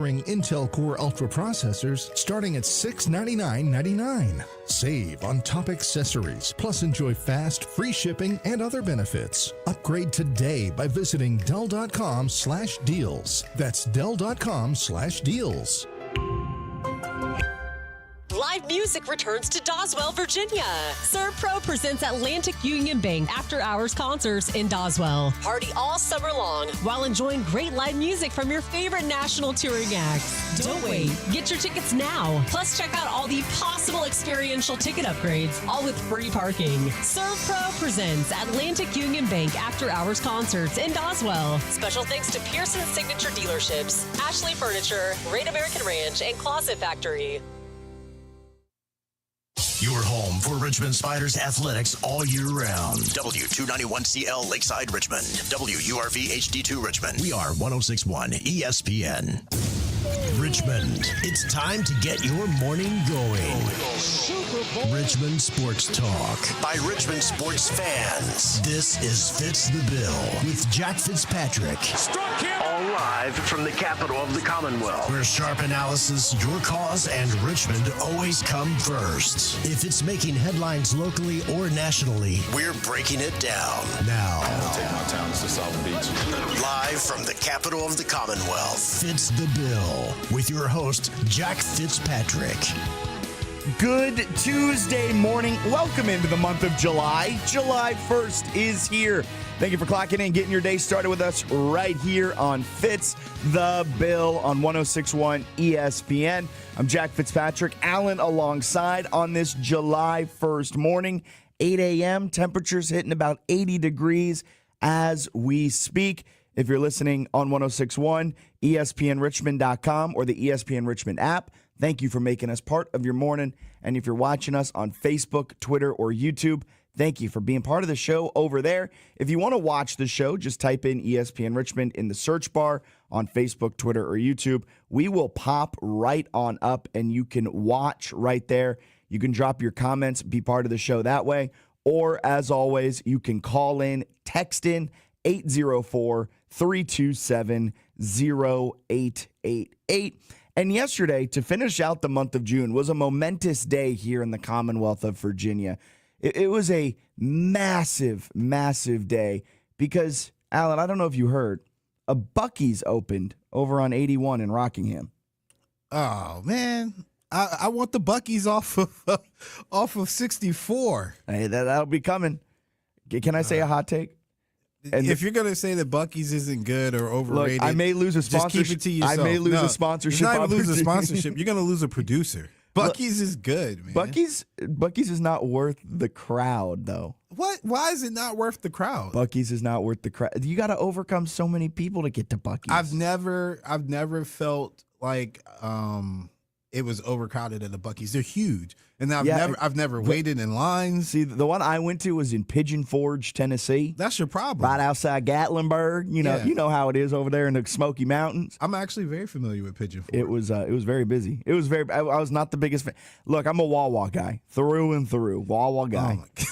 Intel Core Ultra processors starting at $699.99. Save on top accessories, plus enjoy fast, free shipping and other benefits. Upgrade today by visiting Dell.com/deals. That's Dell.com/deals. Live music returns to Doswell, Virginia. ServPro presents Atlantic Union Bank after-hours concerts in Doswell. Party all summer long while enjoying great live music from your favorite national touring acts. Don't wait. Get your tickets now. Plus, check out all the possible experiential ticket upgrades, all with free parking. ServPro presents Atlantic Union Bank after-hours concerts in Doswell. Special thanks to Pearson's Signature Dealerships, Ashley Furniture, Great American Ranch, and Closet Factory. Your home for Richmond Spiders athletics all year round. W291CL Lakeside Richmond. WURV HD2 Richmond. We are 106.1 ESPN. Richmond, it's time to get your morning going. Richmond Sports Talk by Richmond sports fans. This is Fitz the Bill with Jack Fitzpatrick. Struck him! All live from the capital of the Commonwealth, where sharp analysis, your cause, and Richmond always come first. If it's making headlines locally or nationally, we're breaking it down. Now, I'm gonna take my talents to South Beach. Live from the capital of the Commonwealth, Fitz the Bill with your host, Jack Fitzpatrick. Good Tuesday morning. Welcome into the month of July. July 1st is here. Thank you for clocking in, getting your day started with us right here on Fitz the Bill on 106.1 ESPN. I'm Jack Fitzpatrick. Alan alongside on this July 1st morning, 8 a.m. Temperatures hitting about 80 degrees as we speak. If you're listening on 106.1, ESPNRichmond.com or the ESPN Richmond app, thank you for making us part of your morning. And if you're watching us on Facebook, Twitter, or YouTube, thank you for being part of the show over there. If you want to watch the show, just type in ESPN Richmond in the search bar on Facebook, Twitter, or YouTube. We will pop right on up, and you can watch right there. You can drop your comments, be part of the show that way. Or, as always, you can call in, text in, 804-327-0888. And yesterday, to finish out the month of June, was a momentous day here in the Commonwealth of Virginia. It was a massive, massive day because, Alan, I don't know if you heard, a Buc-ee's opened over on 81 in Rockingham. Oh, man. I want the Buc-ee's off of 64. Hey, that'll be coming. Can I say a hot take? And if you're going to say that Buc-ee's isn't good or overrated, look, I may lose a sponsorship. Just keep it to yourself. I may lose a sponsorship. You're not even lose a sponsorship. You're going to lose a producer. Buc-ee's is good, man. Buc-ee's is not worth the crowd, though. What? Why is it not worth the crowd? Buc-ee's is not worth the crowd. You got to overcome so many people to get to Buc-ee's. I've never felt like it was overcrowded at the Buc-ee's. They're huge, and I've never waited in lines. See, the one I went to was in Pigeon Forge, Tennessee. That's your problem. Right outside Gatlinburg. You know how it is over there in the Smoky Mountains. I'm actually very familiar with Pigeon Forge. It was very busy. It was very. I was not the biggest fan. Look, I'm a Wawa guy through and through. Wawa guy. Oh my God.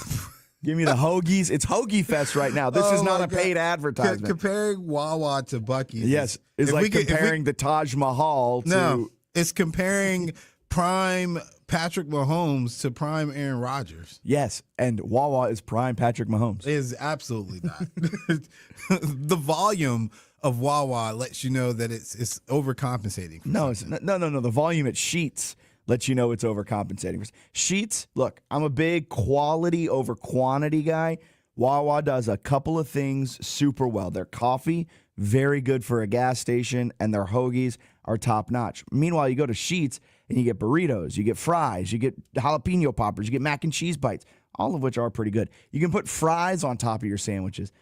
Give me the hoagies. It's Hoagie Fest right now. This is not a paid advertisement. Comparing Wawa to Buc-ee's. Yes, it's like comparing the Taj Mahal to. No, it's comparing prime Patrick Mahomes to prime Aaron Rodgers. Yes, and Wawa is prime Patrick Mahomes. It is absolutely not. The volume of Wawa lets you know that it's overcompensating. No, no. The volume at Sheetz lets you know it's overcompensating. Sheetz, look, I'm a big quality over quantity guy. Wawa does a couple of things super well. Their coffee, very good for a gas station, and their hoagies are top notch. Meanwhile, you go to Sheetz and you get burritos, you get fries, you get jalapeno poppers, you get mac and cheese bites, all of which are pretty good. You can put fries on top of your sandwiches.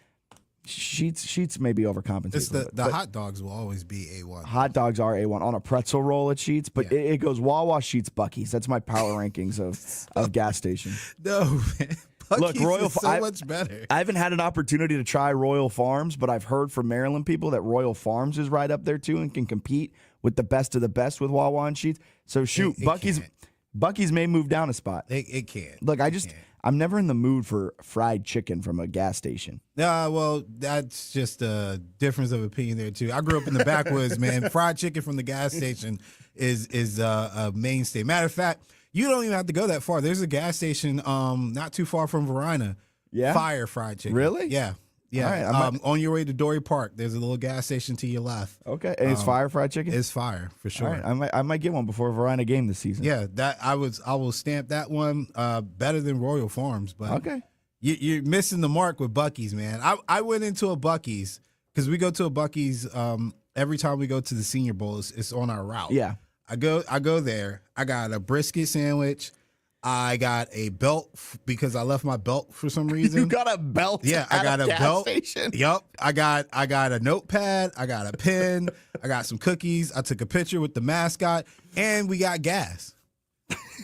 Sheetz may be overcompensating. The hot dogs will always be A1. Hot dogs are A1 on a pretzel roll at Sheetz, but it goes Wawa, Sheetz, Buc-ee's. That's my power rankings of gas station. No, man. Buc-ee's is so much better. I haven't had an opportunity to try Royal Farms, but I've heard from Maryland people that Royal Farms is right up there too and can compete with the best of the best with Wawa and Sheetz. So shoot, Buc-ee's may move down a spot. It can't. Look, I'm never in the mood for fried chicken from a gas station. Well, that's just a difference of opinion there too. I grew up in the backwoods, man. Fried chicken from the gas station is a mainstay. Matter of fact, you don't even have to go that far. There's a gas station not too far from Verina. Yeah? Fire fried chicken. Really? Yeah. Yeah. All right, on your way to Dory Park, there's a little gas station to your left. Okay. And it's fire fried chicken? It's fire for sure. All right. I might get one before a Verina game this season. Yeah, that I will stamp that one better than Royal Farms, but Okay. You're missing the mark with Buc-ee's, man. I went into a Buc-ee's because we go to a Buc-ee's every time we go to the Senior Bowl. It's on our route. Yeah. I go there. I got a brisket sandwich. I got a belt because I left my belt for some reason. You got a belt? Yeah, I got a belt. Station? Yep. I got a notepad. I got a pen. I got some cookies. I took a picture with the mascot, and we got gas.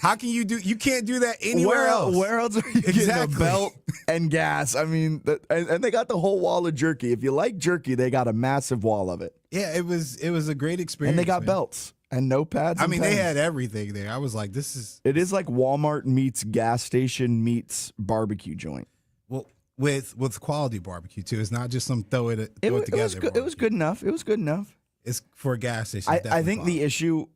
How can you do? You can't do that anywhere else. Where else are you getting a belt and gas? I mean, and they got the whole wall of jerky. If you like jerky, they got a massive wall of it. Yeah, it was a great experience. And they got man. belts and notepads. I mean, they pens. had everything there. I was like, this is. It is like Walmart meets gas station meets barbecue joint. Well, with quality barbecue too. It's not just some throw it together. It was good enough. It was good enough. It's for a gas station. I think the issue.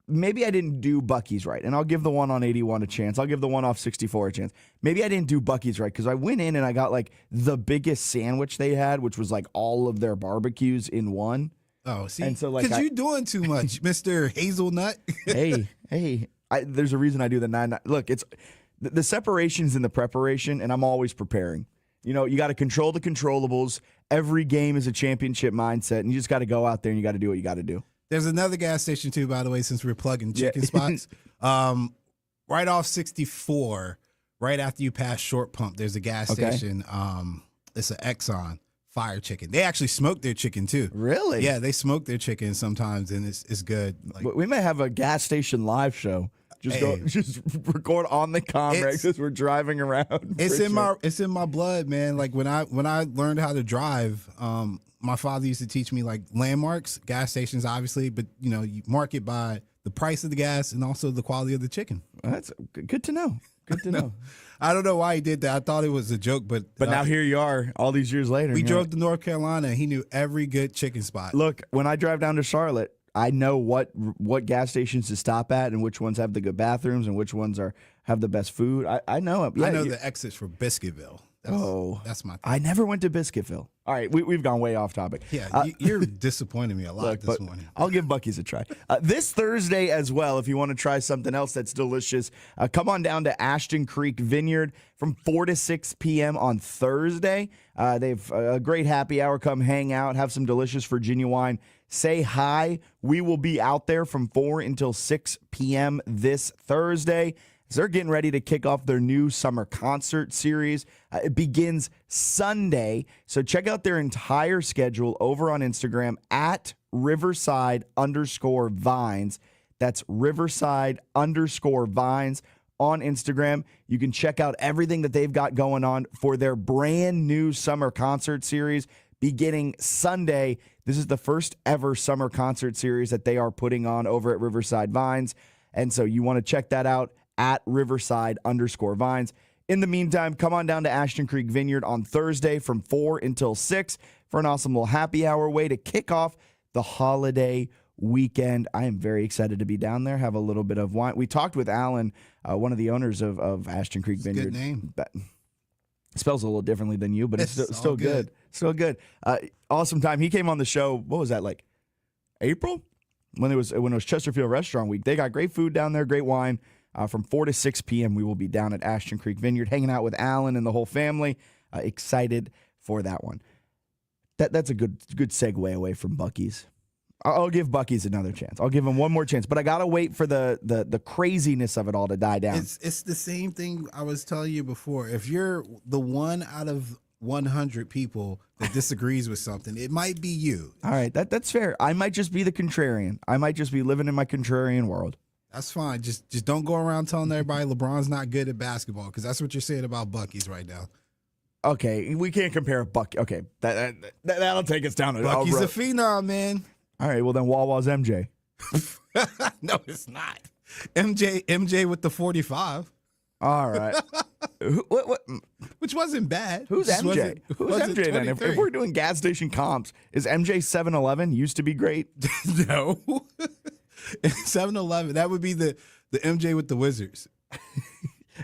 Maybe I didn't do Buc-ee's right, and I'll give the one on 81 a chance. I'll give the one off 64 a chance. Maybe I didn't do Buc-ee's right because I went in and I got like the biggest sandwich they had, which was like all of their barbecues in one. Oh, see, and so like because you're doing too much, Mr. Hazelnut. hey, there's a reason I do the 9. Look, it's the separation's in the preparation, and I'm always preparing. You know, you got to control the controllables. Every game is a championship mindset, and you just got to go out there and you got to do what you got to do. There's another gas station too, by the way, since we're plugging chicken spots. Right off 64, right after you pass Short Pump, there's a gas station. It's an Exxon Fire Chicken. They actually smoke their chicken too. Really? Yeah, they smoke their chicken sometimes, and it's good. Like, we may have a gas station live show. Just record on the Comrex as we're driving around. It's in my blood, man. Like when I learned how to drive, my father used to teach me like landmarks, gas stations, obviously, but you mark it by the price of the gas and also the quality of the chicken. That's good to know. Good to know. I don't know why he did that. I thought it was a joke, but now here you are, all these years later. We drove to North Carolina, and he knew every good chicken spot. Look, when I drive down to Charlotte, I know what gas stations to stop at and which ones have the good bathrooms and which ones have the best food. I know it. Yeah, I know the exits for Biscuitville. That's my thing. I never went to Biscuitville. All right, we've gone way off topic. Yeah, you're disappointing me a lot this morning. I'll give Buc-ee's a try. This Thursday as well, if you want to try something else that's delicious, come on down to Ashton Creek Vineyard from 4 to 6 p.m. on Thursday. They've a great happy hour. Come hang out, have some delicious Virginia wine. Say hi. We will be out there from 4 until 6 p.m. this Thursday. They're getting ready to kick off their new summer concert series. It begins Sunday. So check out their entire schedule over on Instagram at Riverside_Vines. That's Riverside_Vines on Instagram. You can check out everything that they've got going on for their brand new summer concert series beginning Sunday. This is the first ever summer concert series that they are putting on over at Riverside Vines. And so you want to check that out at Riverside_Vines. In the meantime, come on down to Ashton Creek Vineyard on Thursday from 4 until 6 for an awesome little happy hour way to kick off the holiday weekend. I am very excited to be down there, have a little bit of wine. We talked with Alan, one of the owners of Ashton Creek Vineyard. Good name. Spells a little differently than you, but it's still good. Still good. Awesome time. He came on the show, what was that, like April? When it was Chesterfield Restaurant Week. They got great food down there, great wine. From 4 to 6 p.m., we will be down at Ashton Creek Vineyard, hanging out with Alan and the whole family. Excited for that one. That's a good segue away from Buc-ee's. I'll give Buc-ee's another chance. I'll give him one more chance, but I gotta wait for the craziness of it all to die down. It's the same thing I was telling you before. If you're the one out of 100 people that disagrees with something, it might be you. All right, that's fair. I might just be the contrarian. I might just be living in my contrarian world. That's fine. Just don't go around telling everybody LeBron's not good at basketball, because that's what you're saying about Buc-ee's right now. Okay, we can't compare Buc. Okay, that'll take us down. Buc-ee's a phenom, man. All right, well then Wawa's MJ. No, it's not. MJ with the 45. All right. Which wasn't bad. Who's Just MJ? Who's wasn't MJ then? If 23. we're doing gas station comps, is MJ 7-Eleven used to be great? No. 7-Eleven, that would be the MJ with the Wizards.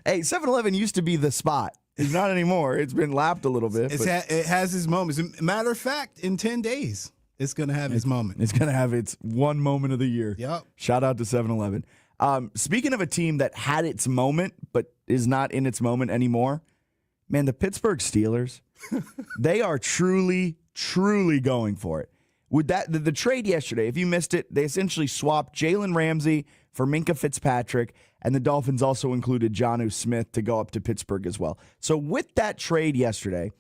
Hey, 7-Eleven used to be the spot. It's not anymore. It's been lapped a little bit. It has its moments. Matter of fact, in 10 days, it's going to have its moment. It's going to have its one moment of the year. Yep. Shout out to 7-Eleven. Speaking of a team that had its moment but is not in its moment anymore, man, the Pittsburgh Steelers, they are truly, truly going for it. With that, the trade yesterday, if you missed it, they essentially swapped Jalen Ramsey for Minkah Fitzpatrick, and the Dolphins also included Jonnu Smith to go up to Pittsburgh as well. So with that trade yesterday,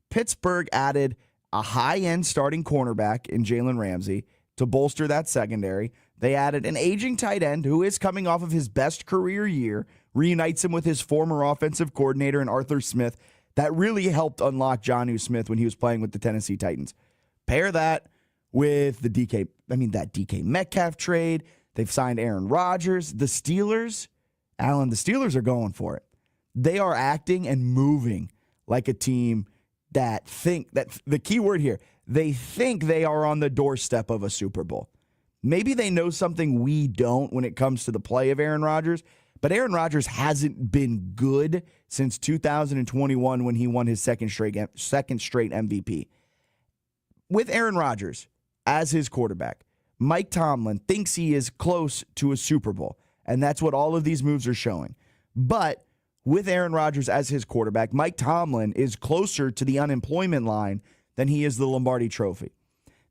Pittsburgh added a high-end starting cornerback in Jalen Ramsey to bolster that secondary. They added an aging tight end who is coming off of his best career year, reunites him with his former offensive coordinator in Arthur Smith. That really helped unlock Jonnu Smith when he was playing with the Tennessee Titans. Pair that with that DK Metcalf trade. They've signed Aaron Rodgers. The Steelers, Alan, the Steelers are going for it. They are acting and moving like a team that the key word here, they think they are on the doorstep of a Super Bowl. Maybe they know something we don't when it comes to the play of Aaron Rodgers, but Aaron Rodgers hasn't been good since 2021 when he won his second straight MVP. With Aaron Rodgers as his quarterback, Mike Tomlin thinks he is close to a Super Bowl, and that's what all of these moves are showing. But with Aaron Rodgers as his quarterback, Mike Tomlin is closer to the unemployment line than he is the Lombardi Trophy.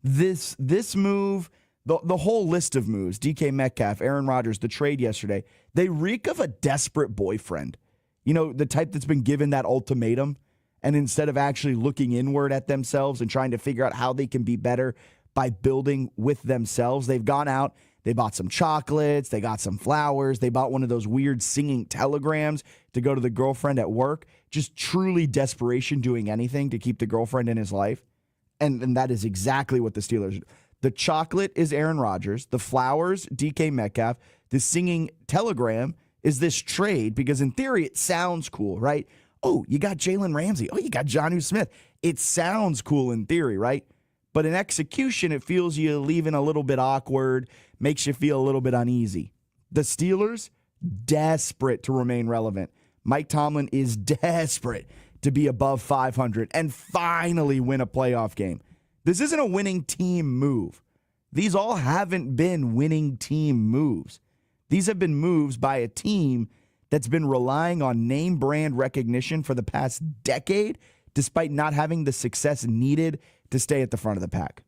This move, the whole list of moves, DK Metcalf, Aaron Rodgers, the trade yesterday, they reek of a desperate boyfriend. You know, the type that's been given that ultimatum, and instead of actually looking inward at themselves and trying to figure out how they can be better by building with themselves, they've gone out, they bought some chocolates, they got some flowers, they bought one of those weird singing telegrams to go to the girlfriend at work. Just truly desperation doing anything to keep the girlfriend in his life. And that is exactly what the Steelers do. The chocolate is Aaron Rodgers. The flowers, DK Metcalf. The singing telegram is this trade because in theory it sounds cool, right? Oh, you got Jalen Ramsey. Oh, you got Jonnu Smith. It sounds cool in theory, right? But in execution, it feels you leaving a little bit awkward, makes you feel a little bit uneasy. The Steelers, desperate to remain relevant. Mike Tomlin is desperate to be above 500 and finally win a playoff game. This isn't a winning team move. These all haven't been winning team moves. These have been moves by a team that's been relying on name brand recognition for the past decade, despite not having the success needed to stay at the front of the pack.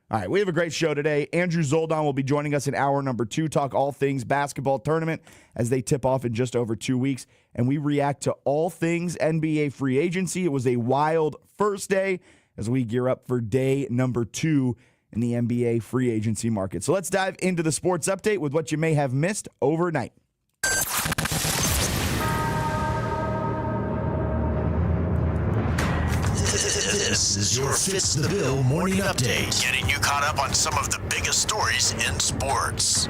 All right, we have a great show today. Andrew Zoldan will be joining us in hour number 2, talk all things basketball tournament as they tip off in just over 2 weeks. And we react to all things NBA free agency. It was a wild first day as we gear up for day number 2 in the NBA free agency market. So let's dive into the sports update with what you may have missed overnight. This is your Fitz the Bill morning update, getting you caught up on some of the biggest stories in sports.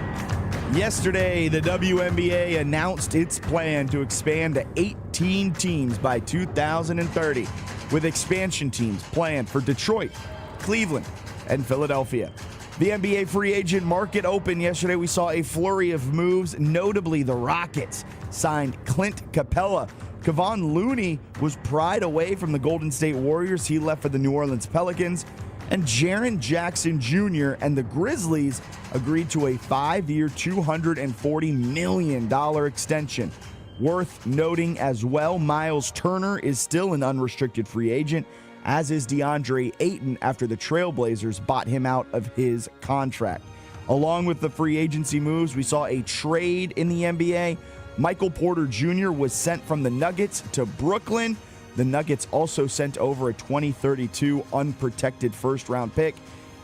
Yesterday, the WNBA announced its plan to expand to 18 teams by 2030, with expansion teams planned for Detroit, Cleveland, and Philadelphia. The NBA free agent market opened yesterday. We saw a flurry of moves, notably the Rockets signed Clint Capella. Kevon Looney was pried away from the Golden State Warriors. He left for the New Orleans Pelicans. And Jaren Jackson Jr. and the Grizzlies agreed to a 5-year, $240 million extension. Worth noting as well, Miles Turner is still an unrestricted free agent, as is DeAndre Ayton after the Trailblazers bought him out of his contract. Along with the free agency moves, we saw a trade in the NBA. Michael Porter Jr. was sent from the Nuggets to Brooklyn. The Nuggets also sent over a 2032 unprotected first-round pick.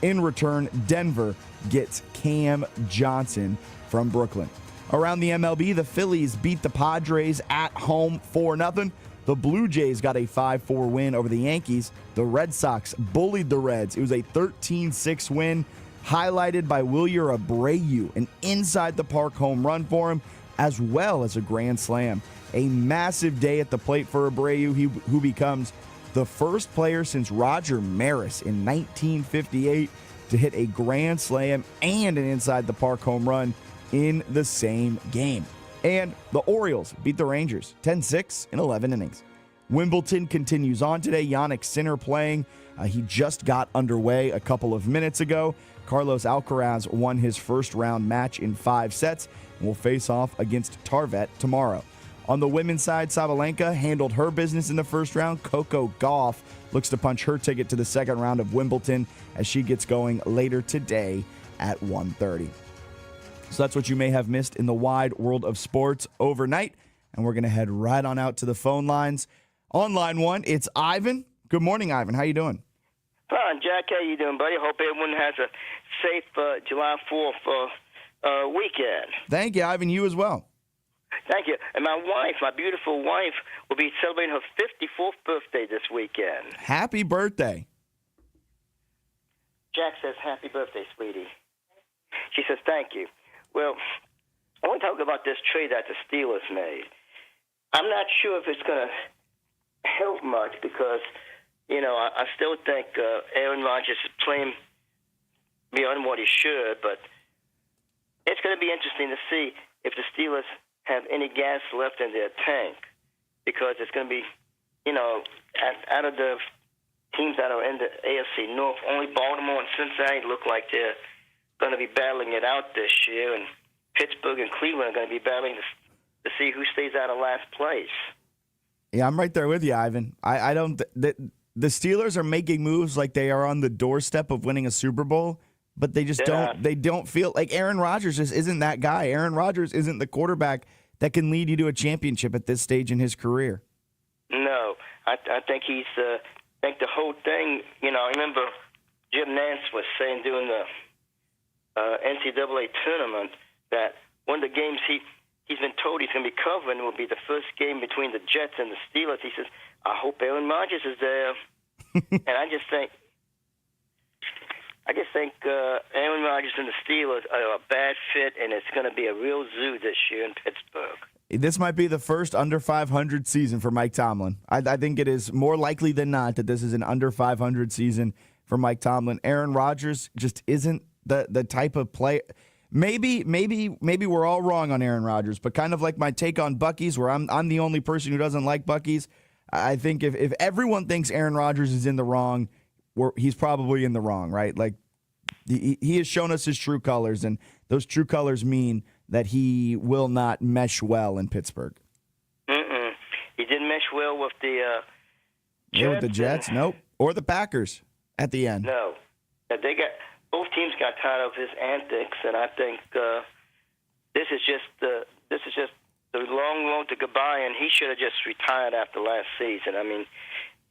In return, Denver gets Cam Johnson from Brooklyn. Around the MLB, the Phillies beat the Padres at home 4-0. The Blue Jays got a 5-4 win over the Yankees. The Red Sox bullied the Reds. It was a 13-6 win, highlighted by Wilyer Abreu, an inside-the-park home run for him. as well as a grand slam. A massive day at the plate for Abreu, who becomes the first player since Roger Maris in 1958 to hit a grand slam and an inside-the-park home run in the same game. And the Orioles beat the Rangers 10-6 in 11 innings. Wimbledon continues on today. Jannik Sinner playing. He just got underway a couple of minutes ago. Carlos Alcaraz won his first-round match in 5 sets and will face off against Tarvet tomorrow. On the women's side, Sabalenka handled her business in the first round. Coco Gauff looks to punch her ticket to the second round of Wimbledon as she gets going later today at 1:30. So that's what you may have missed in the wide world of sports overnight. And we're going to head right on out to the phone lines. On line one, it's Ivan. Good morning, Ivan. How you doing? Fine, Jack. How you doing, buddy? Hope everyone has a safe July 4th weekend. Thank you, Ivan. You as well. Thank you. And my wife, my beautiful wife, will be celebrating her 54th birthday this weekend. Happy birthday. Jack says, happy birthday, sweetie. She says, thank you. Well, I want to talk about this trade that the Steelers made. I'm not sure if it's going to help much because, I still think Aaron Rodgers is playing beyond what he should, but it's going to be interesting to see if the Steelers have any gas left in their tank because it's going to be, out of the teams that are in the AFC North, only Baltimore and Cincinnati look like they're going to be battling it out this year, and Pittsburgh and Cleveland are going to be battling to see who stays out of last place. Yeah, I'm right there with you, Ivan. I don't. The Steelers are making moves like they are on the doorstep of winning a Super Bowl, but they just don't. They don't feel like Aaron Rodgers just isn't that guy. Aaron Rodgers isn't the quarterback that can lead you to a championship at this stage in his career. No, I think he's. I think the whole thing. I remember Jim Nantz was saying during the NCAA tournament that one of the games he's been told he's going to be covering will be the first game between the Jets and the Steelers. He says, I hope Aaron Rodgers is there. And I just think Aaron Rodgers and the Steelers are a bad fit, and it's going to be a real zoo this year in Pittsburgh. This might be the first under 500 season for Mike Tomlin. I think it is more likely than not that this is an under 500 season for Mike Tomlin. Aaron Rodgers just isn't the type of player. Maybe we're all wrong on Aaron Rodgers, but kind of like my take on Buc-ee's, where I'm the only person who doesn't like Buc-ee's. I think if everyone thinks Aaron Rodgers is in the wrong, he's probably in the wrong, right? Like he has shown us his true colors, and those true colors mean that he will not mesh well in Pittsburgh. He didn't mesh well with the Jets. Yeah, with the Jets, nope, or the Packers at the end. No, both teams got tired of his antics, and I think this is just the long road to goodbye. And he should have just retired after last season. I mean,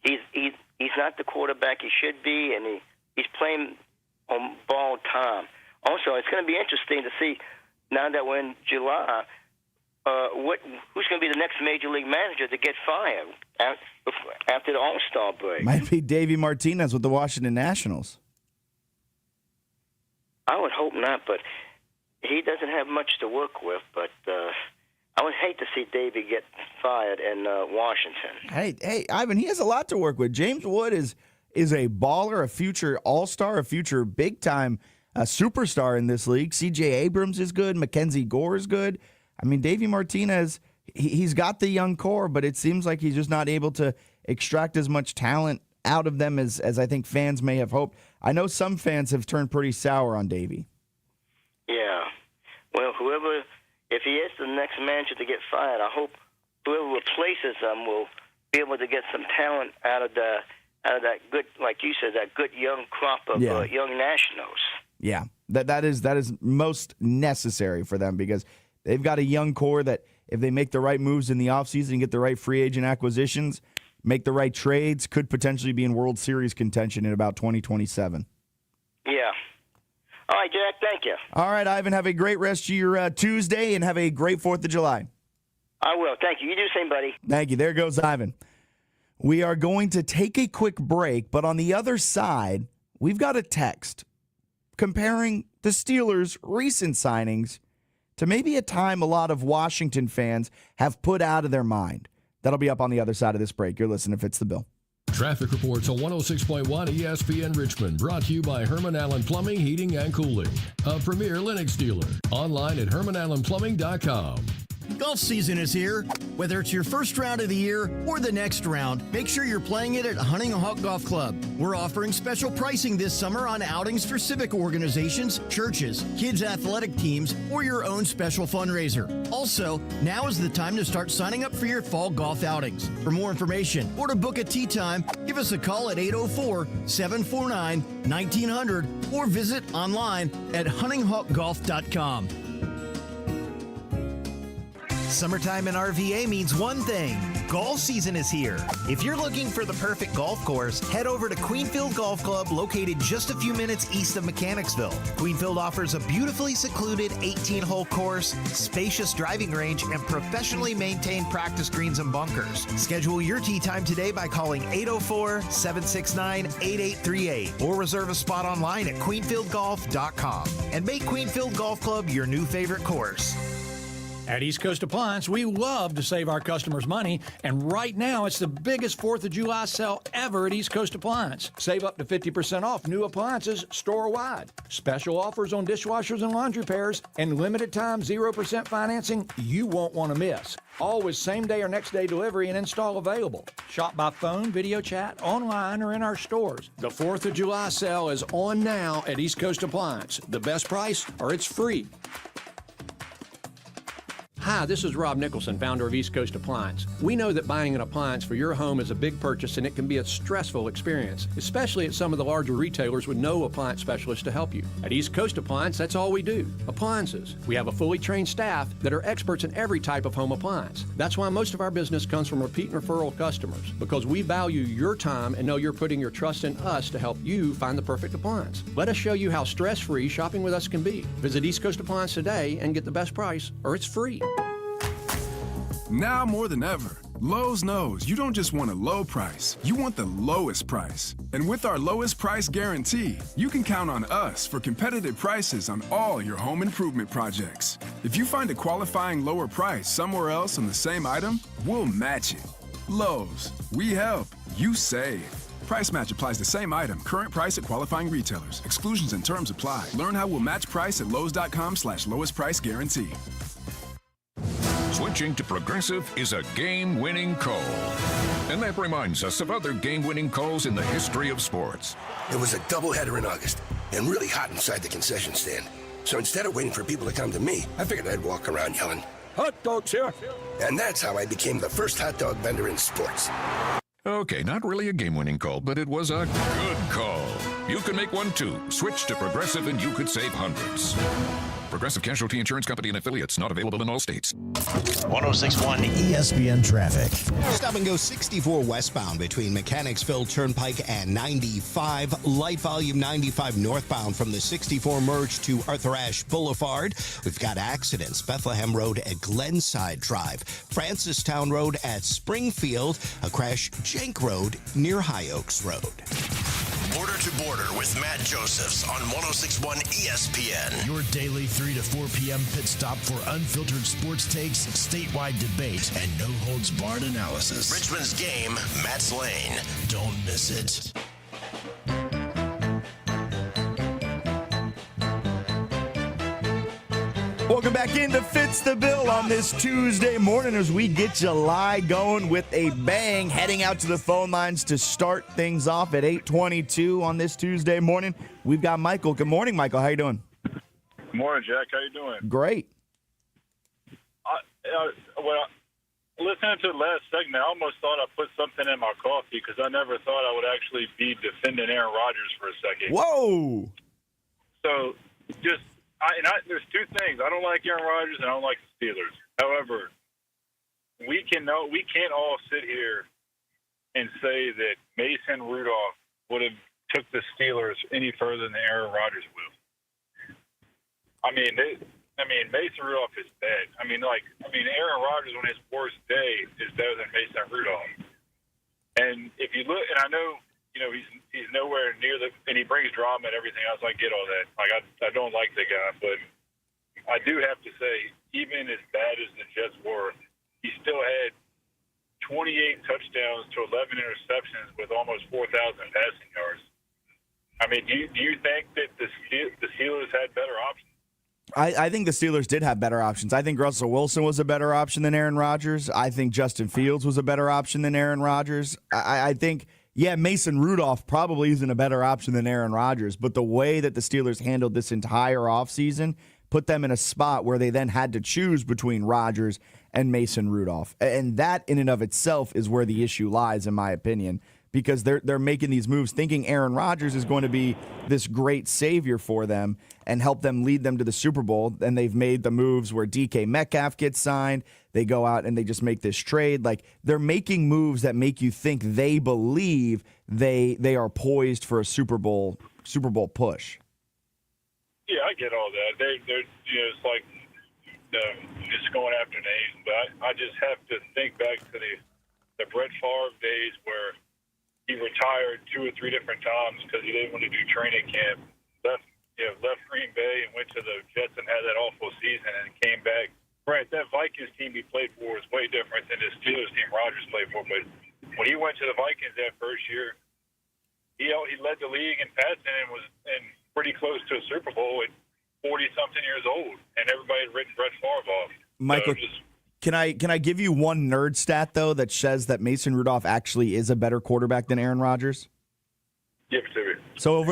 he's not the quarterback he should be, and he's playing on borrowed time. Also, it's going to be interesting to see now that we're in July. Who's going to be the next major league manager to get fired after the All-Star break? Might be Davey Martinez with the Washington Nationals. I would hope not, but he doesn't have much to work with. But I would hate to see Davey get fired in Washington. Hey, Ivan, he has a lot to work with. James Wood is a baller, a future all-star, a future big-time superstar in this league. C.J. Abrams is good. Mackenzie Gore is good. I mean, Davey Martinez, he's got the young core, but it seems like he's just not able to extract as much talent out of them as I think fans may have hoped. I know some fans have turned pretty sour on Davey. Yeah. Well, if he is the next manager to get fired, I hope whoever replaces him will be able to get some talent out of that good, like you said, that good young crop of young nationals. Yeah, that is most necessary for them because they've got a young core that if they make the right moves in the offseason and get the right free agent acquisitions, make the right trades, could potentially be in World Series contention in about 2027. Yeah. All right, Jack, thank you. All right, Ivan, have a great rest of your Tuesday and have a great 4th of July. I will. Thank you. You do the same, buddy. Thank you. There goes Ivan. We are going to take a quick break, but on the other side, we've got a text comparing the Steelers' recent signings to maybe a time a lot of Washington fans have put out of their mind. That'll be up on the other side of this break. You're listening to Fitz the Bill. Traffic reports on 106.1 ESPN Richmond, brought to you by Herman Allen Plumbing, Heating, and Cooling, a premier Lennox dealer. Online at hermanallenplumbing.com. Golf season is here. Whether it's your first round of the year or the next round, make sure you're playing it at Hunting Hawk Golf Club. We're offering special pricing this summer on outings for civic organizations, churches, kids' athletic teams, or your own special fundraiser. Also, now is the time to start signing up for your fall golf outings. For more information or to book a tee time, give us a call at 804-749-1900 or visit online at huntinghawkgolf.com. Summertime in RVA means one thing. Golf season is here. If you're looking for the perfect golf course, head over to Queenfield Golf Club, located just a few minutes east of Mechanicsville. Queenfield offers a beautifully secluded 18-hole course, spacious driving range, and professionally maintained practice greens and bunkers. Schedule your tee time today by calling 804-769-8838 or reserve a spot online at queenfieldgolf.com and make Queenfield Golf Club your new favorite course. At East Coast Appliance, we love to save our customers money, and right now it's the biggest 4th of July sale ever at East Coast Appliance. Save up to 50% off new appliances store-wide. Special offers on dishwashers and laundry pairs, and limited time 0% financing you won't want to miss. Always same-day or next-day delivery and install available. Shop by phone, video chat, online, or in our stores. The 4th of July sale is on now at East Coast Appliance. The best price, or it's free. Hi, this is Rob Nicholson, founder of East Coast Appliance. We know that buying an appliance for your home is a big purchase and it can be a stressful experience, especially at some of the larger retailers with no appliance specialist to help you. At East Coast Appliance, that's all we do, appliances. We have a fully trained staff that are experts in every type of home appliance. That's why most of our business comes from repeat and referral customers, because we value your time and know you're putting your trust in us to help you find the perfect appliance. Let us show you how stress-free shopping with us can be. Visit East Coast Appliance today and get the best price, or it's free. Now more than ever, Lowe's knows you don't just want a low price, you want the lowest price. And with our lowest price guarantee, you can count on us for competitive prices on all your home improvement projects. If you find a qualifying lower price somewhere else on the same item, we'll match it. Lowe's, we help, you save. Price match applies to same item, current price at qualifying retailers. Exclusions and terms apply. Learn how we'll match price at lowes.com/lowest price guarantee. Switching to Progressive is a game-winning call. And that reminds us of other game-winning calls in the history of sports. It was a doubleheader in August and really hot inside the concession stand. So instead of waiting for people to come to me, I figured I'd walk around yelling, "Hot dogs here!" And that's how I became the first hot dog vendor in sports. Okay, not really a game-winning call, but it was a good call. You can make one too. Switch to Progressive and you could save hundreds. Progressive Casualty Insurance Company and affiliates, not available in all states. 106.1 ESPN Traffic. Stop and go 64 westbound between Mechanicsville Turnpike and 95. Light volume 95 northbound from the 64 merge to Arthur Ashe Boulevard. We've got accidents. Bethlehem Road at Glenside Drive. Francistown Road at Springfield. A crash Jenk Road near High Oaks Road. Border to Border with Matt Josephs on 106.1 ESPN. Your daily 3 to 4 p.m. pit stop for unfiltered sports takes, statewide debate, and no-holds-barred analysis. Richmond's game, Matt's lane. Don't miss it. Welcome back into Fitz the Bill on this Tuesday morning as we get July going with a bang, heading out to the phone lines to start things off at 8:22 on this Tuesday morning. We've got Michael. Good morning, Michael. How you doing? Good morning, Jack. How you doing? Great. Well, listening to the last segment, I almost thought I put something in my coffee because I never thought I would actually be defending Aaron Rodgers for a second. Whoa! So, there's two things. I don't like Aaron Rodgers and I don't like the Steelers. However, we can't all sit here and say that Mason Rudolph would have took the Steelers any further than Aaron Rodgers will. I mean, Mason Rudolph is bad. Aaron Rodgers on his worst day is better than Mason Rudolph. And if you look, and I know, he's nowhere near and he brings drama and everything else. I get all that. I don't like the guy, but I do have to say, even as bad as the Jets were, he still had 28 touchdowns to 11 interceptions with almost 4,000 passing yards. I mean, do you think that the Steelers had better options? I think the Steelers did have better options. I think Russell Wilson was a better option than Aaron Rodgers. I think Justin Fields was a better option than Aaron Rodgers. I think, Mason Rudolph probably isn't a better option than Aaron Rodgers, but the way that the Steelers handled this entire offseason put them in a spot where they then had to choose between Rodgers and Mason Rudolph. And that in and of itself is where the issue lies, in my opinion, because they're making these moves thinking Aaron Rodgers is going to be this great savior for them and help them lead them to the Super Bowl. And they've made the moves where DK Metcalf gets signed. They go out and they just make this trade. Like, they're making moves that make you think they believe they are poised for a Super Bowl push. Yeah, I get all that. They're it's like just going after names. But I just have to think back to the Brett Favre days where he retired 2 or 3 different times because he didn't want to do training camp. Left Green Bay and went to the Jets and had that awful season and came back. Right, that Vikings team he played for is way different than the Steelers team Rodgers played for. But when he went to the Vikings that first year, he led the league in passing and was pretty close to a Super Bowl at 40-something years old, and everybody had written Brett Favre off. Michael, can I give you one nerd stat, though, that says that Mason Rudolph actually is a better quarterback than Aaron Rodgers? Give it to me. So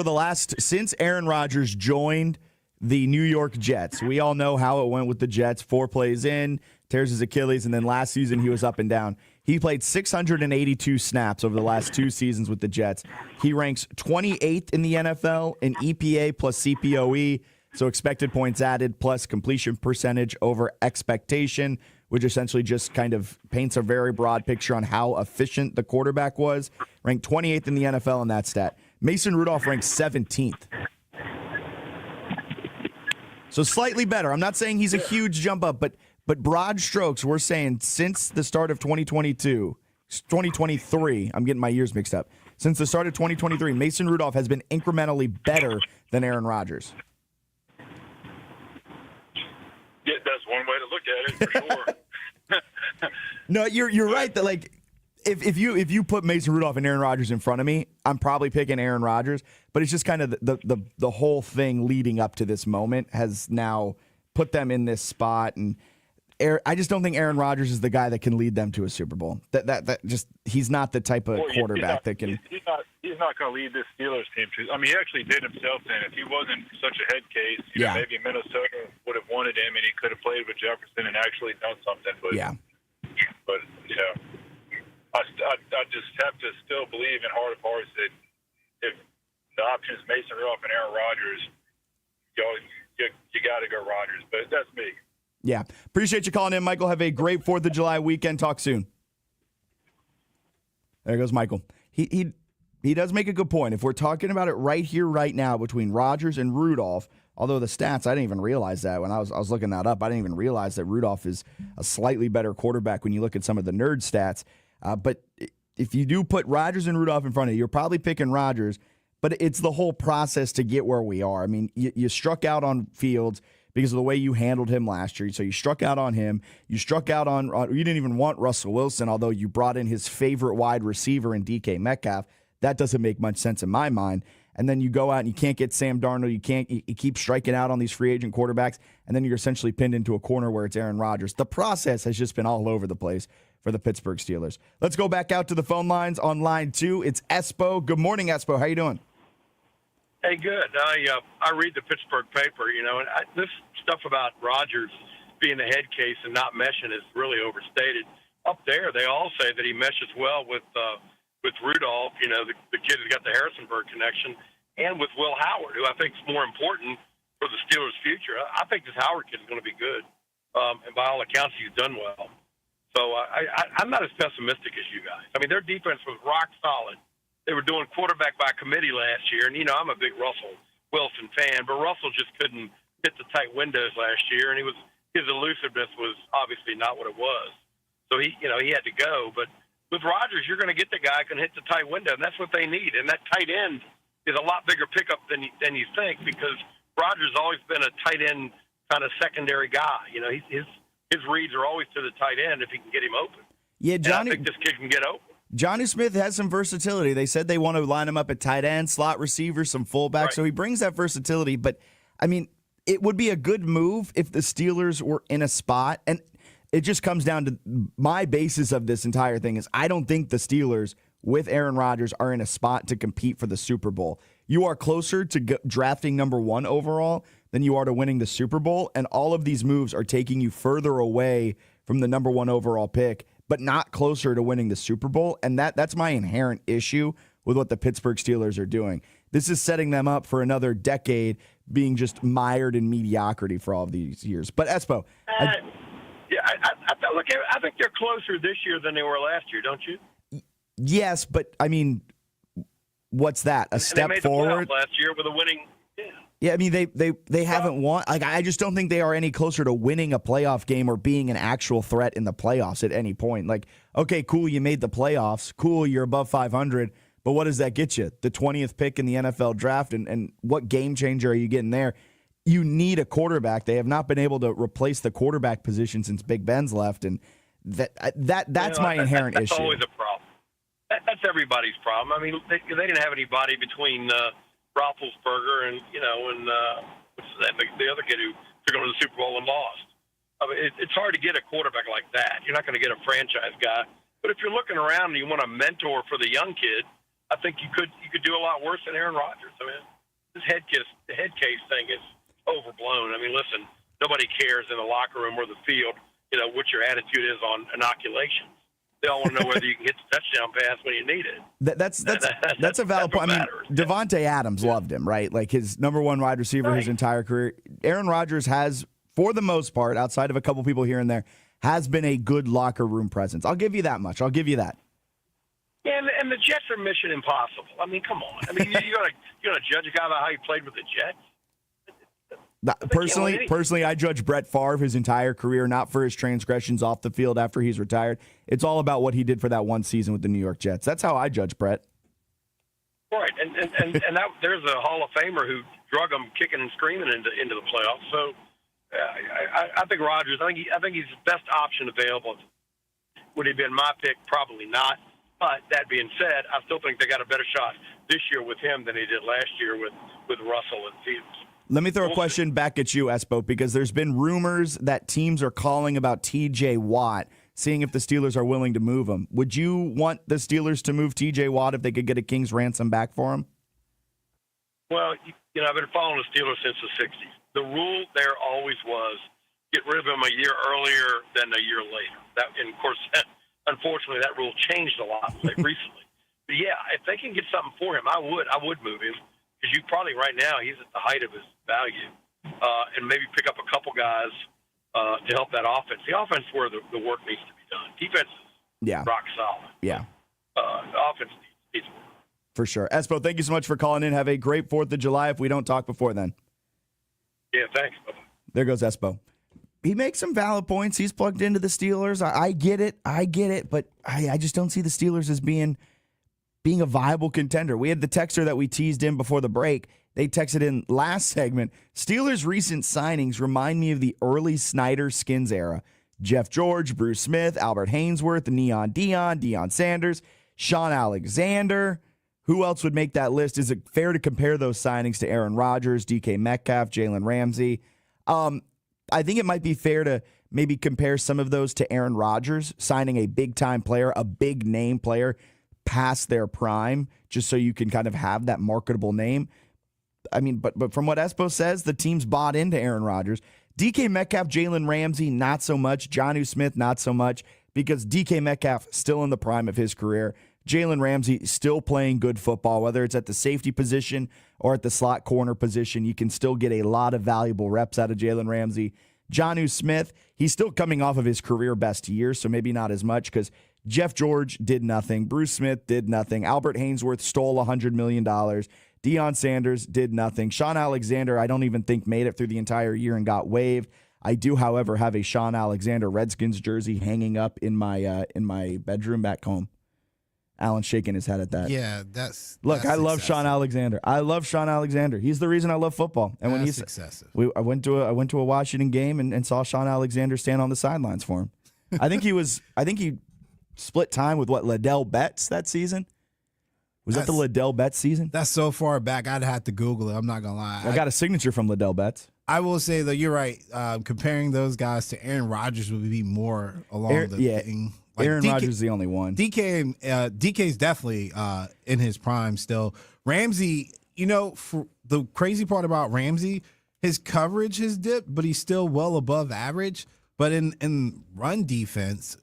since Aaron Rodgers joined the New York Jets, we all know how it went with the Jets. 4 plays in, tears his Achilles, and then last season he was up and down. He played 682 snaps over the last 2 seasons with the Jets. He ranks 28th in the NFL in EPA plus CPOE, so expected points added plus completion percentage over expectation, which essentially just kind of paints a very broad picture on how efficient the quarterback was. Ranked 28th in the NFL in that stat. Mason Rudolph ranked 17th. So slightly better. I'm not saying he's a huge jump up, but broad strokes, we're saying since the start of 2023, I'm getting my years mixed up. Since the start of 2023, Mason Rudolph has been incrementally better than Aaron Rodgers. Yeah, that's one way to look at it, for sure. No, you're right that, like, if you put Mason Rudolph and Aaron Rodgers in front of me, I'm probably picking Aaron Rodgers. But it's just kind of the whole thing leading up to this moment has now put them in this spot, and I just don't think Aaron Rodgers is the guy that can lead them to a Super Bowl. That just he's not the type of quarterback that can. He's not going to lead this Steelers team. I mean, he actually did himself in. If he wasn't such a head case, maybe Minnesota would have wanted him, and he could have played with Jefferson and actually done something. But I just have to still believe in heart of hearts that if the option is Mason Rudolph and Aaron Rodgers, you got to go Rodgers. But that's me. Yeah. Appreciate you calling in, Michael. Have a great 4th of July weekend. Talk soon. There goes Michael. He does make a good point. If we're talking about it right here, right now, between Rodgers and Rudolph, although the stats, I didn't even realize that when I was looking that up. I didn't even realize that Rudolph is a slightly better quarterback when you look at some of the nerd stats. But if you do put Rodgers and Rudolph in front of you, you're probably picking Rodgers. But it's the whole process to get where we are. I mean, you struck out on Fields because of the way you handled him last year. So you struck out on him. You struck out on you didn't even want Russell Wilson, although you brought in his favorite wide receiver in DK Metcalf. That doesn't make much sense in my mind. And then you go out and you can't get Sam Darnold. You keep striking out on these free agent quarterbacks, and then you're essentially pinned into a corner where it's Aaron Rodgers. The process has just been all over the place for the Pittsburgh Steelers. Let's go back out to the phone lines on line 2. It's Espo. Good morning, Espo. How you doing? Hey, good. I read the Pittsburgh paper, and this stuff about Rodgers being the head case and not meshing is really overstated. Up there, they all say that he meshes well with Rudolph, the kid who's got the Harrisonburg connection, and with Will Howard, who I think is more important for the Steelers' future. I think this Howard kid is going to be good, and by all accounts, he's done well. So I'm not as pessimistic as you guys. I mean, their defense was rock solid. They were doing quarterback by committee last year, and I'm a big Russell Wilson fan, but Russell just couldn't hit the tight windows last year, and his elusiveness was obviously not what it was. So he had to go. But with Rodgers, you're going to get the guy who can hit the tight window, and that's what they need. And that tight end is a lot bigger pickup than you think, because Rodgers has always been a tight end kind of secondary guy. You know, his reads are always to the tight end if he can get him open. Yeah, I think this kid can get open. Jonnu Smith has some versatility. They said they want to line him up at tight end, slot receiver, some fullback. Right. So he brings that versatility. But, I mean, it would be a good move if the Steelers were in a spot. And it just comes down to my basis of this entire thing is I don't think the Steelers with Aaron Rodgers are in a spot to compete for the Super Bowl. You are closer to drafting number 1 overall than you are to winning the Super Bowl. And all of these moves are taking you further away from the number 1 overall pick, but not closer to winning the Super Bowl. And that's my inherent issue with what the Pittsburgh Steelers are doing. This is setting them up for another decade being just mired in mediocrity for all of these years. But Espo. I think they're closer this year than they were last year, don't you? Yes, but I mean, what's that? A step they made forward? The playoffs last year with a winning. Yeah, I mean, they haven't won. Like, I just don't think they are any closer to winning a playoff game or being an actual threat in the playoffs at any point. Like, okay, cool, you made the playoffs. Cool, you're above 500. But what does that get you? The 20th pick in the NFL draft, and what game changer are you getting there? You need a quarterback. They have not been able to replace the quarterback position since Big Ben's left, and that's my inherent issue. That's always a problem. That's everybody's problem. I mean, they didn't have anybody between Roethlisberger and what's that? The other kid who took him to the Super Bowl and lost. I mean, it's hard to get a quarterback like that. You're not going to get a franchise guy. But if you're looking around and you want a mentor for the young kid, I think you could do a lot worse than Aaron Rodgers. I mean, the head case thing is overblown. I mean, listen, nobody cares in the locker room or the field, what your attitude is on inoculation. They all want to know whether you can hit the touchdown pass when you need it. That's a valid point. I mean, Devontae Adams loved him, right? Like his number 1 wide receiver his entire career. Aaron Rodgers has, for the most part, outside of a couple people here and there, has been a good locker room presence. I'll give you that much. I'll give you that. Yeah, and the Jets are mission impossible. I mean, come on. I mean, you're gonna judge a guy by how he played with the Jets? Personally, I judge Brett Favre his entire career, not for his transgressions off the field after he's retired. It's all about what he did for that one season with the New York Jets. That's how I judge Brett. Right, and there's a Hall of Famer who drug him kicking and screaming into the playoffs. So I think Rodgers. I think he's the best option available. Would he have been my pick? Probably not. But that being said, I still think they got a better shot this year with him than they did last year with Russell and Fields. Let me throw a question back at you, Espo, because there's been rumors that teams are calling about T.J. Watt, seeing if the Steelers are willing to move him. Would you want the Steelers to move T.J. Watt if they could get a king's ransom back for him? Well, I've been following the Steelers since the 60s. The rule there always was get rid of him a year earlier than a year later. And, of course, unfortunately, that rule changed a lot recently. But, yeah, if they can get something for him, I would move him. Because you probably right now he's at the height of his value, and maybe pick up a couple guys to help that offense. The offense is where the work needs to be done. Defense is rock solid. Yeah. The offense needs work. For sure. Espo, thank you so much for calling in. Have a great 4th of July if we don't talk before then. Yeah, thanks. Bye-bye. There goes Espo. He makes some valid points. He's plugged into the Steelers. I get it, but I just don't see the Steelers as being a viable contender. We had the texter that we teased in before the break. They texted in last segment, Steelers' recent signings remind me of the early Snyder Skins era. Jeff George, Bruce Smith, Albert Hainsworth, Neon Deion Sanders, Sean Alexander. Who else would make that list? Is it fair to compare those signings to Aaron Rodgers, DK Metcalf, Jalen Ramsey? I think it might be fair to maybe compare some of those to Aaron Rodgers, signing a big-time player, a big-name player, past their prime, just so you can kind of have that marketable name. I mean, but from what Espo says, the team's bought into Aaron Rodgers. DK Metcalf, Jalen Ramsey, not so much. Jonnu Smith, not so much, because DK Metcalf still in the prime of his career. Jalen Ramsey still playing good football, whether it's at the safety position or at the slot corner position. You can still get a lot of valuable reps out of Jalen Ramsey. Jonnu Smith, he's still coming off of his career best year, so maybe not as much, because Jeff George did nothing. Bruce Smith did nothing. Albert Hainsworth stole $100 million. Deion Sanders did nothing. Sean Alexander, I don't even think made it through the entire year and got waived. I do, however, have a Sean Alexander Redskins jersey hanging up in my bedroom back home. Alan's shaking his head at that. Yeah, that's Look, that's I love excessive. Sean Alexander. I love Sean Alexander. He's the reason I love football. And when That's he's excessive. I went to a Washington game and saw Sean Alexander stand on the sidelines for him. I think he split time with Liddell Betts that season. Was that the Liddell Betts season? That's so far back, I'd have to Google it. I'm not gonna lie. I got a signature from Liddell Betts. I will say though, you're right. Comparing those guys to Aaron Rodgers would be more along thing. Like Aaron Rodgers is the only one. DK's definitely in his prime still. Ramsey, for the crazy part about Ramsey, his coverage has dipped, but he's still well above average. But in run defense,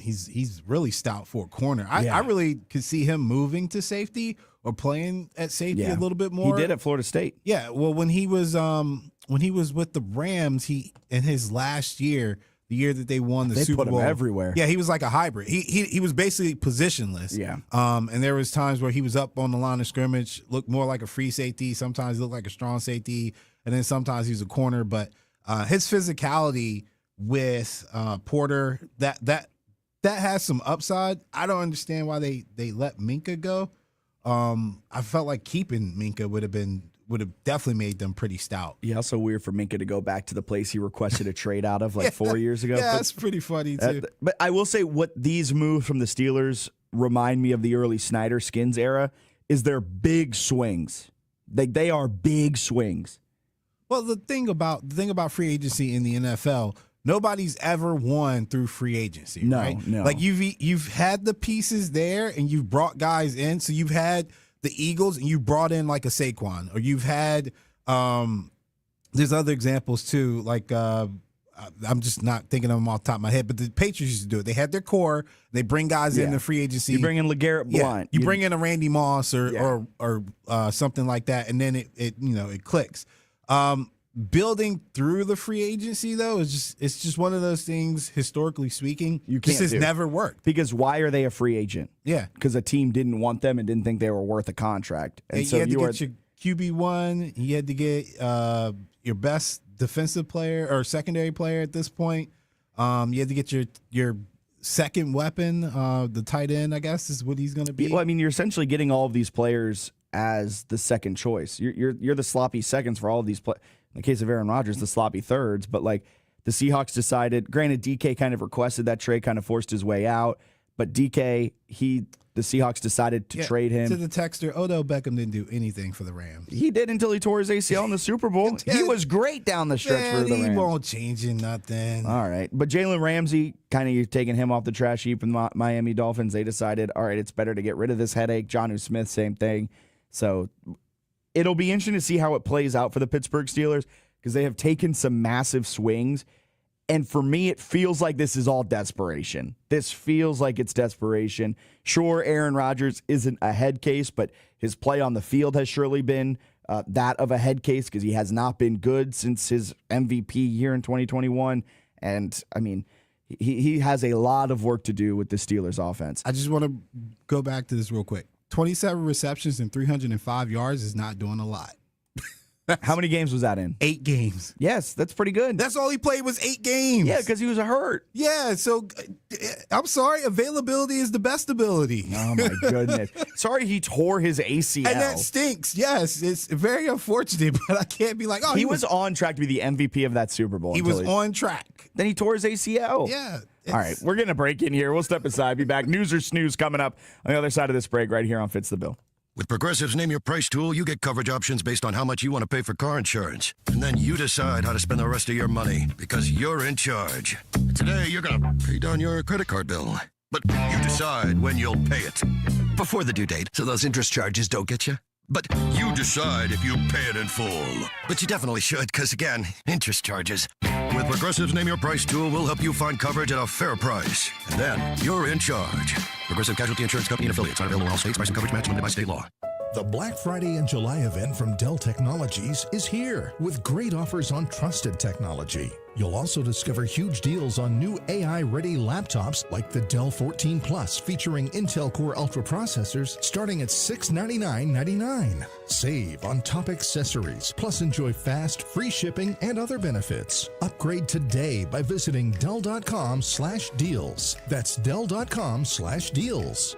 he's really stout for a corner. I really could see him moving to safety or playing at safety a little bit more. He did at Florida State. Yeah, well, when he was with the Rams, in his last year, the year that they won the Super Bowl, put him everywhere. Yeah, he was like a hybrid. He was basically positionless. Yeah. And there was times where he was up on the line of scrimmage, looked more like a free safety. Sometimes he looked like a strong safety, and then sometimes he was a corner. But his physicality with Porter, that has some upside. I don't understand why they let Minka go. I felt like keeping Minka would have definitely made them pretty stout. Yeah, also weird for Minka to go back to the place he requested a trade out of 4 years ago. Yeah, that's pretty funny too. But I will say what these moves from the Steelers remind me of the early Snyder Skins era is their big swings. They are big swings. Well, the thing about free agency in the NFL, nobody's ever won through free agency, right? No. Like you've had the pieces there and you've brought guys in. So you've had the Eagles and you brought in like a Saquon, or you've had there's other examples too. Like I'm just not thinking of them off the top of my head, but the Patriots used to do it. They had their core. They bring guys in the free agency. You bring in LeGarrette Blount. You bring in a Randy Moss or something like that, and then it clicks. Building through the free agency though it's just one of those things. Historically speaking, this has never worked. Because why are they a free agent? Yeah, because a team didn't want them and didn't think they were worth a contract. And so you had to get your QB1. You had to get your best defensive player or secondary player at this point. You had to get your second weapon, the tight end. I guess is what he's going to be. Well, I mean, you're essentially getting all of these players as the second choice. You're the sloppy seconds for all of these players. In the case of Aaron Rodgers, the sloppy thirds. But the Seahawks decided, granted, DK kind of requested that trade, kind of forced his way out. But DK, the Seahawks decided to trade him. To the texter, Odell Beckham didn't do anything for the Rams. He did until he tore his ACL in the Super Bowl. He was great down the stretch for the Rams. He won't change nothing. All right. But Jalen Ramsey, kind of taking him off the trash heap in the Miami Dolphins, they decided, all right, it's better to get rid of this headache. Jonnu Smith, same thing. So it'll be interesting to see how it plays out for the Pittsburgh Steelers because they have taken some massive swings. And for me, it feels like this is all desperation. This feels like it's desperation. Sure, Aaron Rodgers isn't a head case, but his play on the field has surely been that of a head case because he has not been good since his MVP year in 2021. And, I mean, he has a lot of work to do with the Steelers offense. I just want to go back to this real quick. 27 receptions and 305 yards is not doing a lot. How many games was that in? 8 games. Yes, that's pretty good. That's all he played was 8 games. Yeah, because he was hurt. Yeah, so I'm sorry. Availability is the best ability. Oh, my goodness. Sorry he tore his ACL. And that stinks. Yes, it's very unfortunate, but I can't be like, oh, he was on track to be the MVP of that Super Bowl. He was on track. Then he tore his ACL. Yeah. All right, we're going to break in here. We'll step aside. Be back. News or snooze coming up on the other side of this break right here on Fitz the Bill. With Progressive's Name Your Price tool, you get coverage options based on how much you want to pay for car insurance. And then you decide how to spend the rest of your money because you're in charge. Today, you're going to pay down your credit card bill. But you decide when you'll pay it. Before the due date, so those interest charges don't get you. But you decide if you pay it in full. But you definitely should, because again, interest charges. With Progressive's Name Your Price tool, we'll help you find coverage at a fair price. And then you're in charge. Progressive Casualty Insurance Company and affiliates. Not available in all states. Price and coverage match limited by state law. The Black Friday and July event from Dell Technologies is here with great offers on trusted technology. You'll also discover huge deals on new AI-ready laptops like the Dell 14 Plus featuring Intel Core Ultra processors starting at $699.99. Save on top accessories, plus enjoy fast, free shipping and other benefits. Upgrade today by visiting Dell.com/deals. That's Dell.com/deals.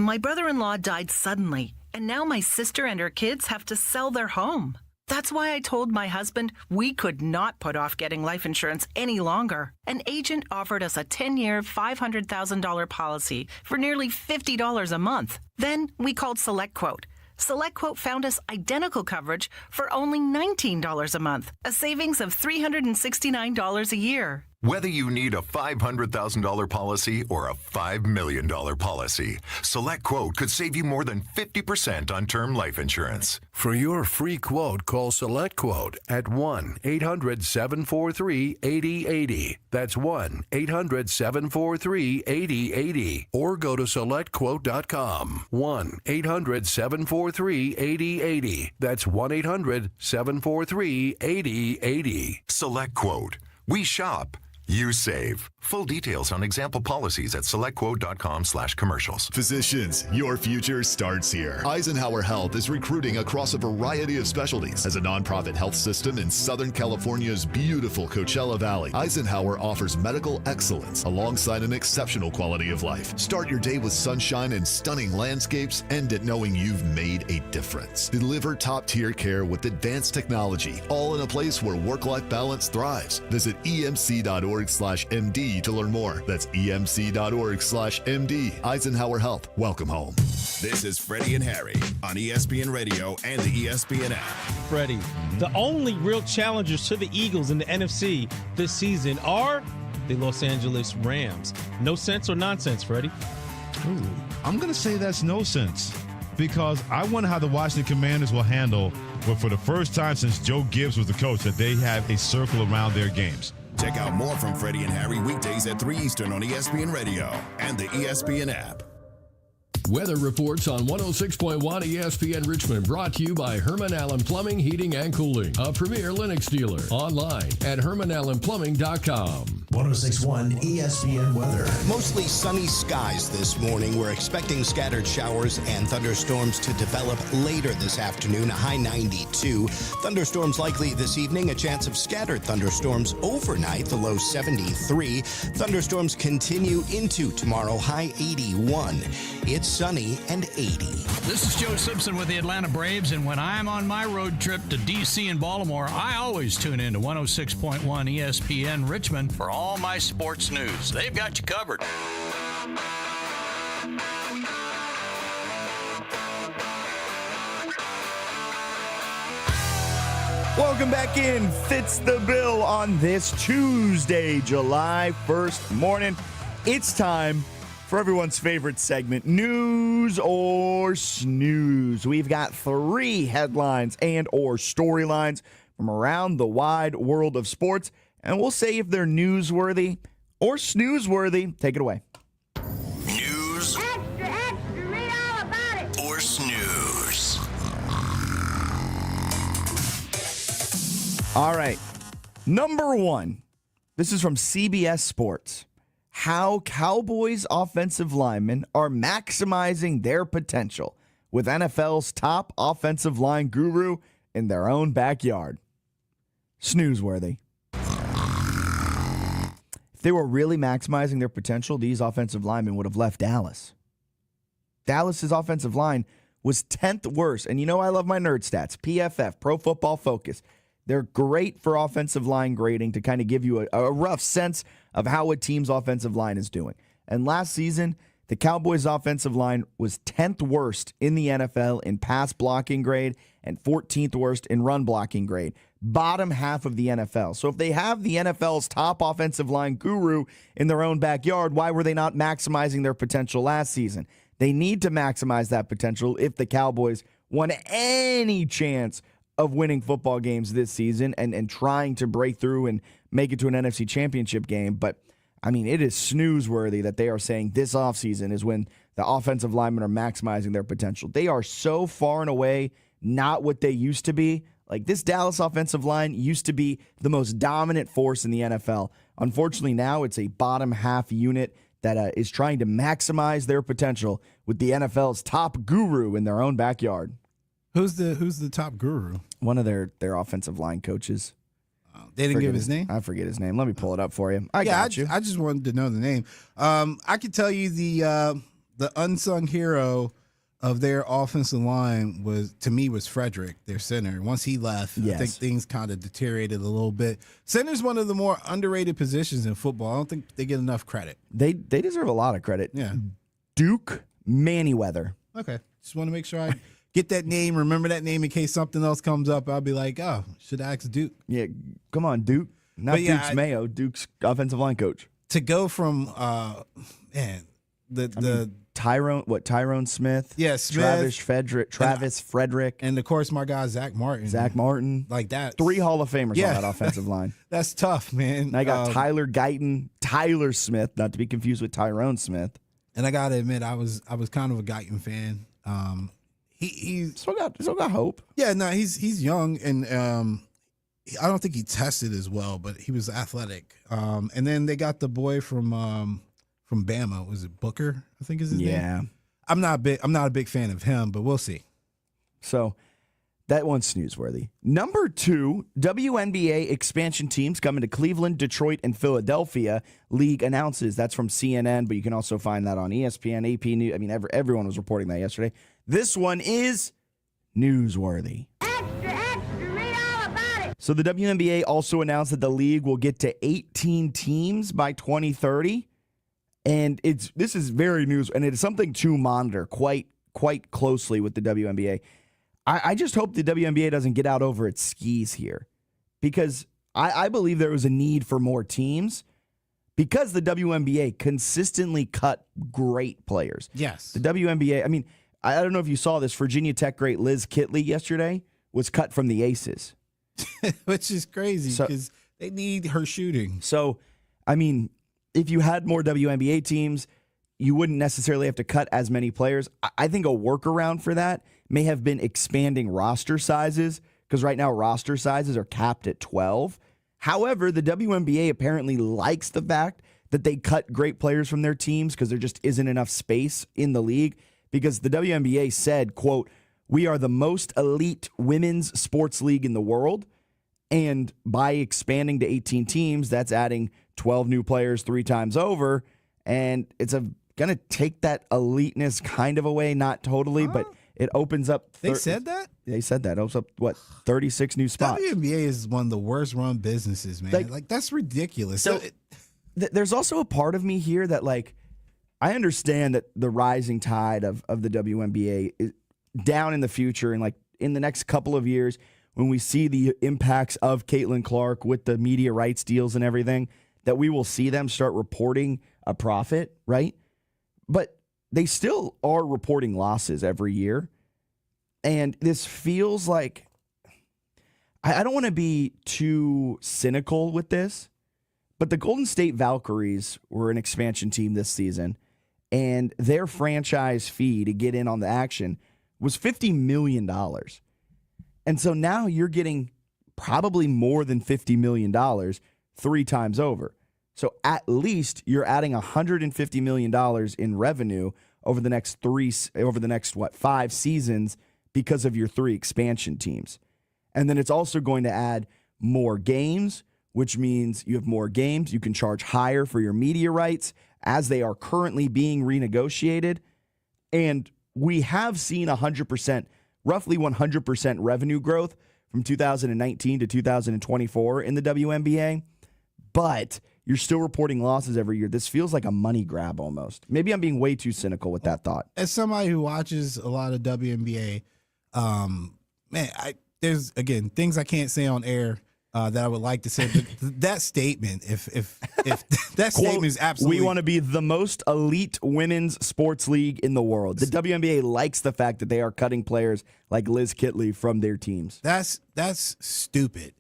My brother-in-law died suddenly, and now my sister and her kids have to sell their home. That's why I told my husband we could not put off getting life insurance any longer. An agent offered us a 10-year, $500,000 policy for nearly $50 a month. Then we called SelectQuote. SelectQuote found us identical coverage for only $19 a month, a savings of $369 a year. Whether you need a $500,000 policy or a $5 million policy, SelectQuote could save you more than 50% on term life insurance. For your free quote, call SelectQuote at 1-800-743-8080. That's 1-800-743-8080. Or go to SelectQuote.com. 1-800-743-8080. That's 1-800-743-8080. SelectQuote. We shop. You save. Full details on example policies at selectquote.com/commercials. Physicians, your future starts here. Eisenhower Health is recruiting across a variety of specialties. As a nonprofit health system in Southern California's beautiful Coachella Valley, Eisenhower offers medical excellence alongside an exceptional quality of life. Start your day with sunshine and stunning landscapes. End it knowing you've made a difference. Deliver top-tier care with advanced technology, all in a place where work-life balance thrives. Visit emc.org/MD to learn more. That's emc.org/MD. Eisenhower Health. Welcome home. This is Freddie and Harry on ESPN Radio and the ESPN app. Freddie, the only real challengers to the Eagles in the NFC this season are the Los Angeles Rams. No sense or nonsense, Freddie? Ooh, I'm going to say that's no sense, because I wonder how the Washington Commanders will handle, but for the first time since Joe Gibbs was the coach, that they have a circle around their games. Check out more from Freddie and Harry weekdays at 3 Eastern on ESPN Radio and the ESPN app. Weather reports on 106.1 ESPN Richmond, brought to you by Herman Allen Plumbing, Heating, and Cooling, a premier Lennox dealer. Online at hermanallenplumbing.com. 106.1 ESPN weather. Mostly sunny skies this morning. We're expecting scattered showers and thunderstorms to develop later this afternoon, a high 92. Thunderstorms likely this evening, a chance of scattered thunderstorms overnight, the low 73. Thunderstorms continue into tomorrow, high 81. It's sunny and 80. This is Joe Simpson with the Atlanta Braves, and when I'm on my road trip to D.C. and Baltimore, I always tune in to 106.1 ESPN Richmond for all my sports news. They've got you covered. Welcome back in. Fitz the Bill on this Tuesday, July 1st morning. It's time for everyone's favorite segment, News or Snooze. We've got 3 headlines and or storylines from around the wide world of sports, and we'll say if they're newsworthy or snoozeworthy. Take it away. News Read all about it. or snooze. All right. Number 1. This is from CBS Sports. How Cowboys offensive linemen are maximizing their potential with NFL's top offensive line guru in their own backyard. Snoozeworthy. If they were really maximizing their potential, these offensive linemen would have left Dallas. Dallas's offensive line was 10th worst. And you know I love my nerd stats. PFF, Pro Football Focus. They're great for offensive line grading to kind of give you a rough sense of how a team's offensive line is doing. And last season, the Cowboys' offensive line was 10th worst in the NFL in pass blocking grade and 14th worst in run blocking grade. Bottom half of the NFL. So if they have the NFL's top offensive line guru in their own backyard, why were they not maximizing their potential last season? They need to maximize that potential if the Cowboys want any chance of winning football games this season and trying to break through and make it to an NFC championship game. But, I mean, it is snoozeworthy that they are saying this offseason is when the offensive linemen are maximizing their potential. They are so far and away not what they used to be. Like, this Dallas offensive line used to be the most dominant force in the NFL. Unfortunately, now it's a bottom half unit that is trying to maximize their potential with the NFL's top guru in their own backyard. Who's the top guru? One of their offensive line coaches. They didn't give his name? I forget his name. Let me pull it up for you. I got you. I just wanted to know the name. I could tell you the unsung hero of their offensive line was Frederick, their center. Once he left, I think things kind of deteriorated a little bit. Center's one of the more underrated positions in football. I don't think they get enough credit. They deserve a lot of credit. Yeah. Duke Manyweather. Okay. Just want to make sure I get that name, remember that name in case something else comes up. I'll be like, oh, should ask Duke. Yeah, come on, Duke. Not Duke's Mayo, Duke's offensive line coach. To go from Tyrone Smith. Yeah, Smith. Travis Frederick. And of course my guy Zach Martin. Like that. 3 Hall of Famers on that offensive line. That's tough, man. And I got Tyler Guyton, Tyler Smith, not to be confused with Tyrone Smith. And I gotta admit, I was kind of a Guyton fan. He still got hope. Yeah, no, he's young, and I don't think he tested as well, but he was athletic. And then they got the boy from Bama. Was it Booker? I think is his name. Yeah. I'm not a big fan of him, but we'll see. So that one's snoozeworthy. Number 2, WNBA expansion teams coming to Cleveland, Detroit, and Philadelphia. League announces. That's from CNN, but you can also find that on ESPN, AP News. I mean, everyone was reporting that yesterday. This one is newsworthy. Extra, read all about it. So the WNBA also announced that the league will get to 18 teams by 2030. And this is very news, and it is something to monitor quite closely with the WNBA. I just hope the WNBA doesn't get out over its skis here, because I believe there was a need for more teams because the WNBA consistently cut great players. Yes. The WNBA, I mean, I don't know if you saw this, Virginia Tech great Liz Kitley yesterday was cut from the Aces. Which is crazy because they need her shooting. So, I mean, if you had more WNBA teams, you wouldn't necessarily have to cut as many players. I think a workaround for that may have been expanding roster sizes, because right now roster sizes are capped at 12. However, the WNBA apparently likes the fact that they cut great players from their teams because there just isn't enough space in the league, because the WNBA said, quote, "We are the most elite women's sports league in the world, and by expanding to 18 teams, that's adding 12 new players 3 times over, and it's going to take that eliteness kind of away, not totally, but it opens up." They said that? They said that. It opens up, 36 new spots. WNBA is one of the worst run businesses, man. Like that's ridiculous. So there's also a part of me here that, like, I understand that the rising tide of the WNBA is down in the future, and like in the next couple of years when we see the impacts of Caitlin Clark with the media rights deals and everything, that we will see them start reporting a profit, right? But they still are reporting losses every year. And this feels like, I don't want to be too cynical with this, but the Golden State Valkyries were an expansion team this season, and their franchise fee to get in on the action was $50 million. And so now you're getting probably more than $50 million 3 times over. So at least you're adding $150 million in revenue over the next 5 seasons because of your 3 expansion teams. And then it's also going to add more games, which means you have more games. You can charge higher for your media rights as they are currently being renegotiated. And we have seen roughly 100% revenue growth from 2019 to 2024 in the WNBA. But you're still reporting losses every year. This feels like a money grab almost. Maybe I'm being way too cynical with that thought. As somebody who watches a lot of WNBA, man, there's, again, things I can't say on air that I would like to say. But that statement, if that statement is absolutely... We want to be the most elite women's sports league in the world. The WNBA likes the fact that they are cutting players like Liz Kitley from their teams. That's stupid.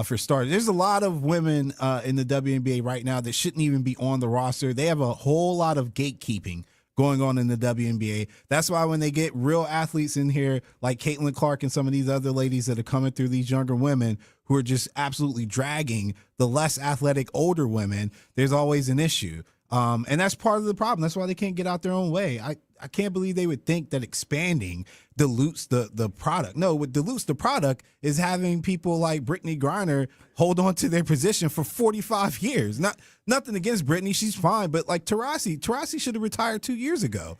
For starters, there's a lot of women in the WNBA right now that shouldn't even be on the roster. They have a whole lot of gatekeeping going on in the WNBA. That's why when they get real athletes in here like Caitlin Clark and some of these other ladies that are coming through, these younger women who are just absolutely dragging the less athletic older women, there's always an issue. And that's part of the problem. That's why they can't get out their own way. I can't believe they would think that expanding dilutes the product. No, what dilutes the product is having people like Brittany Griner hold on to their position for 45 years. Nothing against Brittany, she's fine, but like Taurasi should have retired 2 years ago.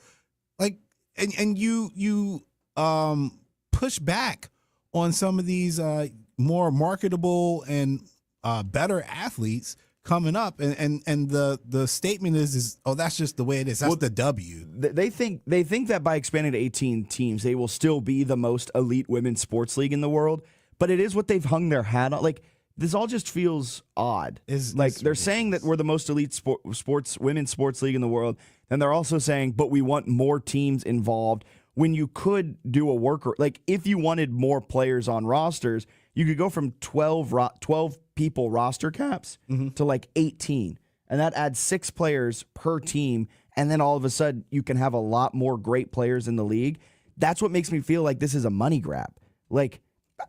Like, and you push back on some of these more marketable and better athletes coming up, and the statement is oh, that's just the way it is. That's the W. They think that by expanding to 18 teams, they will still be the most elite women's sports league in the world. But it is what they've hung their hat on. Like, this all just feels odd. They're saying that we're the most elite women's sports league in the world, and they're also saying, but we want more teams involved. When you could do a worker, like if you wanted more players on rosters, you could go from 12 people roster caps to like 18. And that adds 6 players per team. And then all of a sudden you can have a lot more great players in the league. That's what makes me feel like this is a money grab. Like,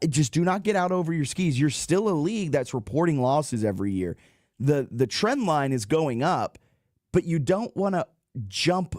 just do not get out over your skis. You're still a league that's reporting losses every year. The trend line is going up, but you don't want to jump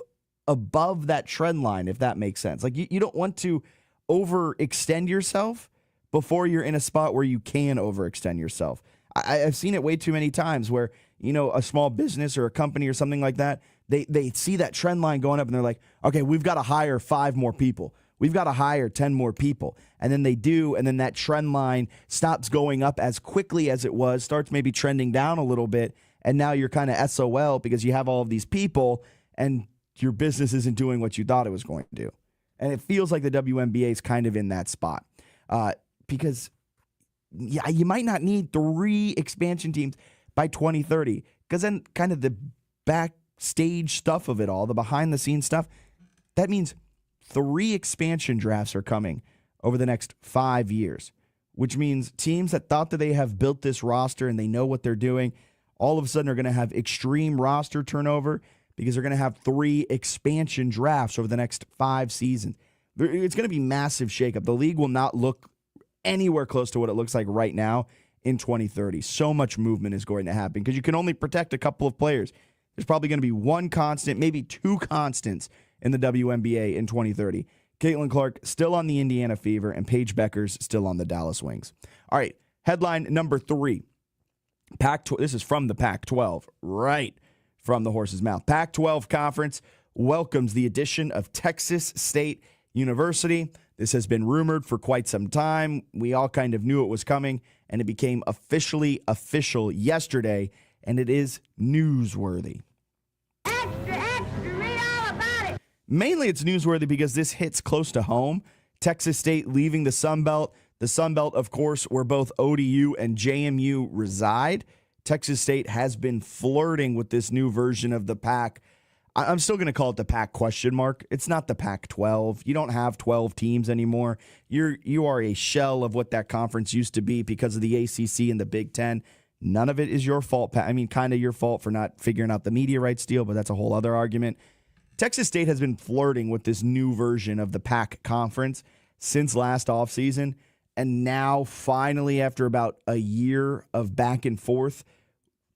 above that trend line, if that makes sense. Like, you don't want to overextend yourself before you're in a spot where you can overextend yourself. I've seen it way too many times where, a small business or a company or something like that, they see that trend line going up and they're like, okay, we've got to hire 5 more people. We've got to hire 10 more people. And then they do, and then that trend line stops going up as quickly as it was, starts maybe trending down a little bit, and now you're kind of SOL because you have all of these people and your business isn't doing what you thought it was going to do. And it feels like the WNBA is kind of in that spot. Because you might not need 3 expansion teams by 2030, because then kind of the backstage stuff of it all, the behind-the-scenes stuff, that means 3 expansion drafts are coming over the next 5 years, which means teams that thought that they have built this roster and they know what they're doing, all of a sudden are going to have extreme roster turnover because they're going to have 3 expansion drafts over the next 5 seasons. It's going to be massive shakeup. The league will not look anywhere close to what it looks like right now in 2030. So much movement is going to happen because you can only protect a couple of players. There's probably going to be 1 constant, maybe 2 constants in the WNBA in 2030. Caitlin Clark still on the Indiana Fever, and Paige Beckers still on the Dallas Wings. All right, headline number 3. This is from the Pac-12, right from the horse's mouth. Pac-12 Conference welcomes the addition of Texas State University. This has been rumored for quite some time. We all kind of knew it was coming, and it became officially official yesterday, and it is newsworthy. Mainly it's newsworthy because this hits close to home. Texas State leaving the Sun Belt. The Sun Belt, of course, where both ODU and JMU reside. Texas State has been flirting with this new version of the Pac. I'm still going to call it the Pac ? It's not the Pac-12. You don't have 12 teams anymore. You are a shell of what that conference used to be because of the ACC and the Big Ten. None of it is your fault. I mean, kind of your fault for not figuring out the media rights deal, but that's a whole other argument. Texas State has been flirting with this new version of the Pac conference since last offseason, and now finally, after about a year of back and forth,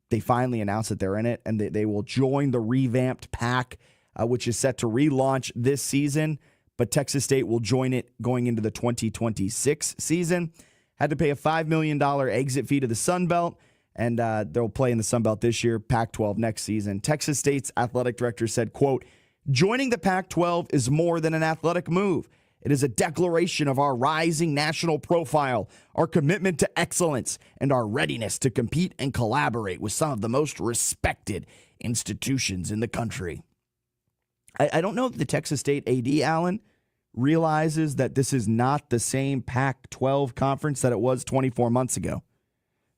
they finally announced that they're in it, and they will join the revamped Pac, which is set to relaunch this season, but Texas State will join it going into the 2026 season. Had to pay a $5 million exit fee to the Sun Belt, and they'll play in the Sun Belt this year, Pac-12 next season. Texas State's athletic director said, quote, "Joining the Pac-12 is more than an athletic move. It is a declaration of our rising national profile, our commitment to excellence, and our readiness to compete and collaborate with some of the most respected institutions in the country." I don't know if the Texas State AD, Allen, realizes that this is not the same Pac-12 conference that it was 24 months ago.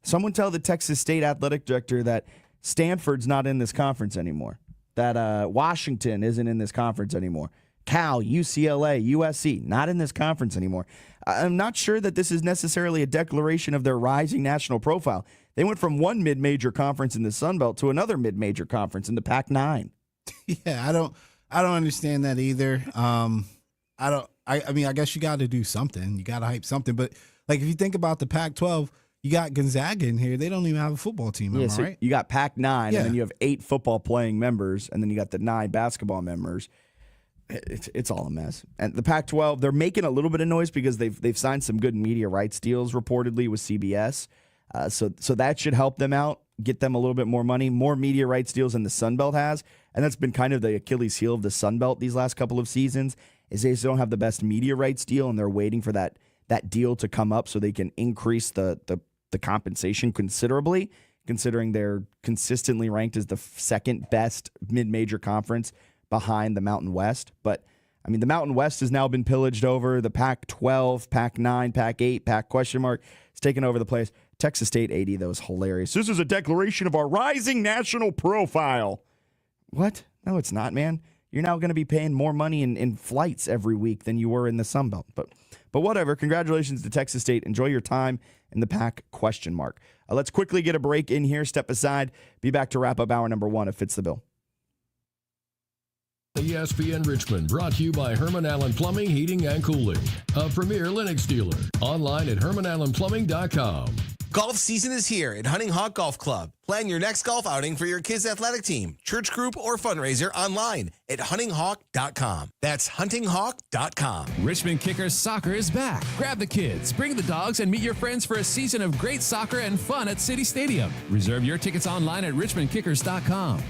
Someone tell the Texas State athletic director that Stanford's not in this conference anymore, that Washington isn't in this conference anymore. Cal, UCLA, USC, not in this conference anymore. I'm not sure that this is necessarily a declaration of their rising national profile. They went from one mid-major conference in the Sun Belt to another mid-major conference in the Pac-9. Yeah, I don't understand that either. I mean, I guess you got to do something. You got to hype something. But like, if you think about the Pac-12, you got Gonzaga in here. They don't even have a football team. Yeah, so right? You got Pac-9, and then you have 8 football playing members, and then you got the 9 basketball members. It's all a mess. And the Pac-12, they're making a little bit of noise because they've signed some good media rights deals reportedly with CBS. So that should help them out get them a little bit more money, more media rights deals than the Sun Belt has. And that's been kind of the Achilles heel of the Sun Belt these last couple of seasons, is they just don't have the best media rights deal, and they're waiting for that deal to come up so they can increase the compensation considerably, considering they're consistently ranked as the second best mid-major conference behind the Mountain West. But I mean, the Mountain West has now been pillaged over. The Pac-12, Pac-9, Pac-8, Pac question mark has taken over the place. Texas State 80, that was hilarious. This is a declaration of our rising national profile. What? No, it's not, man. You're now going to be paying more money in flights every week than you were in the Sun Belt. But whatever. Congratulations to Texas State. Enjoy your time in the Pac question mark. Let's quickly get a break in here. Step aside. Be back to wrap up hour number 1 of Fitz the Bill. ESPN Richmond, brought to you by Herman Allen Plumbing, Heating, and Cooling, a premier Linux dealer. Online at HermanAllenPlumbing.com. Golf season is here at Hunting Hawk Golf Club. Plan your next golf outing for your kids' athletic team, church group, or fundraiser online at huntinghawk.com. That's huntinghawk.com. Richmond Kickers soccer is back. Grab the kids, bring the dogs, and meet your friends for a season of great soccer and fun at City Stadium. Reserve your tickets online at richmondkickers.com.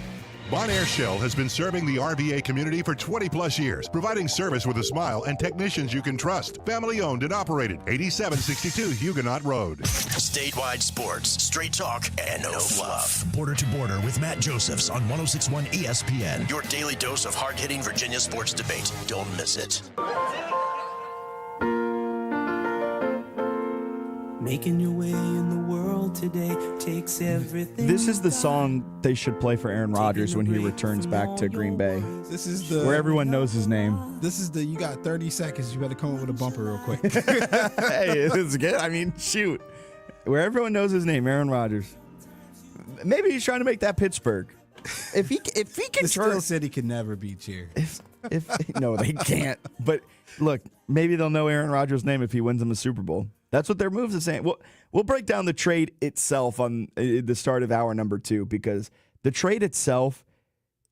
Bonaire Shell has been serving the RVA community for 20-plus years, providing service with a smile and technicians you can trust. Family owned and operated, 8762 Huguenot Road. Statewide sports, straight talk, and no fluff. Border to Border with Matt Josephs on 106.1 ESPN. Your daily dose of hard-hitting Virginia sports debate. Don't miss it. Making your way in the world today takes everything. This is the song they should play for Aaron Rodgers when he returns back to Green Bay. This is the where everyone knows his name. This is the you got 30 seconds. You better come up with a bumper real quick. Hey, it's good. I mean, shoot. Where everyone knows his name, Aaron Rodgers. Maybe he's trying to make that Pittsburgh. If he can the Steel City can never beat here. No, they can't. But look, maybe they'll know Aaron Rodgers' name if he wins them a Super Bowl. That's what their moves are saying. We'll break down the trade itself on the start of hour number 2, because the trade itself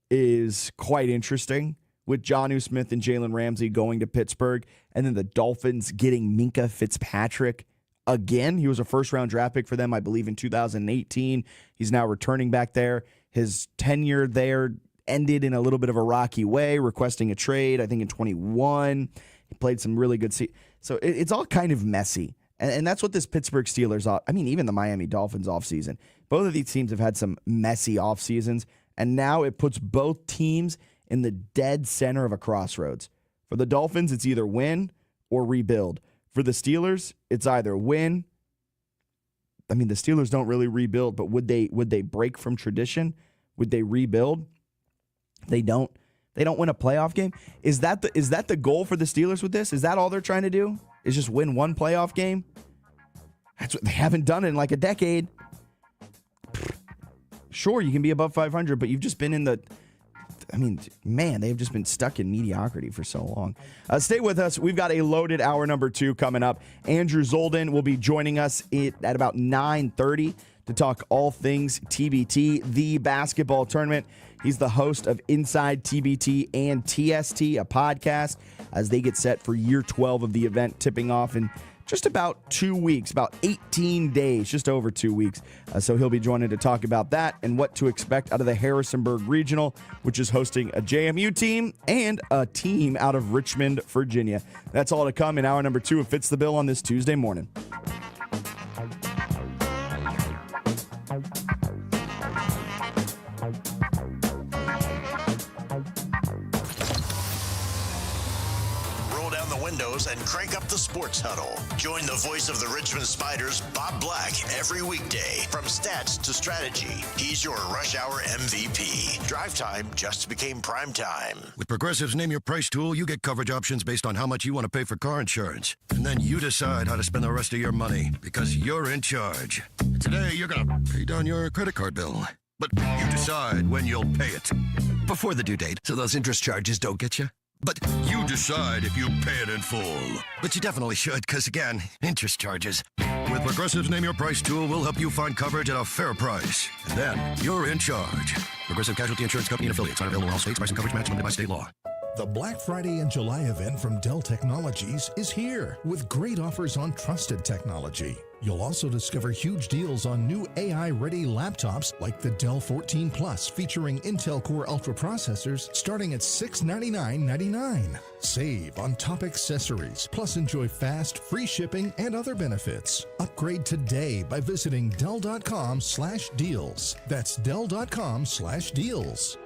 is quite interesting, with Jonnu Smith and Jalen Ramsey going to Pittsburgh, and then the Dolphins getting Minkah Fitzpatrick again. He was a first-round draft pick for them, I believe, in 2018. He's now returning back there. His tenure there ended in a little bit of a rocky way, requesting a trade, I think, in 21. He played some really good So it's all kind of messy. And that's what this Pittsburgh Steelers, I mean, even the Miami Dolphins offseason. Both of these teams have had some messy offseasons, and now it puts both teams in the dead center of a crossroads. For the Dolphins, it's either win or rebuild. For the Steelers, it's either win. I mean, the Steelers don't really rebuild, but would they break from tradition? Would they rebuild? They don't win a playoff game. Is that the goal for the Steelers with this? Is that all they're trying to do? Is just win one playoff game? That's what they haven't done in like a decade. Sure, you can be above 500, but you've just been in the... I mean, man, they've just been stuck in mediocrity for so long. Stay with us. We've got a loaded hour number 2 coming up. Andrew Zolden will be joining us at about 9:30 to talk all things TBT, the basketball tournament. He's the host of Inside TBT and TST, a podcast, as they get set for year 12 of the event, tipping off in just about 2 weeks, about 18 days, just over 2 weeks. So he'll be joining to talk about that and what to expect out of the Harrisonburg Regional, which is hosting a JMU team and a team out of Richmond, Virginia. That's all to come in hour number 2 of Fitz the Bill on this Tuesday morning. And crank up the sports huddle. Join the voice of the Richmond Spiders, Bob Black, every weekday from stats to strategy. He's your rush hour MVP. Drive time just became prime time. With Progressive's Name Your Price tool, you get coverage options based on how much you want to pay for car insurance. And then you decide how to spend the rest of your money, because you're in charge. Today, you're going to pay down your credit card bill. But you decide when you'll pay it. Before the due date, so those interest charges don't get you. But you decide if you pay it in full. But you definitely should, because, again, interest charges. With Progressive's Name Your Price tool, we'll help you find coverage at a fair price. And then you're in charge. Progressive Casualty Insurance Company and affiliates. Not available in all states. Price and coverage match limited by state law. The Black Friday and July event from Dell Technologies is here with great offers on trusted technology. You'll also discover huge deals on new AI-ready laptops like the Dell 14 Plus featuring Intel Core Ultra processors starting at $699.99. Save on top accessories, plus enjoy fast, free shipping and other benefits. Upgrade today by visiting Dell.com/deals. That's Dell.com/deals.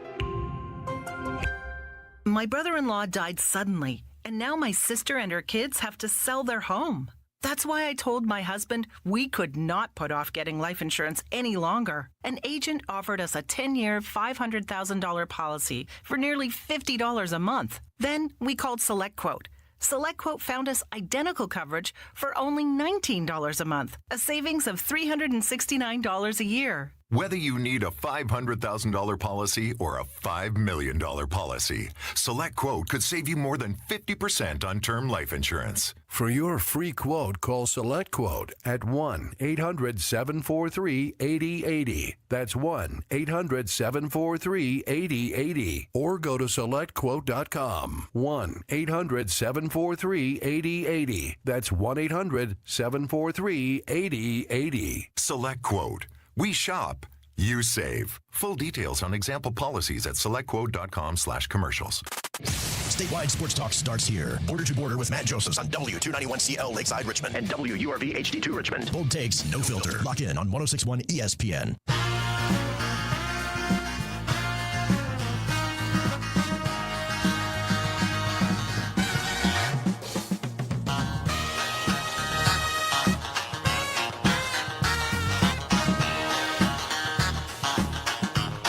My brother-in-law died suddenly, and now my sister and her kids have to sell their home. That's why I told my husband we could not put off getting life insurance any longer. An agent offered us a 10-year, $500,000 policy for nearly $50 a month. Then we called SelectQuote. SelectQuote found us identical coverage for only $19 a month, a savings of $369 a year. Whether you need a $500,000 policy or a $5 million policy, SelectQuote could save you more than 50% on term life insurance. For your free quote, call SelectQuote at 1-800-743-8080. That's 1-800-743-8080. Or go to SelectQuote.com. 1-800-743-8080. That's 1-800-743-8080. SelectQuote. We shop, you save. Full details on example policies at selectquote.com/commercials. Statewide Sports Talk starts here. Border to Border with Matt Josephs on W291CL Lakeside Richmond and WURV HD2 Richmond. Bold takes, no filter. Locked in on 106.1 ESPN.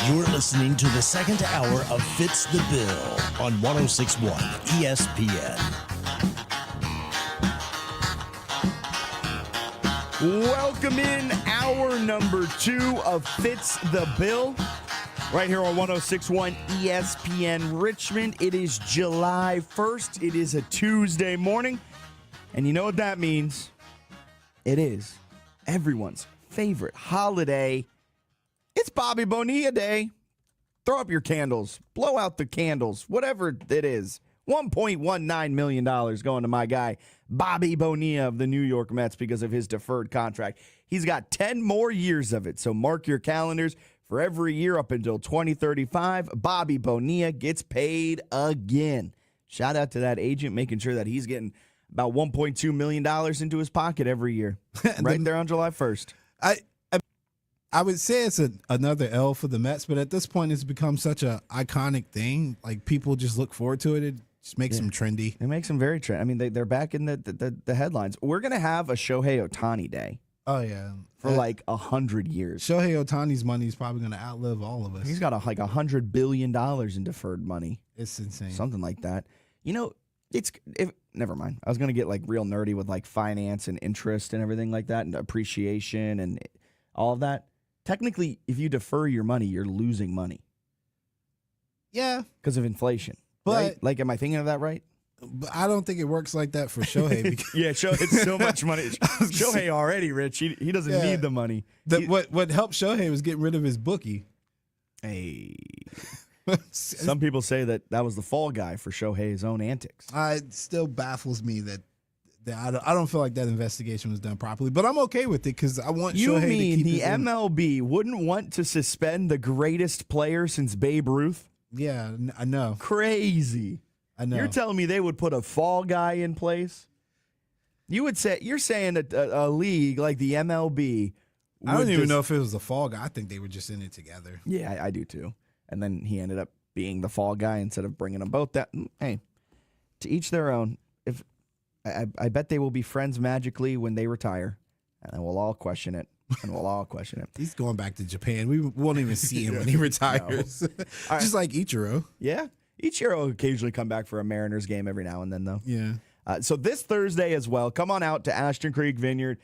You're listening to the second hour of Fitz the Bill on 106.1 ESPN. Welcome in hour number 2 of Fitz the Bill, right here on 106.1 ESPN Richmond. It is July 1st. It is a Tuesday morning. And you know what that means? It is everyone's favorite holiday. It's Bobby Bonilla Day. Throw up your candles. Blow out the candles. Whatever it is. $1.19 million going to my guy, Bobby Bonilla of the New York Mets because of his deferred contract. He's got 10 more years of it, so mark your calendars. For every year up until 2035, Bobby Bonilla gets paid again. Shout out to that agent making sure that he's getting about $1.2 million into his pocket every year. Right there on July 1st. I would say it's another L for the Mets, but at this point, it's become such an iconic thing. Like, people just look forward to it. It just makes them trendy. It makes them very trendy. I mean, they're back in the headlines. We're going to have a Shohei Ohtani Day. Oh, yeah. For like 100 years. Shohei Ohtani's money is probably going to outlive all of us. He's got like $100 billion in deferred money. It's insane. Something like that. You know, never mind. I was going to get like real nerdy with like finance and interest and everything like that and appreciation and all of that. Technically, if you defer your money, you're losing money. Yeah. Because of inflation. But, right? Like, am I thinking of that right? But I don't think it works like that for Shohei. Yeah, it's so much money. Shohei already rich. He doesn't need the money. What helped Shohei was getting rid of his bookie. Hey. Some people say that was the fall guy for Shohei's own antics. It still baffles me that I don't feel like that investigation was done properly, but I'm okay with it because I want Shohei to keep the MLB wouldn't want to suspend the greatest player since Babe Ruth? Yeah, I know. Crazy. I know. You're telling me they would put a fall guy in place? You're saying that a league like the MLB I don't even know if it was the fall guy. I think they were just in it together. Yeah, I do too. And then he ended up being the fall guy instead of bringing them both down. Hey, to each their own. If I bet they will be friends magically when they retire, and then we'll all question it. He's going back to Japan. We won't even see him when he retires. Just like Ichiro. Yeah. Ichiro will occasionally come back for a Mariners game every now and then, though. Yeah. So this Thursday as well, come on out to Ashton Creek Vineyard,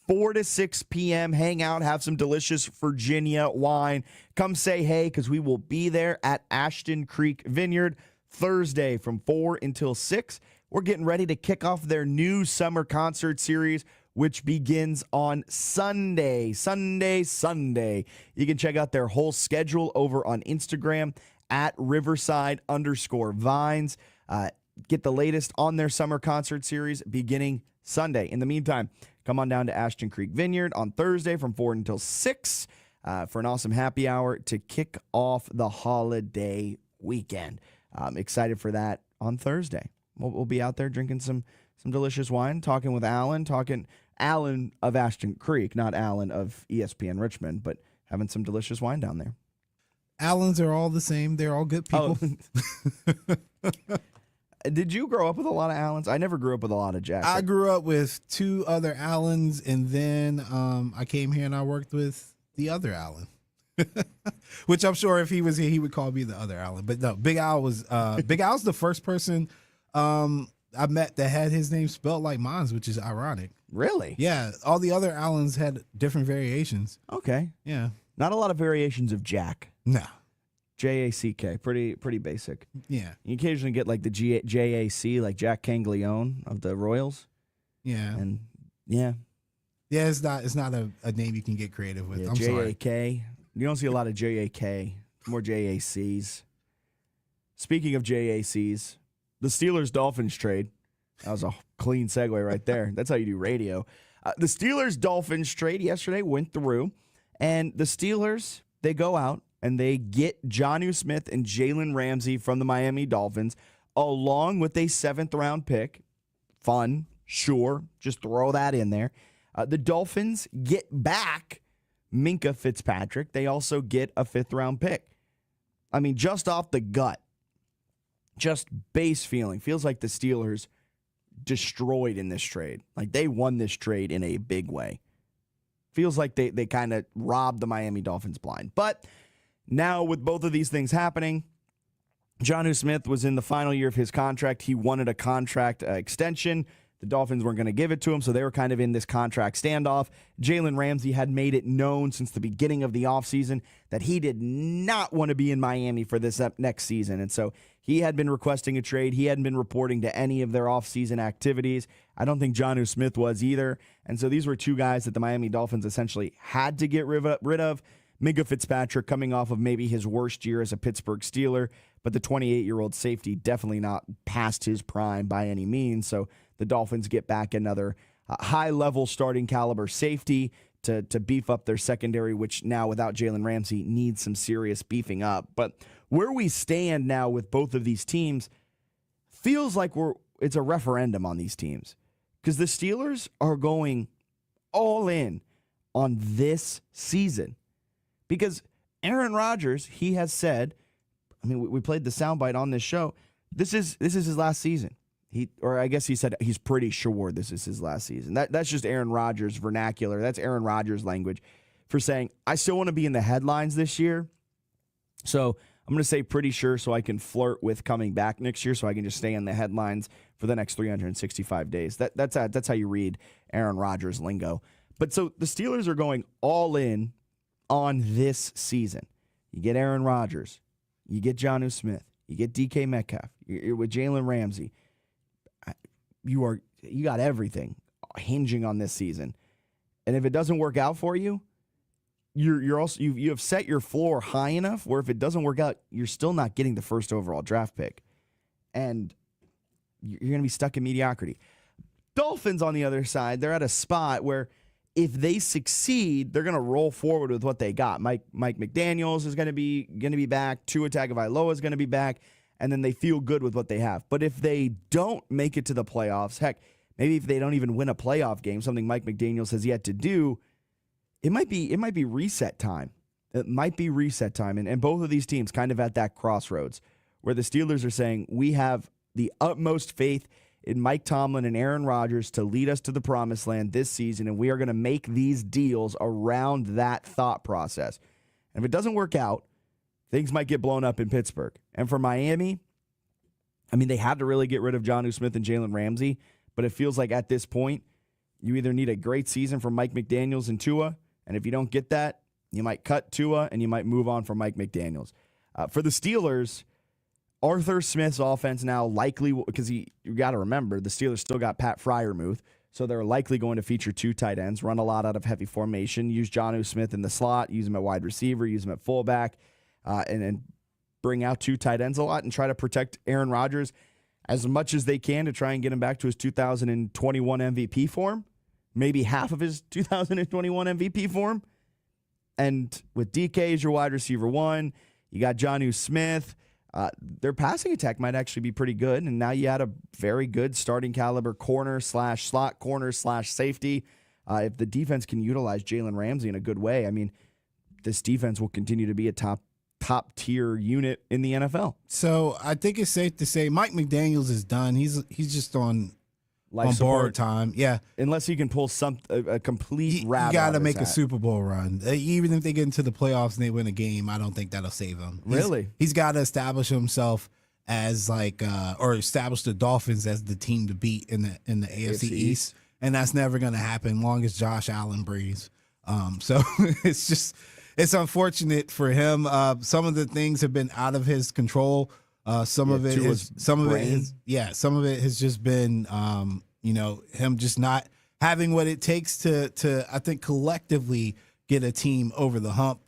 4 to 6 p.m. Hang out, have some delicious Virginia wine. Come say hey, because we will be there at Ashton Creek Vineyard Thursday from 4 until 6. We're getting ready to kick off their new summer concert series, which begins on Sunday. You can check out their whole schedule over on Instagram at Riverside_Vines. Get the latest on their summer concert series beginning Sunday. In the meantime, come on down to Ashton Creek Vineyard on Thursday from 4 until 6 for an awesome happy hour to kick off the holiday weekend. Excited for that on Thursday. We'll be out there drinking some delicious wine, talking with Alan of Ashton Creek, not Alan of ESPN Richmond, but having some delicious wine down there. Allens are all the same. They're all good people. Did you grow up with a lot of Allens? I never grew up with a lot of Jacks. I grew up with 2 other Allens, and then I came here and I worked with the other Allen, which I'm sure if he was here, he would call me the other Allen. But no, Big Al was Big Al's the first person I met that had his name spelled like mine, which is ironic. Really? Yeah. All the other Allens had different variations. Okay. Yeah. Not a lot of variations of Jack. No. J-A-C-K. Pretty basic. Yeah. You occasionally get like the J-A-C, like Jack Canglione of the Royals. Yeah. And yeah. Yeah, it's not a name you can get creative with. Yeah, I'm sorry. J-A-K. You don't see a lot of J-A-K. More J-A-Cs. Speaking of J-A-Cs, the Steelers-Dolphins trade. That was a clean segue right there. That's how you do radio. The Steelers-Dolphins trade yesterday went through, and the Steelers, they go out and they get Jonnu Smith and Jalen Ramsey from the Miami Dolphins, along with a 7th-round pick. Fun, sure. Just throw that in there. The Dolphins get back Minkah Fitzpatrick. They also get a 5th-round pick. I mean, just off the gut, just base feeling, feels like the Steelers destroyed in this trade. Like they won this trade in a big way. Feels like they kind of robbed the Miami Dolphins blind. But now with both of these things happening, Jonnu Smith was in the final year of his contract. He wanted a contract extension. The Dolphins weren't going to give it to him, so they were kind of in this contract standoff. Jalen Ramsey had made it known since the beginning of the offseason that he did not want to be in Miami for this next season, and so he had been requesting a trade. He hadn't been reporting to any of their offseason activities. I don't think Jonnu Smith was either, and so these were 2 guys that the Miami Dolphins essentially had to get rid of. Minkah Fitzpatrick coming off of maybe his worst year as a Pittsburgh Steeler, but the 28-year-old safety definitely not past his prime by any means, so the Dolphins get back another high-level starting caliber safety to beef up their secondary, which now without Jalen Ramsey needs some serious beefing up. But where we stand now with both of these teams feels like it's a referendum on these teams because the Steelers are going all in on this season because Aaron Rodgers, he has said, I mean, we played the soundbite on this show, this is his last season. I guess he said he's pretty sure this is his last season. That's just Aaron Rodgers' vernacular. That's Aaron Rodgers' language for saying, I still want to be in the headlines this year. So I'm going to say pretty sure so I can flirt with coming back next year so I can just stay in the headlines for the next 365 days. That's how you read Aaron Rodgers' lingo. But so the Steelers are going all in on this season. You get Aaron Rodgers. You get Jonnu Smith. You get DK Metcalf. You're with Jalen Ramsey. You got everything hinging on this season, and if it doesn't work out for you, you have set your floor high enough where if it doesn't work out, you're still not getting the 1st overall draft pick, and you're going to be stuck in mediocrity. Dolphins on the other side, they're at a spot where if they succeed, they're going to roll forward with what they got. Mike McDaniels is going to be back. Tua Tagovailoa is going to be back. And then they feel good with what they have. But if they don't make it to the playoffs, heck, maybe if they don't even win a playoff game, something Mike McDaniels has yet to do, it might be reset time. It might be reset time. And both of these teams kind of at that crossroads where the Steelers are saying, we have the utmost faith in Mike Tomlin and Aaron Rodgers to lead us to the promised land this season, and we are going to make these deals around that thought process. And if it doesn't work out, things might get blown up in Pittsburgh. And for Miami, I mean, they had to really get rid of Jonnu Smith and Jalen Ramsey, but it feels like at this point, you either need a great season from Mike McDaniels and Tua, and if you don't get that, you might cut Tua and you might move on from Mike McDaniels. For the Steelers, Arthur Smith's offense now likely, because you got to remember, the Steelers still got Pat Freiermuth, so they're likely going to feature 2 tight ends, run a lot out of heavy formation, use Jonnu Smith in the slot, use him at wide receiver, use him at fullback, and bring out 2 tight ends a lot and try to protect Aaron Rodgers as much as they can to try and get him back to his 2021 MVP form, maybe half of his 2021 MVP form. And with DK as your wide receiver 1, you got Jonnu Smith. Their passing attack might actually be pretty good, and now you had a very good starting caliber corner/slot corner/safety. If the defense can utilize Jalen Ramsey in a good way, I mean, this defense will continue to be a top tier unit in the NFL. So I think it's safe to say Mike McDaniels is done. He's just on Life borrowed time. Yeah. Unless he can pull a complete rabbit. You got to make a Super Bowl run. Even if they get into the playoffs and they win a game, I don't think that'll save him. Really? He's got to establish himself as or establish the Dolphins as the team to beat in the AFC East. And that's never going to happen long as Josh Allen breathes. So it's unfortunate for him. Some of the things have been out of his control. Some of it has just been him just not having what it takes to I think collectively get a team over the hump.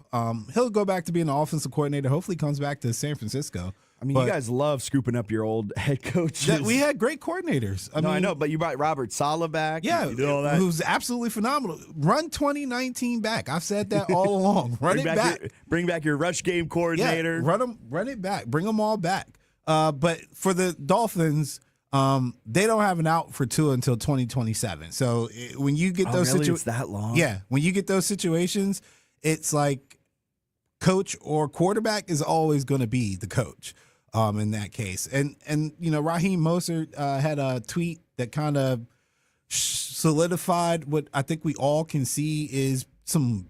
He'll go back to being an offensive coordinator. Hopefully comes back to San Francisco. I mean, you guys love scooping up your old head coaches. We had great coordinators. I know, but you brought Robert Saleh back. Yeah, you did all that. Who's absolutely phenomenal. Run 2019 back. I've said that all along. Run it back. Bring back your rush game coordinator. Yeah, run it back. Bring them all back. But for the Dolphins, they don't have an out for Tua until 2027. So when you get those situations, it's that long. Yeah, when you get those situations, it's like coach or quarterback is always going to be the coach. In that case, and Raheem Mostert had a tweet that kind of solidified what I think we all can see is some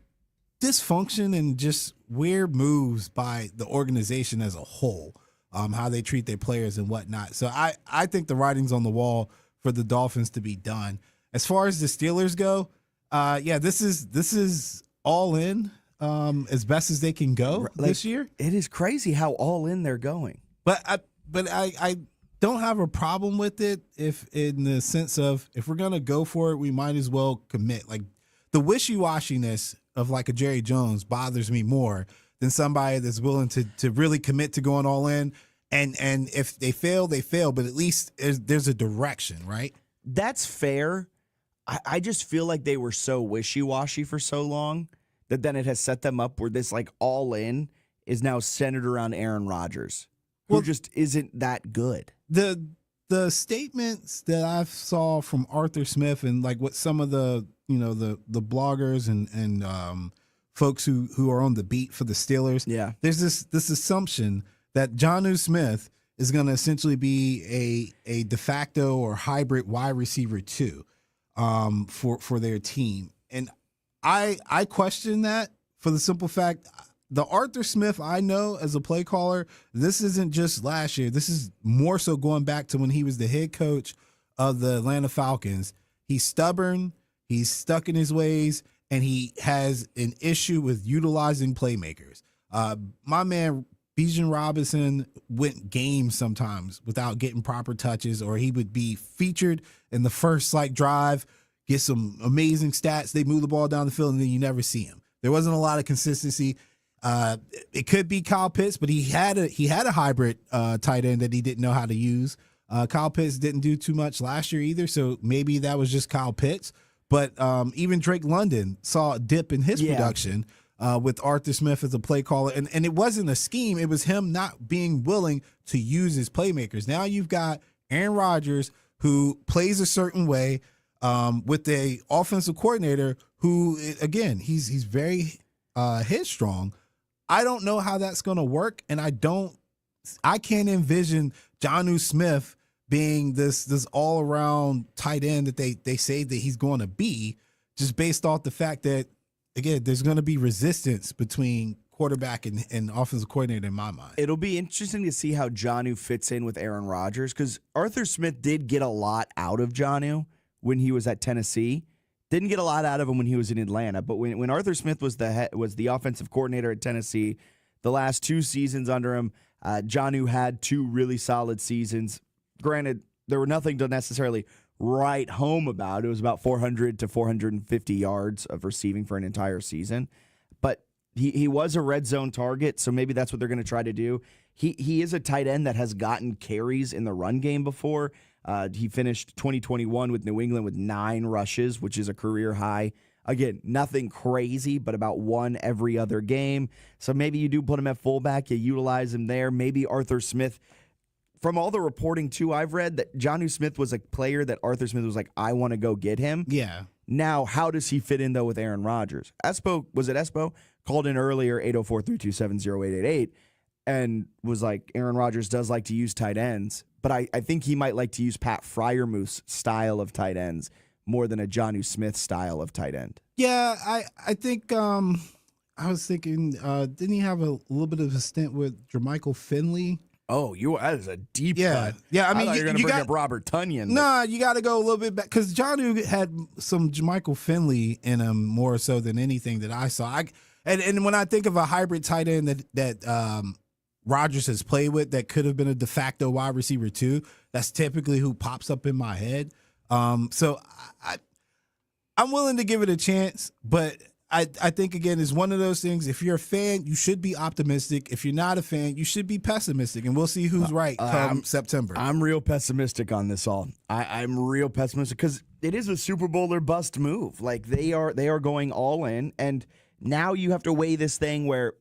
dysfunction and just weird moves by the organization as a whole. How they treat their players and whatnot. So I think the writing's on the wall for the Dolphins to be done. As far as the Steelers go, this is all in as best as they can go this year. It is crazy how all in they're going. But I don't have a problem with it if in the sense of if we're gonna go for it, we might as well commit. Like the wishy-washiness of like a Jerry Jones bothers me more than somebody that's willing to really commit to going all in. And if they fail, they fail. But at least there's a direction, right? That's fair. I just feel like they were so wishy-washy for so long that then it has set them up where this like all in is now centered around Aaron Rodgers, who just isn't that good. The statements that I saw from Arthur Smith and like what some of the the bloggers and folks who are on the beat for the Steelers, there's this assumption that Jonnu Smith is going to essentially be a de facto or hybrid wide receiver 2 for their team, and I question that for the simple fact. The Arthur Smith I know as a play caller, this isn't just last year. This is more so going back to when he was the head coach of the Atlanta Falcons. He's stubborn, he's stuck in his ways, and he has an issue with utilizing playmakers. My man, Bijan Robinson, went games sometimes without getting proper touches, or he would be featured in the first drive, get some amazing stats. They move the ball down the field, and then you never see him. There wasn't a lot of consistency. It could be Kyle Pitts, but he had a hybrid tight end that he didn't know how to use. Kyle Pitts didn't do too much last year either, so maybe that was just Kyle Pitts. But even Drake London saw a dip in his production with Arthur Smith as a play caller, and it wasn't a scheme. It was him not being willing to use his playmakers. Now you've got Aaron Rodgers, who plays a certain way with a offensive coordinator who, again, he's very headstrong. I don't know how that's going to work, and I can't envision Jonnu Smith being this all around tight end that they say that he's going to be, just based off the fact that, again, there's going to be resistance between quarterback and offensive coordinator in my mind. It'll be interesting to see how Jonnu fits in with Aaron Rodgers, because Arthur Smith did get a lot out of Jonnu when he was at Tennessee. Didn't get a lot out of him when he was in Atlanta, but when Arthur Smith was the offensive coordinator at Tennessee, the last 2 seasons under him, Jonnu had 2 really solid seasons. Granted, there were nothing to necessarily write home about. It was about 400 to 450 yards of receiving for an entire season. But He was a red zone target, so maybe that's what they're going to try to do. He is a tight end that has gotten carries in the run game before. He finished 2021 with New England with 9 rushes, which is a career high. Again, nothing crazy, but about 1 every other game. So maybe you do put him at fullback, you utilize him there. Maybe Arthur Smith. From all the reporting, too, I've read that Jonnu Smith was a player that Arthur Smith was like, I want to go get him. Yeah. Now, how does he fit in, though, with Aaron Rodgers? Espo called in earlier, 804-327-0888, and was like, Aaron Rodgers does like to use tight ends, but I think he might like to use Pat Freiermuth's style of tight ends more than a Jonnu Smith style of tight end. Yeah, I think I was thinking, didn't he have a little bit of a stint with Jermichael Finley? Oh, that is a deep cut. Yeah, I mean, you're going to bring up Robert Tonyan. No, you got to go a little bit back because Jonnu had some Jermichael Finley in him more so than anything that I saw. And when I think of a hybrid tight end that Rodgers has played with that could have been a de facto wide receiver too, that's typically who pops up in my head. So I'm willing to give it a chance, but I think, again, it's one of those things. If you're a fan, you should be optimistic. If you're not a fan, you should be pessimistic, and we'll see who's right come September. I'm real pessimistic on this all. I'm real pessimistic because it is a Super Bowl or bust move. Like, they are going all in, and now you have to weigh this thing where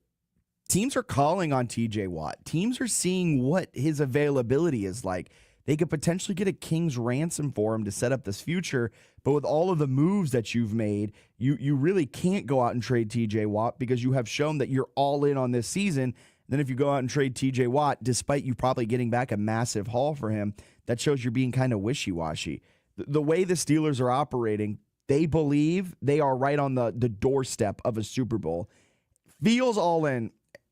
teams are calling on TJ Watt. Teams are seeing what his availability is like. They could potentially get a king's ransom for him to set up this future. But with all of the moves that you've made, you really can't go out and trade TJ Watt because you have shown that you're all in on this season. Then if you go out and trade TJ Watt, despite you probably getting back a massive haul for him, that shows you're being kind of wishy-washy. The way the Steelers are operating, they believe they are right on the doorstep of a Super Bowl. Feels all in,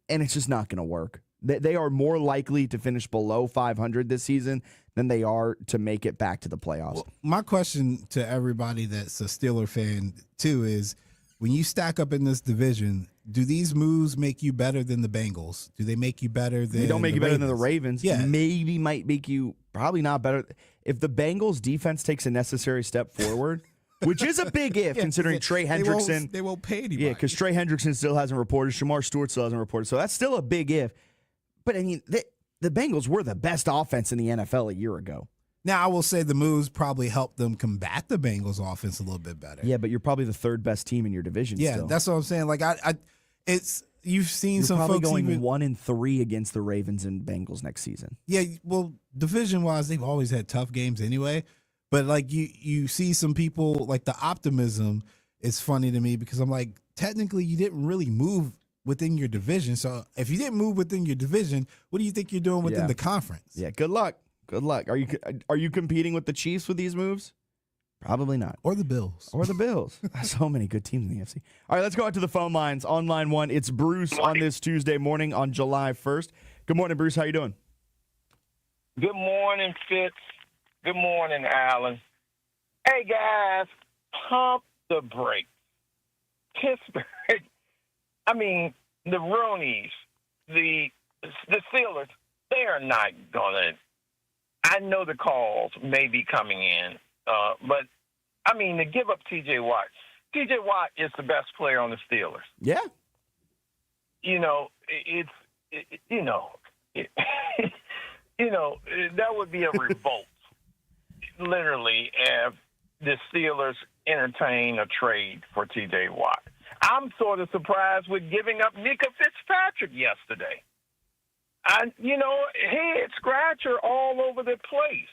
and it's just not going to work. They are more likely to finish below 500 this season than they are to make it back to the playoffs. Well, my question to everybody that's a Steeler fan, too, is when you stack up in this division, do these moves make you better than the Bengals? Do they make you better than They don't make you better than the Ravens. Yeah. Maybe might make you probably not better. If the Bengals defense takes a necessary step forward, which is a big if, considering Trey Hendrickson. They won't pay anybody. Yeah, because Trey Hendrickson still hasn't reported. Shamar Stewart still hasn't reported. So that's still a big if. But, I mean, the Bengals were the best offense in the NFL a year ago. Now, I will say the moves probably helped them combat the Bengals offense a little bit better. Yeah, but you're probably the third best team in your division still. That's what I'm saying. Like, you've seen you're some probably folks going even 1-3 against the Ravens and Bengals next season. Yeah, well, division-wise, they've always had tough games anyway. But, like, you see some people, like, the optimism is funny to me because I'm like, technically, you didn't really move within your division. So if you didn't move within your division, what do you think you're doing within the conference? Yeah, good luck. Good luck. Are you competing with the Chiefs with these moves? Probably not. Or the Bills. So many good teams in the NFC. All right, let's go out to the phone lines. On line 1, it's Bruce on this Tuesday morning on July 1st. Good morning, Bruce. How you doing? Good morning, Fitz. Good morning, Alan. Hey, guys, pump the brakes. Pittsburgh. I mean, the Roonies, the Steelers, they are not going to – I know the calls may be coming in, but, I mean, to give up T.J. Watt. T.J. Watt is the best player on the Steelers. Yeah. You know, that would be a revolt, literally, if the Steelers entertain a trade for T.J. Watt. I'm sort of surprised with giving up Mika Fitzpatrick yesterday. Head scratcher all over the place.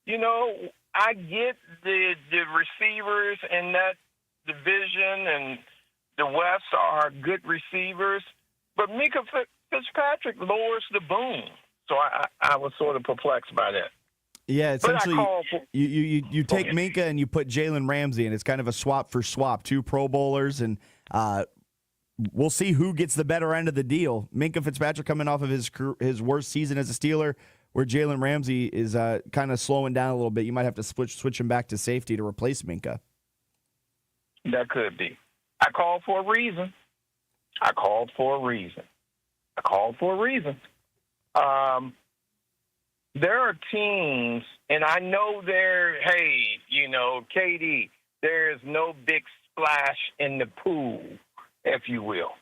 You know, I get the receivers in that division and the West are good receivers, but Mika Fitzpatrick lowers the boom. So I was sort of perplexed by that. Yeah, essentially, you take Minka and you put Jalen Ramsey, and it's kind of a swap for swap. 2 Pro Bowlers, and we'll see who gets the better end of the deal. Minka Fitzpatrick coming off of his worst season as a Steeler, where Jalen Ramsey is kind of slowing down a little bit. You might have to switch him back to safety to replace Minka. That could be. I called for a reason. There are teams, and I know KD, there is no big splash in the pool, if you will.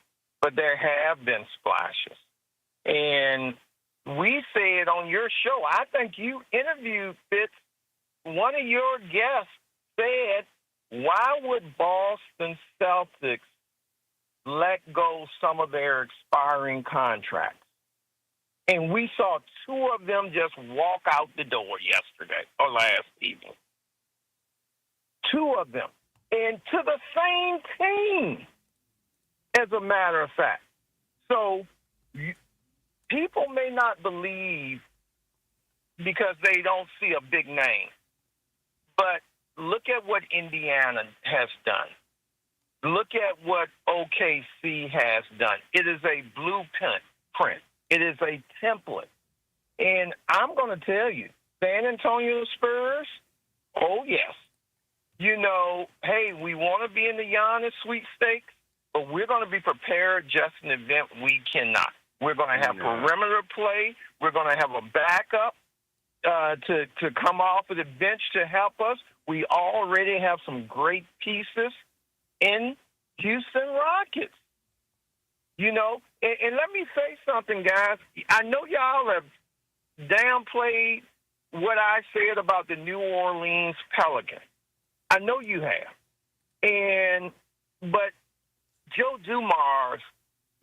but there have been splashes. And we said on your show, I think you interviewed Fitz, one of your guests said, why would Boston Celtics let go some of their expiring contracts? And we saw two of them just walk out the door yesterday or last evening. Two of them. And to the same team, as a matter of fact. So people may not believe because they don't see a big name. But look at what Indiana has done. Look at what OKC has done. It is a blueprint. It is a template. And I'm going to tell you, San Antonio Spurs, oh, yes. You know, hey, we want to be in the Giannis sweepstakes, but we're going to be prepared just in the event we cannot. We're going to have perimeter play. We're going to have a backup to come off of the bench to help us. We already have some great pieces in Houston Rockets. You know, and let me say something, guys. I know y'all have downplayed what I said about the New Orleans Pelicans. I know you have. But Joe Dumars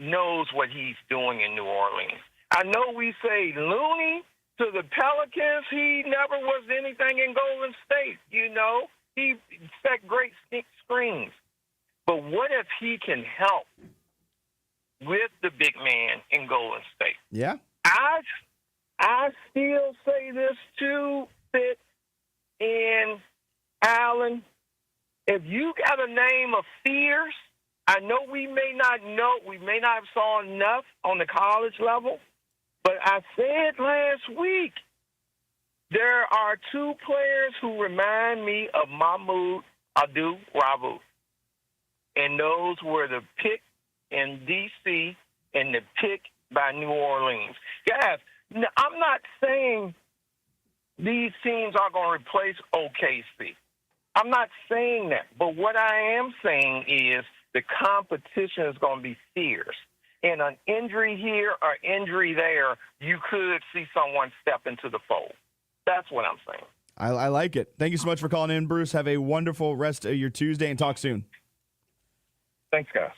knows what he's doing in New Orleans. I know we say Looney to the Pelicans, he never was anything in Golden State, you know. He set great screens. But what if he can help with the big man in Golden State? Yeah. I still say this too, Fitz and Allen. If you got a name of Fierce, I know we may not have saw enough on the college level, but I said last week, there are two players who remind me of Mahmoud Abdul-Rauf. And those were the pick in D.C. and the pick by New Orleans. Guys, I'm not saying these teams are going to replace OKC. I'm not saying that. But what I am saying is the competition is going to be fierce. And an injury here or injury there, you could see someone step into the fold. That's what I'm saying. I like it. Thank you so much for calling in, Bruce. Have a wonderful rest of your Tuesday and talk soon. Thanks, guys.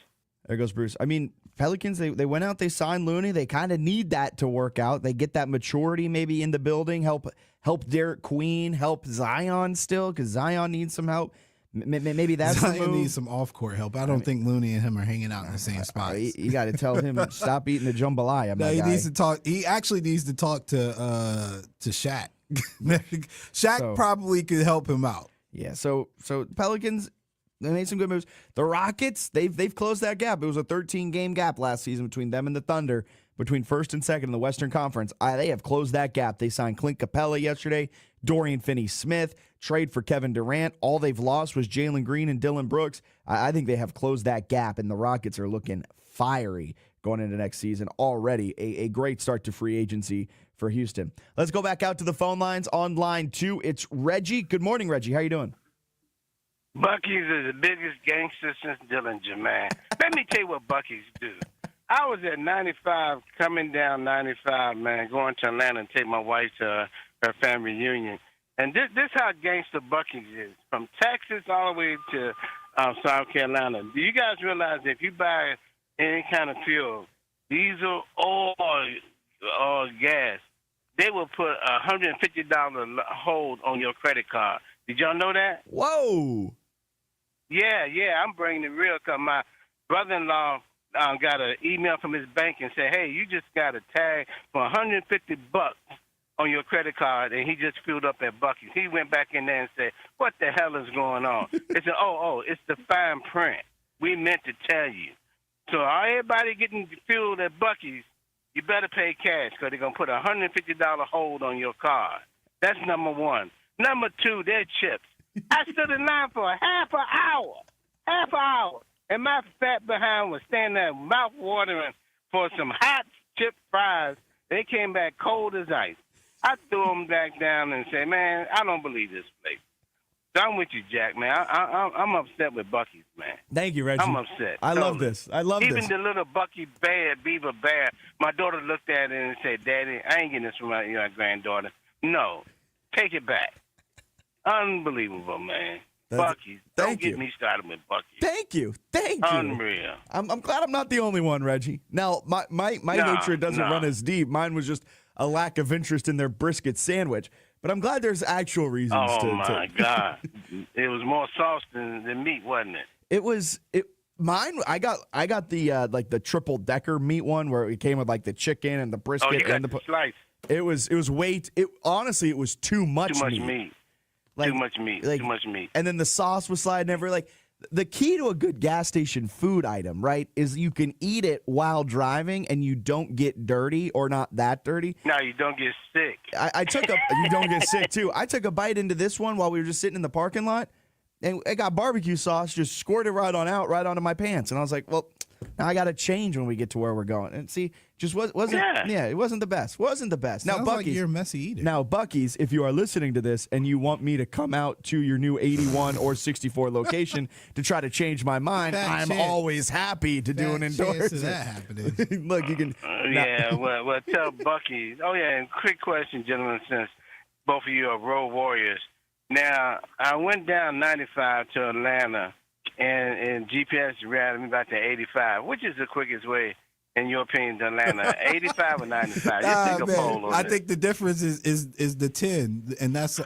There goes Bruce. I mean, Pelicans, they went out, they signed Looney. They kind of need that to work out. They get that maturity maybe in the building, help Derek Queen, help Zion still, because Zion needs some help. Maybe that's Zion the move. needs some off-court help. I don't think Looney and him are hanging out in the same spot. You got to tell him stop eating the jambalaya, my he guy. needs to talk. He actually needs to talk to Shaq. Shaq probably could help him out. Yeah. So Pelicans, they made some good moves. The Rockets, they've closed that gap. It was a 13-game gap last season between them and the Thunder, between first and second in the Western Conference. They have closed that gap. They signed Clint Capella yesterday, Dorian Finney-Smith, trade for Kevin Durant. All they've lost was Jalen Green and Dylan Brooks. I think they have closed that gap, and the Rockets are looking fiery going into next season already. A great start to free agency for Houston. Let's go back out to the phone lines on line 2. It's Reggie. Good morning, Reggie. How you doing? Buc-ee's are the biggest gangster since Dillinger, man. Let me tell you what Buc-ee's do. I was at 95, coming down 95, man, going to Atlanta to take my wife to her family reunion. And this how gangster Buc-ee's is. From Texas all the way to South Carolina. Do you guys realize if you buy any kind of fuel, diesel or gas, they will put a $150 hold on your credit card. Did y'all know that? Whoa. Yeah, I'm bringing it real because my brother-in-law got an email from his bank and said, hey, you just got a tag for $150 on your credit card, and he just filled up at Buc-ee's. He went back in there and said, what the hell is going on? It's it's the fine print. We meant to tell you. So everybody getting fueled at Buc-ee's, you better pay cash because they're going to put a $150 hold on your card. That's number one. Number two, their chips. I stood in line for a half an hour, and my fat behind was standing there mouth-watering for some hot chip fries. They came back cold as ice. I threw them back down and said, man, I don't believe this place. So I'm with you, Jack, man. I'm upset with Buc-ee's, man. Thank you, Reggie. I'm upset. I love this. I love Even this. the little Buc-ee beaver bear, my daughter looked at it and said, Daddy, I ain't getting this from my granddaughter. No, take it back. Unbelievable, man. Buc-ee's. Don't get me started with Buc-ee's. Thank you. Unreal. I'm glad I'm not the only one, Reggie. Now, my hatred doesn't run as deep. Mine was just a lack of interest in their brisket sandwich. But I'm glad there's actual reasons to. Oh, my God. It was more sauce than meat, wasn't it? Mine, I got the like the triple decker meat one where it came with like the chicken and the brisket. Oh, you got and the slice. It was honestly, it was too much meat. Like, too much meat. Like, too much meat. And then the sauce was sliding everywhere. Like, the key to a good gas station food item, right, is you can eat it while driving and you don't get dirty or not that dirty. No, you don't get sick. You don't get sick, too. I took a bite into this one while we were just sitting in the parking lot, and it got barbecue sauce just squirted right onto my pants. And I was like, well, now I got to change when we get to where we're going. And see, just wasn't it wasn't the best. Wasn't the best. Sounds now, like Buc-ee's, you're a messy eater. Now, Buc-ee's, if you are listening to this and you want me to come out to your new 81 or 64 location to try to change my mind, I'm always happy to do an endorsement. Of that happening. Look, you can. Well, tell Buc-ee's. Oh, yeah, and quick question, gentlemen, since both of you are road warriors. Now, I went down 95 to Atlanta, and GPS routed me back to 85. Which is the quickest way, in your opinion, to Atlanta? 85 or 95? Just take a poll on I it. think the difference is the 10, and that's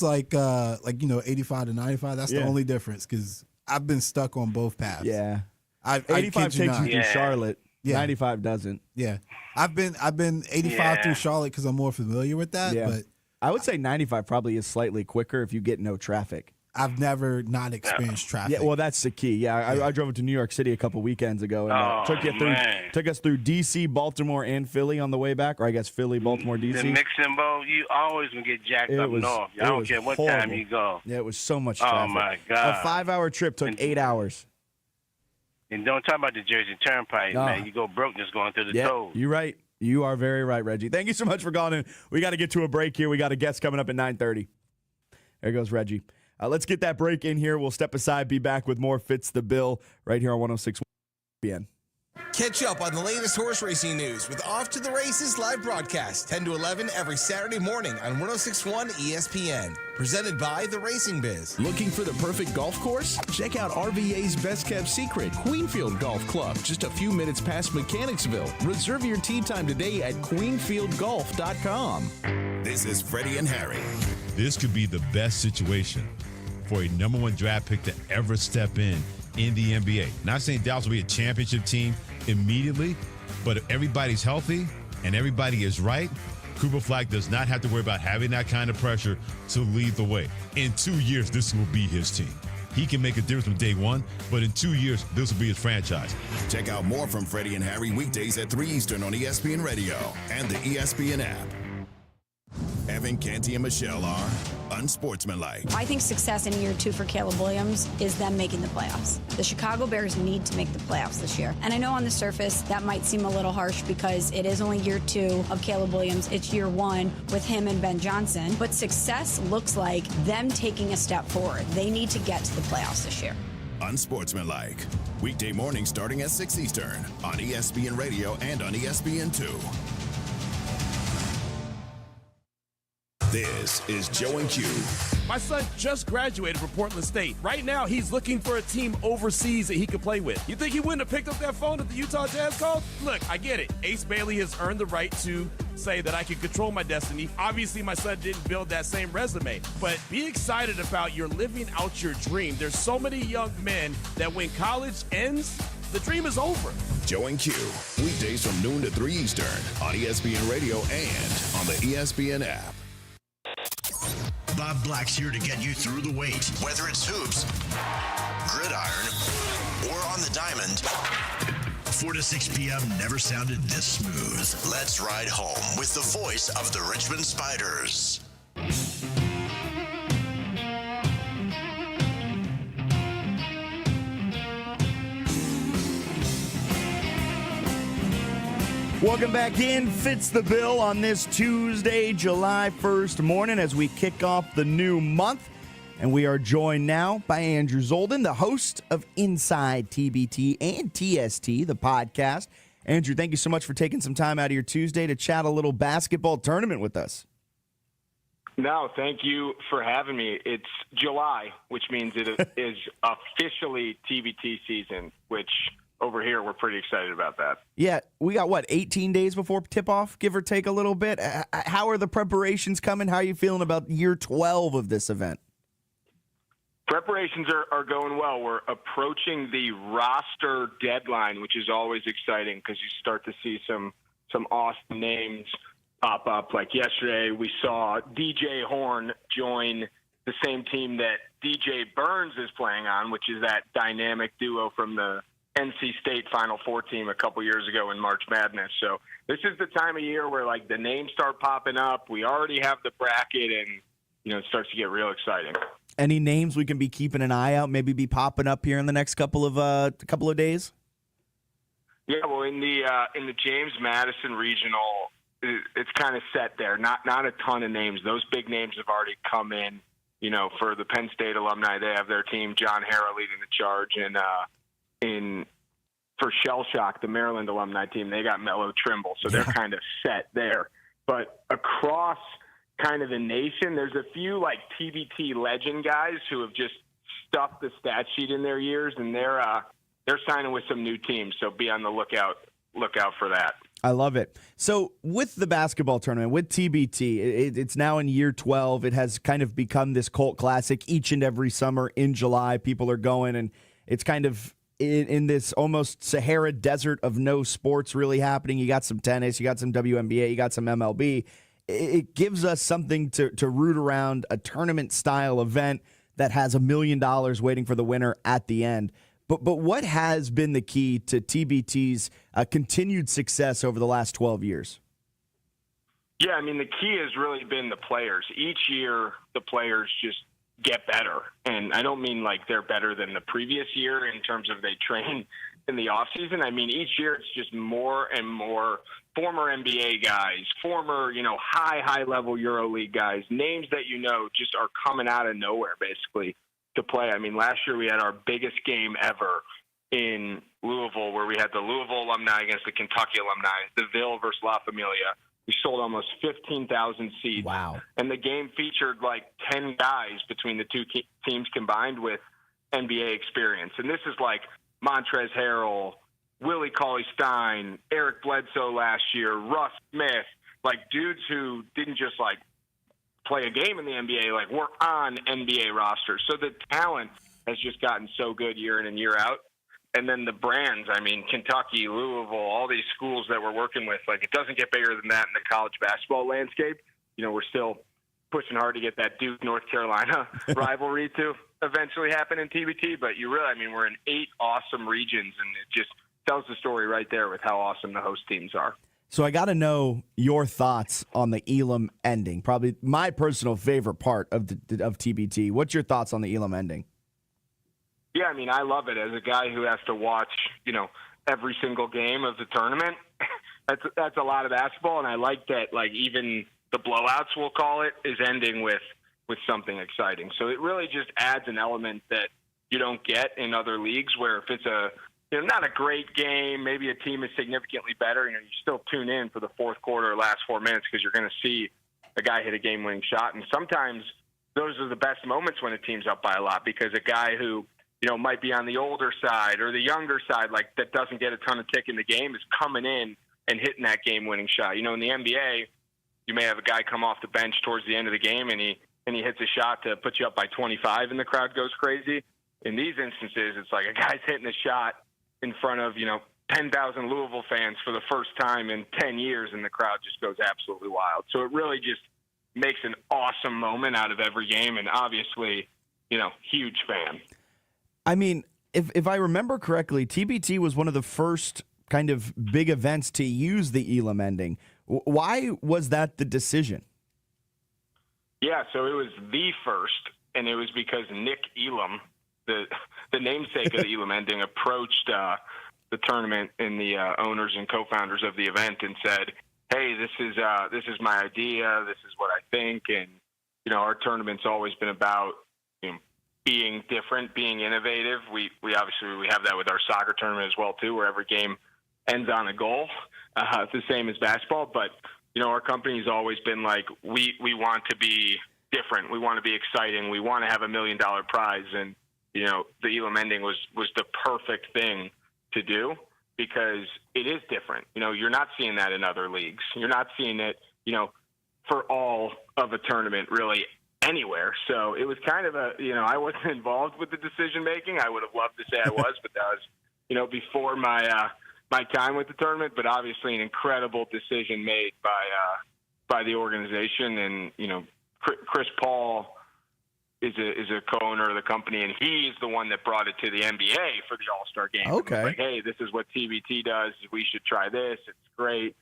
like 85 to 95. That's the only difference because I've been stuck on both paths. Yeah, 85 takes you through Charlotte. Yeah. 95 doesn't. Yeah, I've been 85 through Charlotte because I'm more familiar with that. Yeah. But I would say 95 probably is slightly quicker if you get no traffic. I've never not experienced traffic. Yeah, well, that's the key. Yeah, I drove to New York City a couple weekends ago and took us through D.C., Baltimore, and Philly on the way back, or I guess Philly, Baltimore, D.C. The mixing bowl, you always gonna get jacked up north. I don't care what time you go. Yeah, it was so much traffic. Oh my God! A 5-hour trip took 8 hours. And don't talk about the Jersey Turnpike, man. You go broke just going through the toll. You're right. You are very right, Reggie. Thank you so much for calling in. We got to get to a break here. We got a guest coming up at 9:30. There goes Reggie. Let's get that break in here. We'll step aside, be back with more Fitz the Bill right here on 106.1 ESPN. Catch up on the latest horse racing news with Off to the Races live broadcast, 10 to 11 every Saturday morning on 106.1 ESPN. Presented by The Racing Biz. Looking for the perfect golf course? Check out RVA's best kept secret, Queenfield Golf Club, just a few minutes past Mechanicsville. Reserve your tee time today at queenfieldgolf.com. This is Freddie and Harry. This could be the best situation for a number one draft pick to ever step in the NBA. Not saying Dallas will be a championship team immediately, but if everybody's healthy and everybody is right, Cooper Flag does not have to worry about having that kind of pressure to lead the way. In 2 years, this will be his team. He can make a difference from day one, but in 2 years, this will be his franchise. Check out more from Freddie and Harry weekdays at 3 Eastern on ESPN Radio and the ESPN app. Evan, Canty, and Michelle are unsportsmanlike. I think success in year 2 for Caleb Williams is them making the playoffs. The Chicago Bears need to make the playoffs this year. And I know on the surface that might seem a little harsh because it is only year 2 of Caleb Williams. It's year 1 with him and Ben Johnson. But success looks like them taking a step forward. They need to get to the playoffs this year. Unsportsmanlike. Weekday mornings starting at 6 Eastern on ESPN Radio and on ESPN2. This is Joe and Q. My son just graduated from Portland State. Right now, he's looking for a team overseas that he could play with. You think he wouldn't have picked up that phone that the Utah Jazz called? Look, I get it. Ace Bailey has earned the right to say that I can control my destiny. Obviously, my son didn't build that same resume, but be excited about your living out your dream. There's so many young men that when college ends, the dream is over. Joe and Q, weekdays from noon to 3 Eastern on ESPN Radio and on the ESPN app. Bob Black's here to get you through the wait. Whether it's hoops, gridiron, or on the diamond, 4 to 6 p.m. never sounded this smooth. Let's ride home with the voice of the Richmond Spiders. Welcome back in. Fitz the Bill on this Tuesday, July 1st morning as we kick off the new month. And we are joined now by Andrew Zolden, the host of Inside TBT and TST, the podcast. Andrew, thank you so much for taking some time out of your Tuesday to chat a little basketball tournament with us. No, thank you for having me. It's July, which means it is officially TBT season, which over here we're pretty excited about that. Yeah, we got, 18 days before tip-off, give or take a little bit? How are the preparations coming? How are you feeling about year 12 of this event? Preparations are going well. We're approaching the roster deadline, which is always exciting because you start to see some awesome names pop up. Like yesterday, we saw DJ Horn join the same team that DJ Burns is playing on, which is that dynamic duo from the NC State Final Four team a couple years ago in March Madness. So this is the time of year where like the names start popping up. We already have the bracket, and it starts to get real exciting. Any names we can be keeping an eye out, maybe be popping up here in the next couple of days? Yeah, well, in the James Madison Regional, it's kind of set there. Not a ton of names. Those big names have already come in. For the Penn State alumni, they have their team. John Harrah leading the charge, and for Shell Shock, the Maryland alumni team, they got Melo Trimble, so they're kind of set there. But across kind of the nation, there's a few like TBT legend guys who have just stuffed the stat sheet in their years, and they're signing with some new teams. So be on the lookout for that. I love it. So with the basketball tournament, with TBT, it's now in year 12. It has kind of become this cult classic each and every summer in July. People are going, and it's kind of in this almost Sahara desert of no sports really happening. You got some tennis, you got some WNBA, you got some MLB. It gives us something to root around, a tournament-style event that has $1 million waiting for the winner at the end. But what has been the key to TBT's continued success over the last 12 years? Yeah, I mean, the key has really been the players. Each year, the players just get better. And I don't mean like they're better than the previous year in terms of they train in the offseason. I mean, each year it's just more and more former NBA guys, former, high-level EuroLeague guys, names that just are coming out of nowhere, basically, to play. I mean, last year we had our biggest game ever in Louisville, where we had the Louisville alumni against the Kentucky alumni, the Ville versus La Familia. We sold almost 15,000 seats. Wow. And the game featured like 10 guys between the two teams combined with NBA experience. And this is like Montrezl Harrell, Willie Cauley-Stein, Eric Bledsoe last year, Russ Smith, like dudes who didn't just like play a game in the NBA, like we're on NBA rosters. So the talent has just gotten so good year in and year out. And then the brands, I mean, Kentucky, Louisville, all these schools that we're working with, like it doesn't get bigger than that in the college basketball landscape. We're still pushing hard to get that Duke, North Carolina rivalry to eventually happen in TBT. But we're in 8 awesome regions, and it just tells the story right there with how awesome the host teams are. So I got to know your thoughts on the Elam ending, probably my personal favorite part of TBT. What's your thoughts on the Elam ending? Yeah, I mean, I love it. As a guy who has to watch, every single game of the tournament, that's a lot of basketball, and I like that, like, even the blowouts, we'll call it, is ending with something exciting. So it really just adds an element that you don't get in other leagues, where if it's not a great game, maybe a team is significantly better, you still tune in for the fourth quarter or last 4 minutes because you're going to see a guy hit a game-winning shot. And sometimes those are the best moments when a team's up by a lot, because a guy who might be on the older side or the younger side, like that doesn't get a ton of tick in the game, is coming in and hitting that game-winning shot. In the NBA, you may have a guy come off the bench towards the end of the game and he hits a shot to put you up by 25 and the crowd goes crazy. In these instances, it's like a guy's hitting a shot in front of, 10,000 Louisville fans for the first time in 10 years, and the crowd just goes absolutely wild. So it really just makes an awesome moment out of every game, and obviously, huge fan. I mean, if I remember correctly, TBT was one of the first kind of big events to use the Elam ending. Why was that the decision? Yeah, so it was the first, and it was because Nick Elam, the namesake of the Elam ending, approached the tournament and the owners and co-founders of the event and said, "Hey, this is my idea. This is what I think." And our tournament's always been about being different, being innovative. We obviously have that with our soccer tournament as well too, where every game ends on a goal. It's the same as basketball, but our company's always been like, we want to be different. We want to be exciting. We want to have $1 million prize, and the Elam ending was the perfect thing to do because it is different. You're not seeing that in other leagues. You're not seeing it, for all of a tournament really anywhere. So it was kind of I wasn't involved with the decision making. I would have loved to say I was, but that was, before my time with the tournament. But obviously, an incredible decision made by the organization, and Chris Paul is a co-owner of the company, and he's the one that brought it to the NBA for the All-Star game. Okay. Like, hey, this is what TBT does. We should try this. It's great.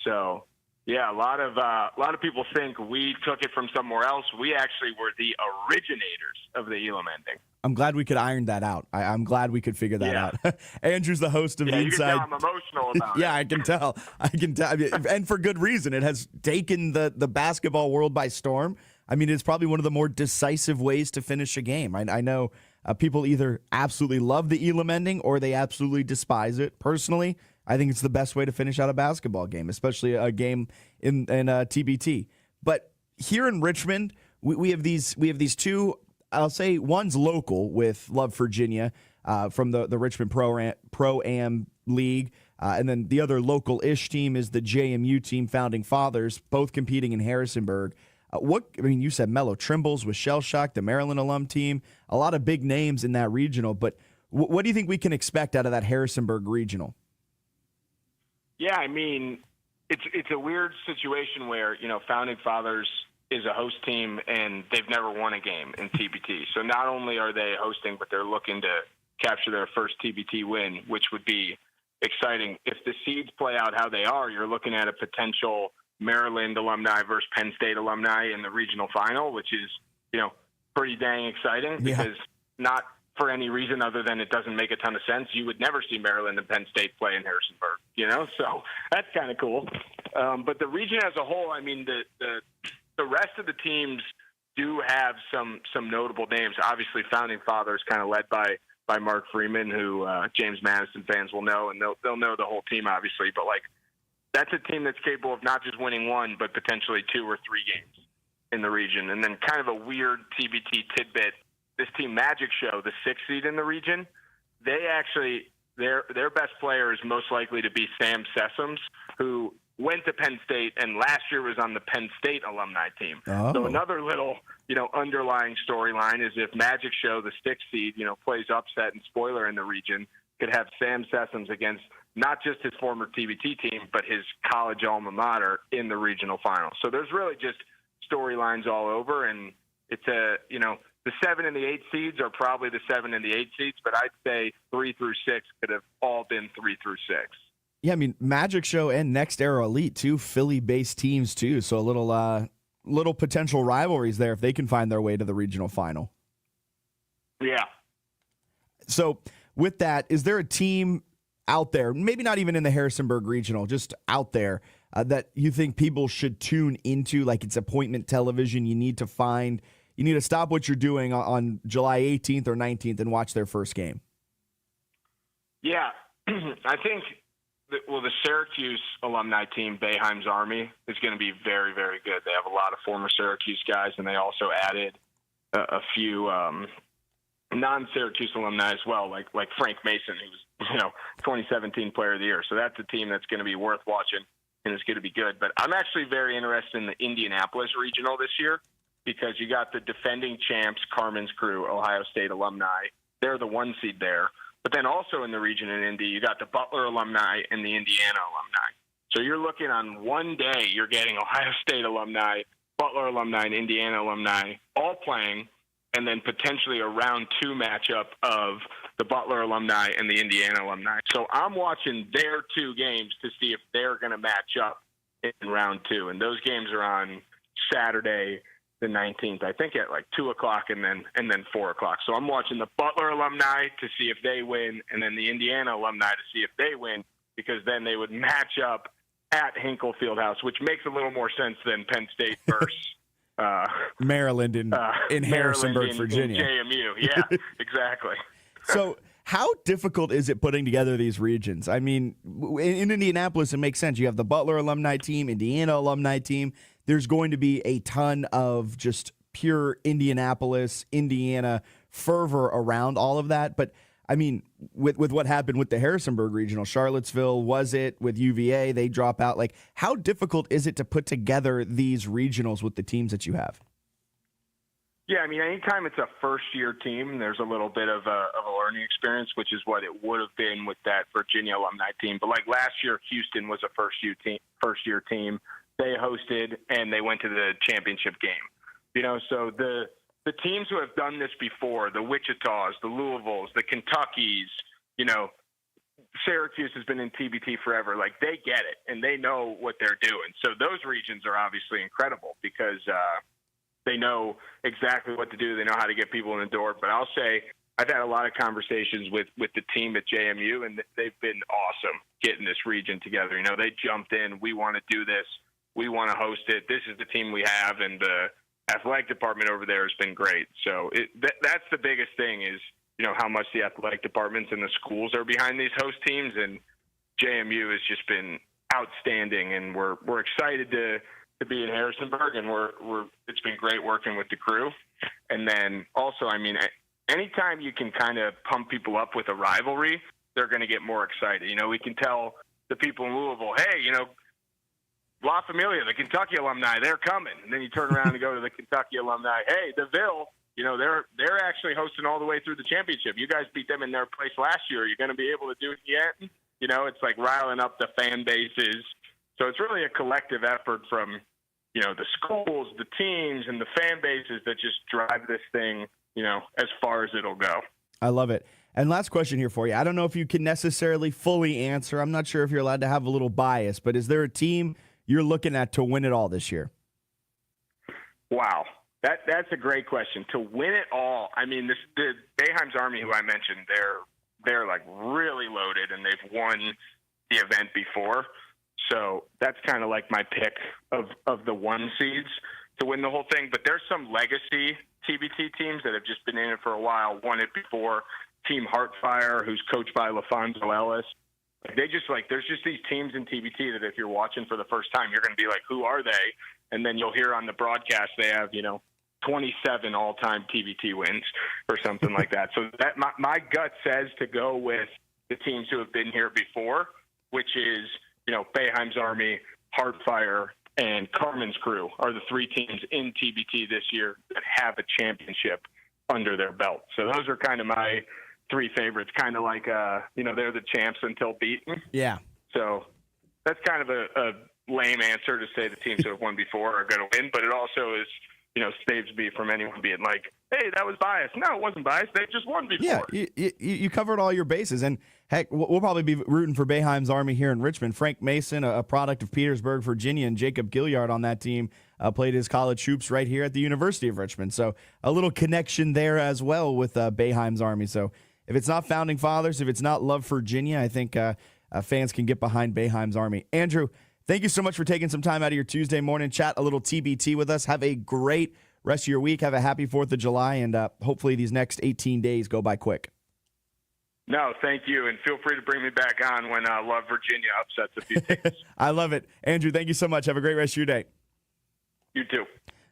So. Yeah, a lot of people think we took it from somewhere else. We actually were the originators of the Elam ending. I'm glad we could iron that out. I'm glad we could figure that out. Andrew's the host of the you Inside. can tell I'm emotional about it. Yeah, I can tell. And for good reason. It has taken the basketball world by storm. I mean, it's probably one of the more decisive ways to finish a game. I know people either absolutely love the Elam ending or they absolutely despise it. Personally, I think it's the best way to finish out a basketball game, especially a game in TBT. But here in Richmond, we have these two. I'll say one's local with Love Virginia from the Richmond Pro-Am League, and then the other local-ish team is the JMU team, Founding Fathers, both competing in Harrisonburg. You said Mellow Trimbles with Shell Shock, the Maryland alum team, a lot of big names in that regional. But what do you think we can expect out of that Harrisonburg regional? Yeah, I mean, it's a weird situation where, Founding Fathers is a host team and they've never won a game in TBT. So not only are they hosting, but they're looking to capture their first TBT win, which would be exciting. If the seeds play out how they are, you're looking at a potential Maryland alumni versus Penn State alumni in the regional final, which is, pretty dang exciting because not for any reason other than it doesn't make a ton of sense. You would never see Maryland and Penn State play in Harrisonburg, so that's kind of cool. But the region as a whole, I mean, the rest of the teams do have some notable names. Obviously, Founding Fathers kind of led by Mark Freeman, who James Madison fans will know, and they'll know the whole team, obviously. But, that's a team that's capable of not just winning one, but potentially 2 or 3 games in the region. And then kind of a weird TBT tidbit, this team Magic Show, the 6th seed in the region, they actually their best player is most likely to be Sam Sessoms, who went to Penn State and last year was on the Penn State alumni team. Oh. So another little underlying storyline is if Magic Show, the 6th seed, plays upset and spoiler in the region, could have Sam Sessoms against not just his former TBT team, but his college alma mater in the regional final. So there's really just storylines all over, and it's the 7 and the 8 seeds are probably the 7 and the 8 seeds, but I'd say 3 through 6 could have all been 3 through 6. Yeah, I mean, Magic Show and Next Era Elite, two Philly-based teams, too. So a little potential rivalries there if they can find their way to the regional final. Yeah. So with that, is there a team out there, maybe not even in the Harrisonburg regional, just out there, that you think people should tune into, like it's appointment television? You need to stop what you're doing on July 18th or 19th and watch their first game. Yeah, I think the Syracuse alumni team, Boeheim's Army, is going to be very, very good. They have a lot of former Syracuse guys, and they also added a few non-Syracuse alumni as well, like Frank Mason, who's 2017 Player of the Year. So that's a team that's going to be worth watching and it's going to be good. But I'm actually very interested in the Indianapolis regional this year because you got the defending champs, Carmen's Crew, Ohio State alumni. They're the 1 seed there. But then also in the region in Indy, you got the Butler alumni and the Indiana alumni. So you're looking on one day, you're getting Ohio State alumni, Butler alumni, and Indiana alumni all playing, and then potentially a round 2 matchup of the Butler alumni and the Indiana alumni. So I'm watching their 2 games to see if they're going to match up in round 2. And those games are on Saturday the 19th, I think at 2 o'clock and then 4 o'clock. So I'm watching the Butler alumni to see if they win, and then the Indiana alumni to see if they win, because then they would match up at Hinkle Fieldhouse, which makes a little more sense than Penn State versus Maryland in Harrisonburg, Virginia. In JMU, yeah, exactly. So how difficult is it putting together these regions? I mean, in Indianapolis, it makes sense. You have the Butler alumni team, Indiana alumni team. There's going to be a ton of just pure Indianapolis, Indiana fervor around all of that. But, I mean, with what happened with the Harrisonburg Regional, Charlottesville, was it with UVA, they drop out. Like, how difficult is it to put together these regionals with the teams that you have? Yeah, I mean, anytime it's a first-year team, there's a little bit of a learning experience, which is what it would have been with that Virginia alumni team. But like last year, Houston was a first-year team. They hosted and they went to the championship game. You know, so the teams who have done this before, the Wichitas, the Louisvilles, the Kentuckys, you know, Syracuse has been in TBT forever. Like, they get it and they know what they're doing. So those regions are obviously incredible because they know exactly what to do. They know how to get people in the door. But I'll say I've had a lot of conversations with the team at JMU, and they've been awesome getting this region together. You know, they jumped in. We want to do this. We want to host it. This is the team we have, and the athletic department over there has been great. So that's the biggest thing is, you know, how much the athletic departments and the schools are behind these host teams, and JMU has just been outstanding, and we're excited to be in Harrisonburg, and it's been great working with the crew. And then also, I mean, anytime you can kind of pump people up with a rivalry, they're going to get more excited. You know, we can tell the people in Louisville, hey, you know, La Familia, the Kentucky alumni, they're coming. And then you turn around and go to the Kentucky alumni, hey, the Ville, you know, they're actually hosting all the way through the championship. You guys beat them in their place last year. Are you going to be able to do it yet? You know, it's like riling up the fan bases. So it's really a collective effort from, you know, the schools, the teams, and the fan bases that just drive this thing, you know, as far as it'll go. I love it. And last question here for you. I don't know if you can necessarily fully answer. I'm not sure if you're allowed to have a little bias, but is there a team you're looking at to win it all this year? Wow. That's a great question. To win it all, I mean, the Boeheim's Army, who I mentioned, they're like really loaded, and they've won the event before. So that's kind of like my pick of the one seeds to win the whole thing. But there's some legacy TBT teams that have just been in it for a while, won it before. Team Heartfire, who's coached by LaFonso Ellis. There's just these teams in TBT that if you're watching for the first time, you're going to be like, who are they? And then you'll hear on the broadcast they have, you know, 27 all-time TBT wins or something like that. So that my gut says to go with the teams who have been here before, which is, you know, Boeheim's Army, Heartfire, and Carmen's Crew are the three teams in TBT this year that have a championship under their belt. So those are kind of my three favorites, kind of like, you know, they're the champs until beaten. Yeah. So that's kind of a lame answer to say the teams who have won before are going to win, but it also is, you know, saves me from anyone being like, hey, that was biased. No, it wasn't biased. They just won before. Yeah, you covered all your bases. And, heck, we'll probably be rooting for Boeheim's Army here in Richmond. Frank Mason, a product of Petersburg, Virginia, and Jacob Gilliard on that team played his college hoops right here at the University of Richmond. So a little connection there as well with Boeheim's Army. So if it's not Founding Fathers, if it's not Love Virginia, I think fans can get behind Boeheim's Army. Andrew, thank you so much for taking some time out of your Tuesday morning, chat a little TBT with us. Have a great rest of your week. Have a happy 4th of July, and hopefully these next 18 days go by quick. No, thank you, and feel free to bring me back on when Love Virginia upsets a few teams. I love it. Andrew, thank you so much. Have a great rest of your day. You too.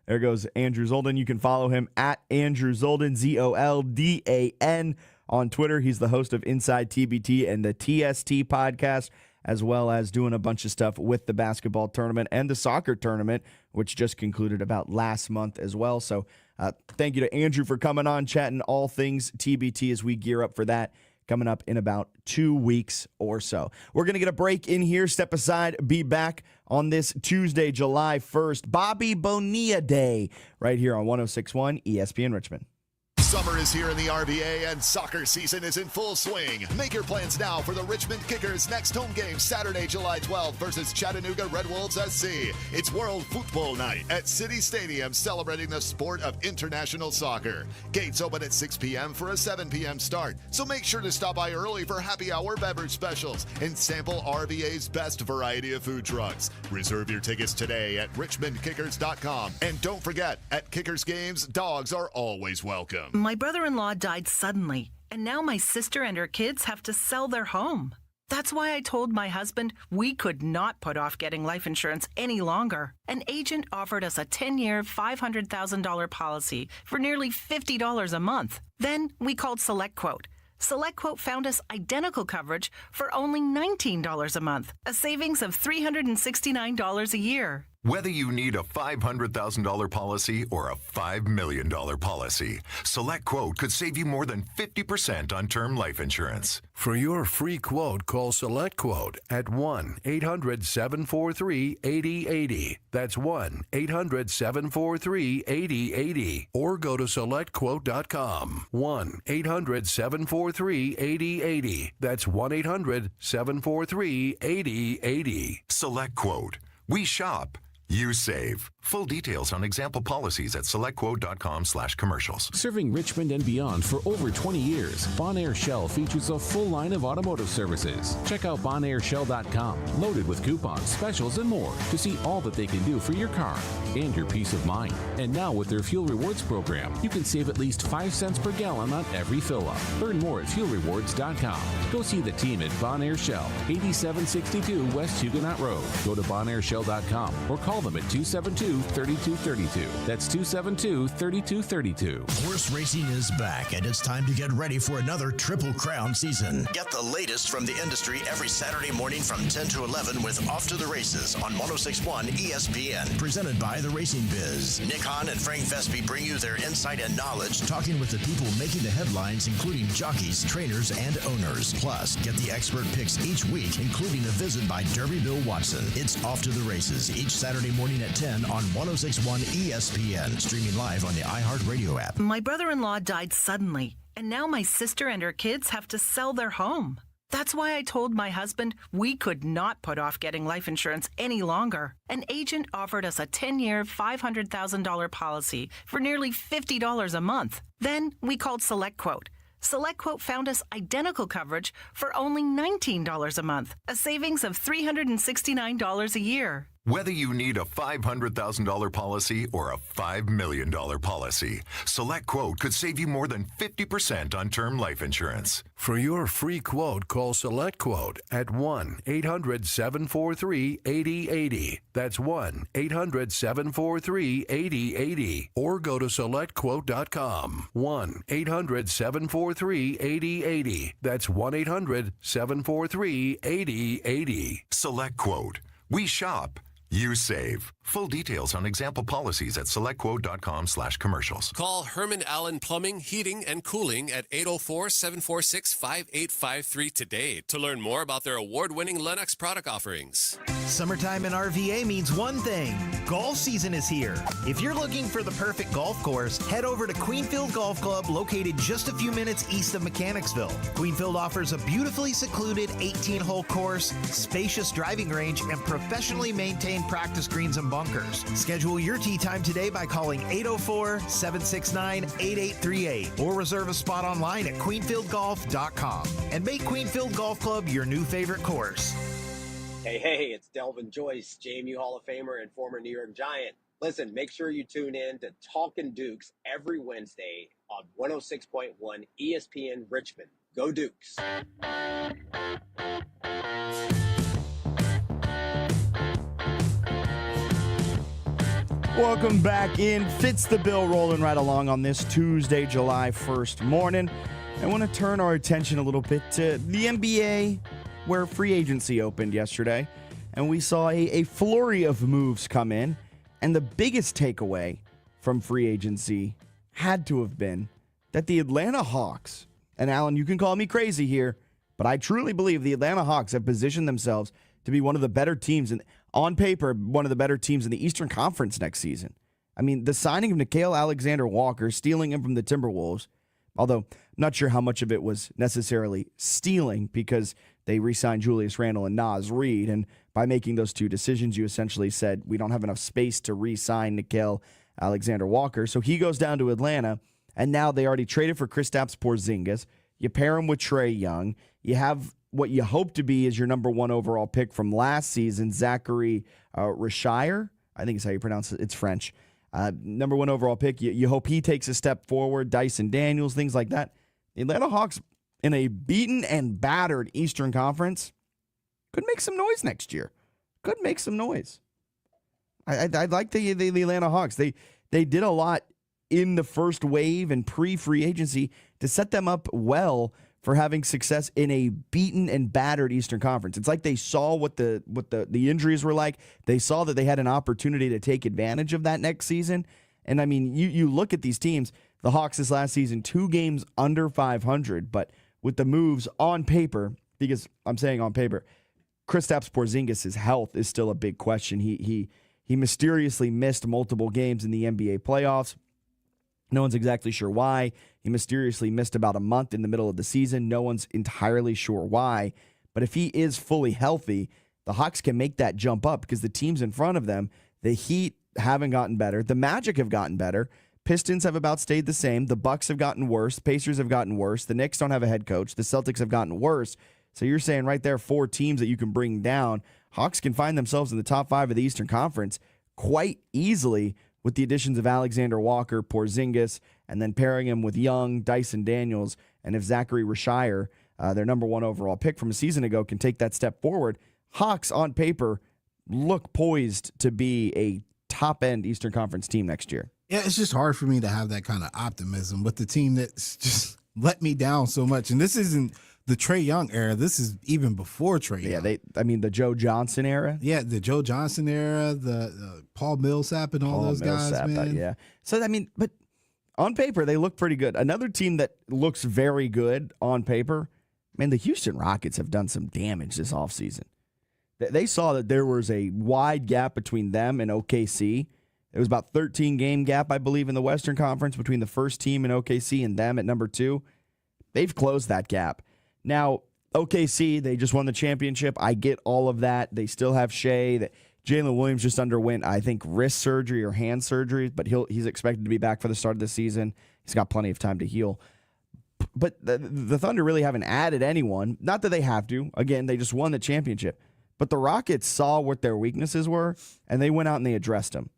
There goes Andrew Zoldan. You can follow him at Andrew Zoldan, Zoldan, on Twitter. He's the host of Inside TBT and the TST podcast, as well as doing a bunch of stuff with the basketball tournament and the soccer tournament, which just concluded about last month as well. So thank you to Andrew for coming on, chatting all things TBT as we gear up for that coming up in about 2 weeks or so. We're going to get a break in here, step aside, be back on this Tuesday, July 1st, Bobby Bonilla Day, right here on 106.1 ESPN Richmond. Summer is here in the RVA and soccer season is in full swing. Make your plans now for the Richmond Kickers' next home game Saturday, July 12th versus Chattanooga Red Wolves SC. It's World Football Night at City Stadium celebrating the sport of international soccer. Gates open at 6 p.m. for a 7 p.m. start, so make sure to stop by early for happy hour beverage specials and sample RVA's best variety of food trucks. Reserve your tickets today at richmondkickers.com. And don't forget, at Kickers games, dogs are always welcome. My brother-in-law died suddenly, and now my sister and her kids have to sell their home. That's why I told my husband we could not put off getting life insurance any longer. An agent offered us a 10-year, $500,000 policy for nearly $50 a month. Then we called SelectQuote. SelectQuote found us identical coverage for only $19 a month, a savings of $369 a year. Whether you need a $500,000 policy or a $5 million policy, SelectQuote could save you more than 50% on term life insurance. For your free quote, call SelectQuote at 1-800-743-8080. That's 1-800-743-8080. Or go to SelectQuote.com. 1-800-743-8080. That's 1-800-743-8080. SelectQuote. We shop. You save. Full details on example policies at selectquote.com/commercials. Serving Richmond and beyond for over 20 years, Bonaire Shell features a full line of automotive services. Check out BonaireShell.com, loaded with coupons, specials, and more to see all that they can do for your car and your peace of mind. And now with their Fuel Rewards program, you can save at least 5 cents per gallon on every fill-up. Learn more at FuelRewards.com. Go see the team at Bonaire Shell, 8762 West Huguenot Road. Go to BonaireShell.com or call them at 272-3232. That's 272-3232. Horse racing is back, and it's time to get ready for another Triple Crown season. Get the latest from the industry every Saturday morning from 10 to 11 with Off to the Races on 106.1 ESPN. Presented by The Racing Biz. Nick Hahn and Frank Vespi bring you their insight and knowledge, talking with the people making the headlines, including jockeys, trainers, and owners. Plus, get the expert picks each week, including a visit by Derby Bill Watson. It's Off to the Races each Saturday morning at 10 on 106.1 ESPN. Streaming live on the iHeartRadio app. My brother-in-law died suddenly, and now my sister and her kids have to sell their home. That's why I told my husband we could not put off getting life insurance any longer. An agent offered us a 10-year, $500,000 policy for nearly $50 a month. Then we called SelectQuote. SelectQuote found us identical coverage for only $19 a month, a savings of $369 a year. Whether you need a $500,000 policy or a $5 million policy, SelectQuote could save you more than 50% on term life insurance. For your free quote, call SelectQuote at 1-800-743-8080. That's 1-800-743-8080. Or go to SelectQuote.com. 1-800-743-8080. That's 1-800-743-8080. SelectQuote. We shop. You save. Full details on example policies at selectquote.com/commercials. Call Herman Allen Plumbing, Heating, and Cooling at 804-746-5853 today to learn more about their award-winning Lennox product offerings. Summertime in RVA means one thing. Golf season is here. If you're looking for the perfect golf course, head over to Queenfield Golf Club, located just a few minutes east of Mechanicsville. Queenfield offers a beautifully secluded 18-hole course, spacious driving range, and professionally maintained practice greens and bunkers. Schedule your tee time today by calling 804-769-8838 or reserve a spot online at queenfieldgolf.com and make Queenfield Golf Club your new favorite course. Hey, it's Delvin Joyce, JMU Hall of Famer and former New York Giant. Listen, make sure you tune in to Talkin' Dukes every Wednesday on 106.1 ESPN Richmond. Go Dukes. Welcome back in. Fitz the Bill rolling right along on this Tuesday, July 1st morning. I want to turn our attention a little bit to the NBA, where free agency opened yesterday, and we saw a flurry of moves come in, and the biggest takeaway from free agency had to have been that the Atlanta Hawks, and Alan, you can call me crazy here, but I truly believe the Atlanta Hawks have positioned themselves to be one of the better teams, on paper, one of the better teams in the Eastern Conference next season. I mean, the signing of Nickeil Alexander-Walker, stealing him from the Timberwolves, Although, not sure how much of it was necessarily stealing because they re-signed Julius Randle and Naz Reid. And by making those two decisions, you essentially said, we don't have enough space to re-sign Nickeil Alexander-Walker. So he goes down to Atlanta, and now they already traded for Kristaps Porzingis. You pair him with Trae Young. You have what you hope to be is your number 1 overall pick from last season, Zachary Richire. I think is how you pronounce it. It's French. Number 1 overall pick. You hope he takes a step forward. Dyson Daniels, things like that. The Atlanta Hawks, in a beaten and battered Eastern Conference, could make some noise next year. Could make some noise. I like the Atlanta Hawks. They did a lot in the first wave and pre-free agency to set them up well for having success in a beaten and battered Eastern Conference. It's like they saw what the injuries were like. They saw that they had an opportunity to take advantage of that next season. And I mean, you look at these teams, the Hawks this last season, 2 games under 500, but with the moves on paper, because I'm saying on paper, Kristaps Porzingis' health is still a big question. He mysteriously missed multiple games in the NBA playoffs. No one's exactly sure why. He mysteriously missed about a month in the middle of the season. No one's entirely sure why. But if he is fully healthy, the Hawks can make that jump up because the teams in front of them, the Heat haven't gotten better. The Magic have gotten better. Pistons have about stayed the same. The Bucks have gotten worse. Pacers have gotten worse. The Knicks don't have a head coach. The Celtics have gotten worse. So you're saying right there 4 teams that you can bring down. Hawks can find themselves in the top 5 of the Eastern Conference quite easily with the additions of Alexander Walker, Porzingis, and then pairing him with Young, Dyson Daniels, and if Zachary Richire, their number 1 overall pick from a season ago, can take that step forward, Hawks on paper look poised to be a top-end Eastern Conference team next year. Yeah, it's just hard for me to have that kind of optimism with the team that's just let me down so much. And this isn't the Trae Young era. This is even before Trae Young. Yeah, the Joe Johnson era. Yeah, the Joe Johnson era, the Paul Millsap and all those guys, man. Yeah. So, I mean, but on paper, they look pretty good. Another team that looks very good on paper, man, the Houston Rockets have done some damage this offseason. They saw that there was a wide gap between them and OKC. It was about 13-game gap, I believe, in the Western Conference between the first team in OKC and them at number 2. They've closed that gap. Now, OKC, they just won the championship. I get all of that. They still have Shea. Jalen Williams just underwent, I think, wrist surgery or hand surgery, but he's expected to be back for the start of the season. He's got plenty of time to heal. But the Thunder really haven't added anyone. Not that they have to. Again, they just won the championship. But the Rockets saw what their weaknesses were, and they went out and they addressed them.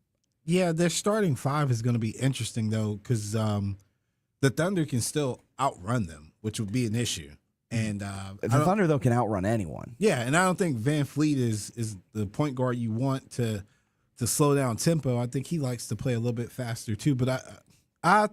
Yeah, their starting 5 is going to be interesting, though, because the Thunder can still outrun them, which would be an issue. And the Thunder, though, can outrun anyone. Yeah, and I don't think Van Fleet is the point guard you want to slow down tempo. I think he likes to play a little bit faster, too. But I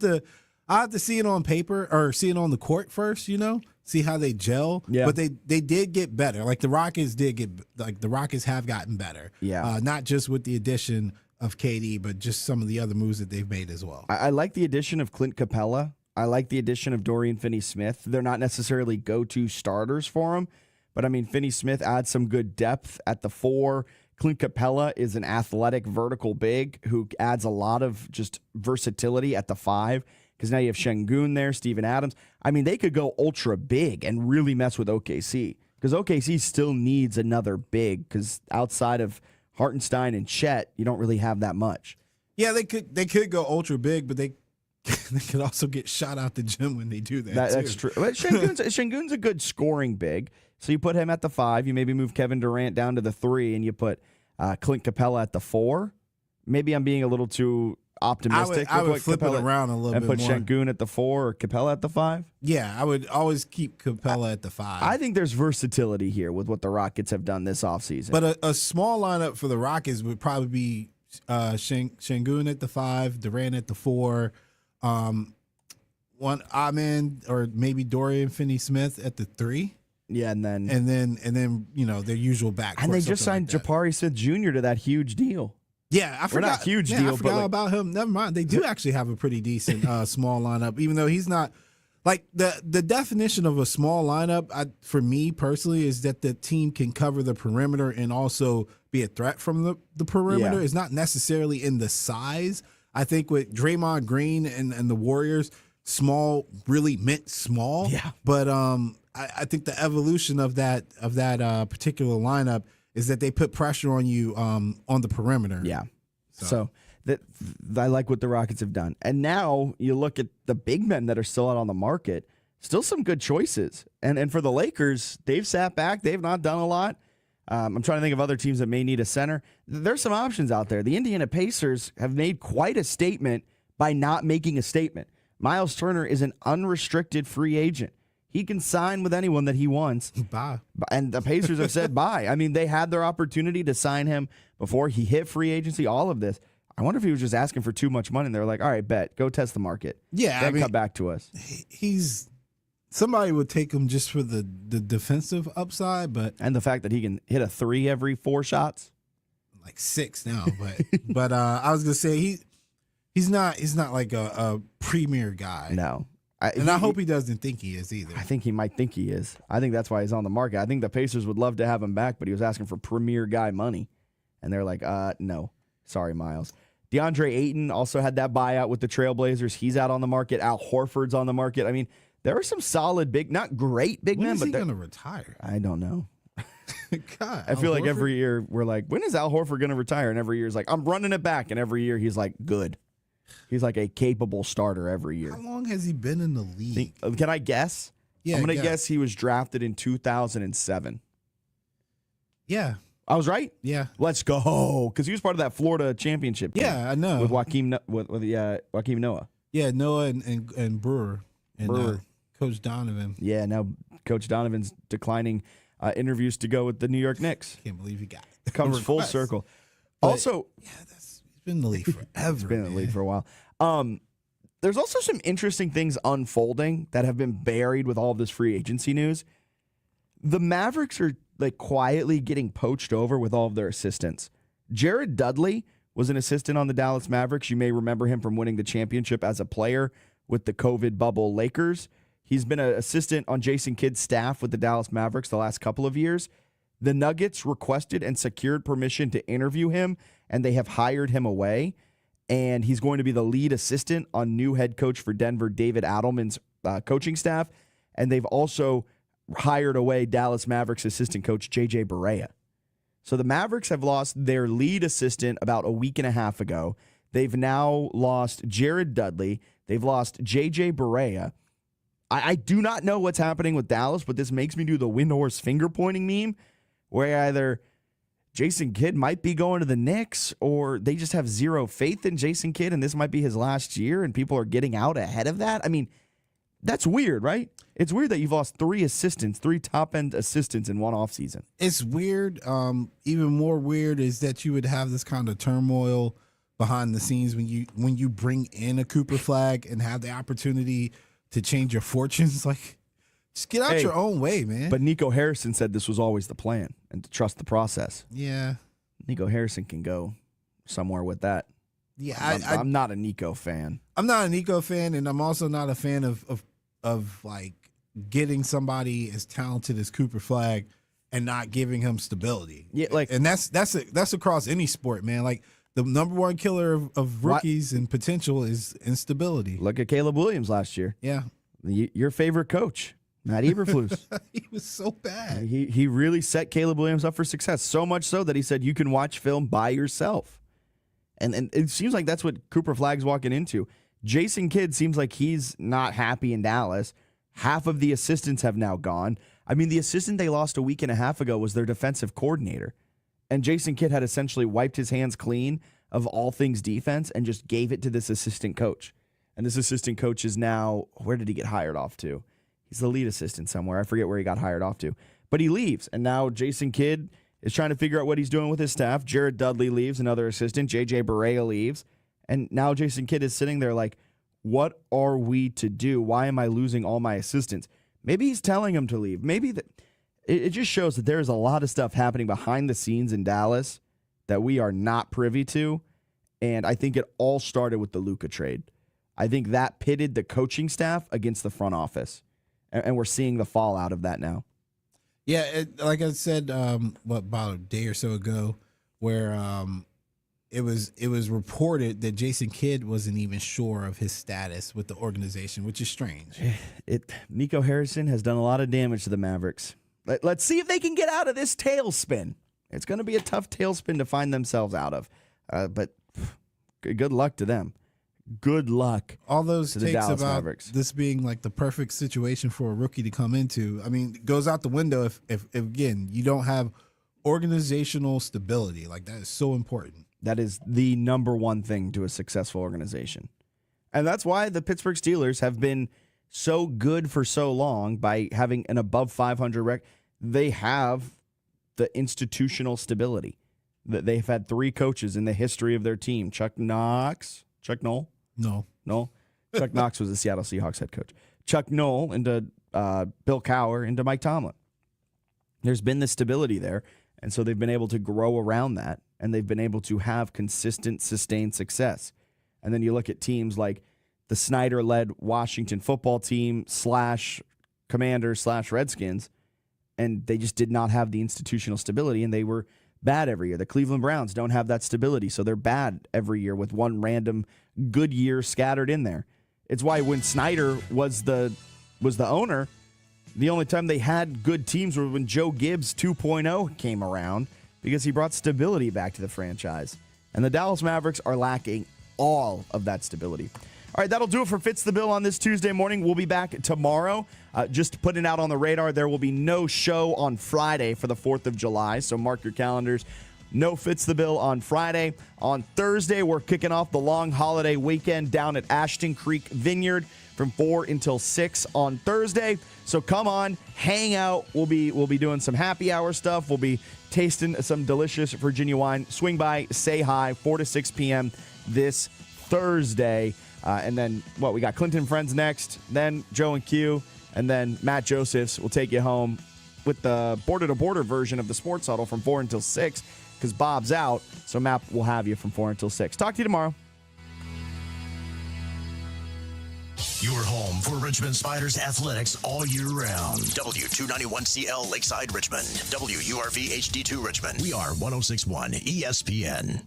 have to see it on paper or see it on the court first, see how they gel. Yeah. But they did get better. Like the Rockets have gotten better. Yeah. Not just with the addition of KD, but just some of the other moves that they've made as well. I like the addition of Clint Capella. I like the addition of Dorian Finney-Smith. They're not necessarily go-to starters for him, but I mean, Finney-Smith adds some good depth at the 4. Clint Capella is an athletic vertical big who adds a lot of just versatility at the 5, because now you have Şengün there, Steven Adams. I mean, they could go ultra big and really mess with OKC, because OKC still needs another big, because outside of Hartenstein and Chet, you don't really have that much. Yeah, they could go ultra big, but they could also get shot out the gym when they do that. That's true. But Şengün's a good scoring big. So you put him at the 5. You maybe move Kevin Durant down to the 3, and you put Clint Capella at the 4. Maybe I'm being a little too optimistic. I would flip Capella it around a little bit more. And put Şengün at the 4 or Capella at the 5? Yeah, I would always keep Capella at the 5. I think there's versatility here with what the Rockets have done this offseason. But a small lineup for the Rockets would probably be Şengün at the 5, Durant at the 4, one Amen or maybe Dorian Finney-Smith at the 3. Yeah, and then their usual backcourt. And they just signed Jabari Smith Jr. to that huge deal. Yeah, I forgot. Not huge deal, I forgot about him. Never mind. They do actually have a pretty decent small lineup, even though he's not like the definition of a small lineup. For me personally, is that the team can cover the perimeter and also be a threat from the perimeter. Yeah. It's not necessarily in the size. I think with Draymond Green and the Warriors, small really meant small. Yeah. But I think the evolution of that particular lineup is that they put pressure on you on the perimeter. Yeah. So that I like what the Rockets have done. And now you look at the big men that are still out on the market, still some good choices. And for the Lakers, they've sat back. They've not done a lot. I'm trying to think of other teams that may need a center. There's some options out there. The Indiana Pacers have made quite a statement by not making a statement. Miles Turner is an unrestricted free agent. He can sign with anyone that he wants. Bye. And the Pacers have said bye. I mean, they had their opportunity to sign him before he hit free agency, all of this. I wonder if he was just asking for too much money. And they were like, all right, bet. Go test the market. Yeah. Then come back to us. Somebody would take him just for the defensive upside, and the fact that he can hit a 3 every 4 shots. Like 6 now. But I was going to say he's not like a premier guy. No. I hope he doesn't think he is either. I think he might think he is. I think that's why he's on the market. I think the Pacers would love to have him back, but he was asking for premier guy money. And they're like, no. Sorry, Miles. DeAndre Ayton also had that buyout with the Trailblazers. He's out on the market. Al Horford's on the market. I mean, there are some solid not great big men. When is but he going to retire? I don't know. God, I feel like every year we're like, when is Al Horford going to retire? And every year he's like, I'm running it back. And every year he's like, good. He's like a capable starter every year. How long has he been in the league? Can I guess? Yeah, I'm going to guess he was drafted in 2007. Yeah. I was right? Yeah. Let's go. Because he was part of that Florida championship team. Yeah, I know. With Joakim Noah. Yeah, Noah and Brewer. And Coach Donovan. Yeah, now Coach Donovan's declining interviews to go with the New York Knicks. Can't believe he got it. Comes full circle. But, also, he's been in the league forever. He's been in the league for a while. There's also some interesting things unfolding that have been buried with all of this free agency news. The Mavericks are like quietly getting poached over with all of their assistants. Jared Dudley was an assistant on the Dallas Mavericks. You may remember him from winning the championship as a player with the COVID bubble Lakers. He's been an assistant on Jason Kidd's staff with the Dallas Mavericks the last couple of years. The Nuggets requested and secured permission to interview him, and they have hired him away. And he's going to be the lead assistant on new head coach for Denver, David Adelman's coaching staff. And they've also hired away Dallas Mavericks assistant coach J.J. Barea. So the Mavericks have lost their lead assistant about a week and a half ago. They've now lost Jared Dudley. They've lost J.J. Barea. I do not know what's happening with Dallas, but this makes me do the Windhorse finger-pointing meme, where either Jason Kidd might be going to the Knicks, or they just have zero faith in Jason Kidd, and this might be his last year, and people are getting out ahead of that. I mean, that's weird, right? It's weird that you've lost 3 top-end assistants in one offseason. It's weird. Even more weird is that you would have this kind of turmoil behind the scenes when you bring in a Cooper Flag and have the opportunity to change your fortunes. Like, just get out your own way, man. But Nico Harrison said this was always the plan and to trust the process. Yeah. Nico Harrison can go somewhere with that. Yeah, I'm not a Nico fan. I'm not a Nico fan, and I'm also not a fan of like getting somebody as talented as Cooper Flag and not giving him stability. Yeah, like, and that's across any sport, man. Like, the number one killer of rookies and potential is instability. Look at Caleb Williams last year. Yeah. Your favorite coach, Matt Eberflus. He was so bad. He really set Caleb Williams up for success, so much so that he said you can watch film by yourself. And it seems like that's what Cooper Flag's walking into. Jason Kidd seems like he's not happy in Dallas. Half of the assistants have now gone. I mean, the assistant they lost a week and a half ago was their defensive coordinator. And Jason Kidd had essentially wiped his hands clean of all things defense and just gave it to this assistant coach. And this assistant coach is now, where did he get hired off to? He's the lead assistant somewhere. I forget where he got hired off to. But he leaves. And now Jason Kidd is trying to figure out what he's doing with his staff. Jared Dudley leaves, another assistant. J.J. Barea leaves. And now Jason Kidd is sitting there like, what are we to do? Why am I losing all my assistants? Maybe he's telling him to leave. Maybe that it just shows that there's a lot of stuff happening behind the scenes in Dallas that we are not privy to. And I think it all started with the Luka trade. I think that pitted the coaching staff against the front office. And we're seeing the fallout of that now. Yeah, like I said, about a day or so ago, where it was reported that Jason Kidd wasn't even sure of his status with the organization, which is strange. Nico Harrison has done a lot of damage to the Mavericks. Let's see if they can get out of this tailspin. It's going to be a tough tailspin to find themselves out of. But good luck to them. Good luck. All those to the takes Dallas about Mavericks. This being like the perfect situation for a rookie to come into. I mean, it goes out the window if again, you don't have organizational stability. Like, that is so important. That is the number one thing to a successful organization. And that's why the Pittsburgh Steelers have been so good for so long by having an above 500 record. They have the institutional stability. They've had 3 coaches in the history of their team. Chuck Noll. No. Chuck Knox was the Seattle Seahawks head coach. Chuck Noll into Bill Cowher into Mike Tomlin. There's been the stability there, and so they've been able to grow around that, and they've been able to have consistent, sustained success. And then you look at teams like the Snyder-led Washington football team / Commanders / Redskins, and they just did not have the institutional stability, and they were bad every year. The Cleveland Browns don't have that stability, so they're bad every year with one random good year scattered in there. It's why when Snyder was the owner, the only time they had good teams was when Joe Gibbs 2.0 came around, because he brought stability back to the franchise. And the Dallas Mavericks are lacking all of that stability. All right, that'll do it for Fitz the Bill on this Tuesday morning. We'll be back tomorrow. Just putting it out on the radar, there will be no show on Friday for the 4th of July, so mark your calendars. No Fitz the Bill on Friday. On Thursday, we're kicking off the long holiday weekend down at Ashton Creek Vineyard from 4 until 6 on Thursday. So come on, hang out. We'll be doing some happy hour stuff. We'll be tasting some delicious Virginia wine. Swing by, say hi, 4 to 6 p.m. this Thursday. And then, we got Clinton Friends next, then Joe and Q, and then Matt Josephs will take you home with the border-to-border version of the Sports Huddle from 4 until 6, because Bob's out, so Matt will have you from 4 until 6. Talk to you tomorrow. Your home for Richmond Spiders athletics all year round. W291CL Lakeside Richmond. WURV HD2 Richmond. We are 106.1 ESPN.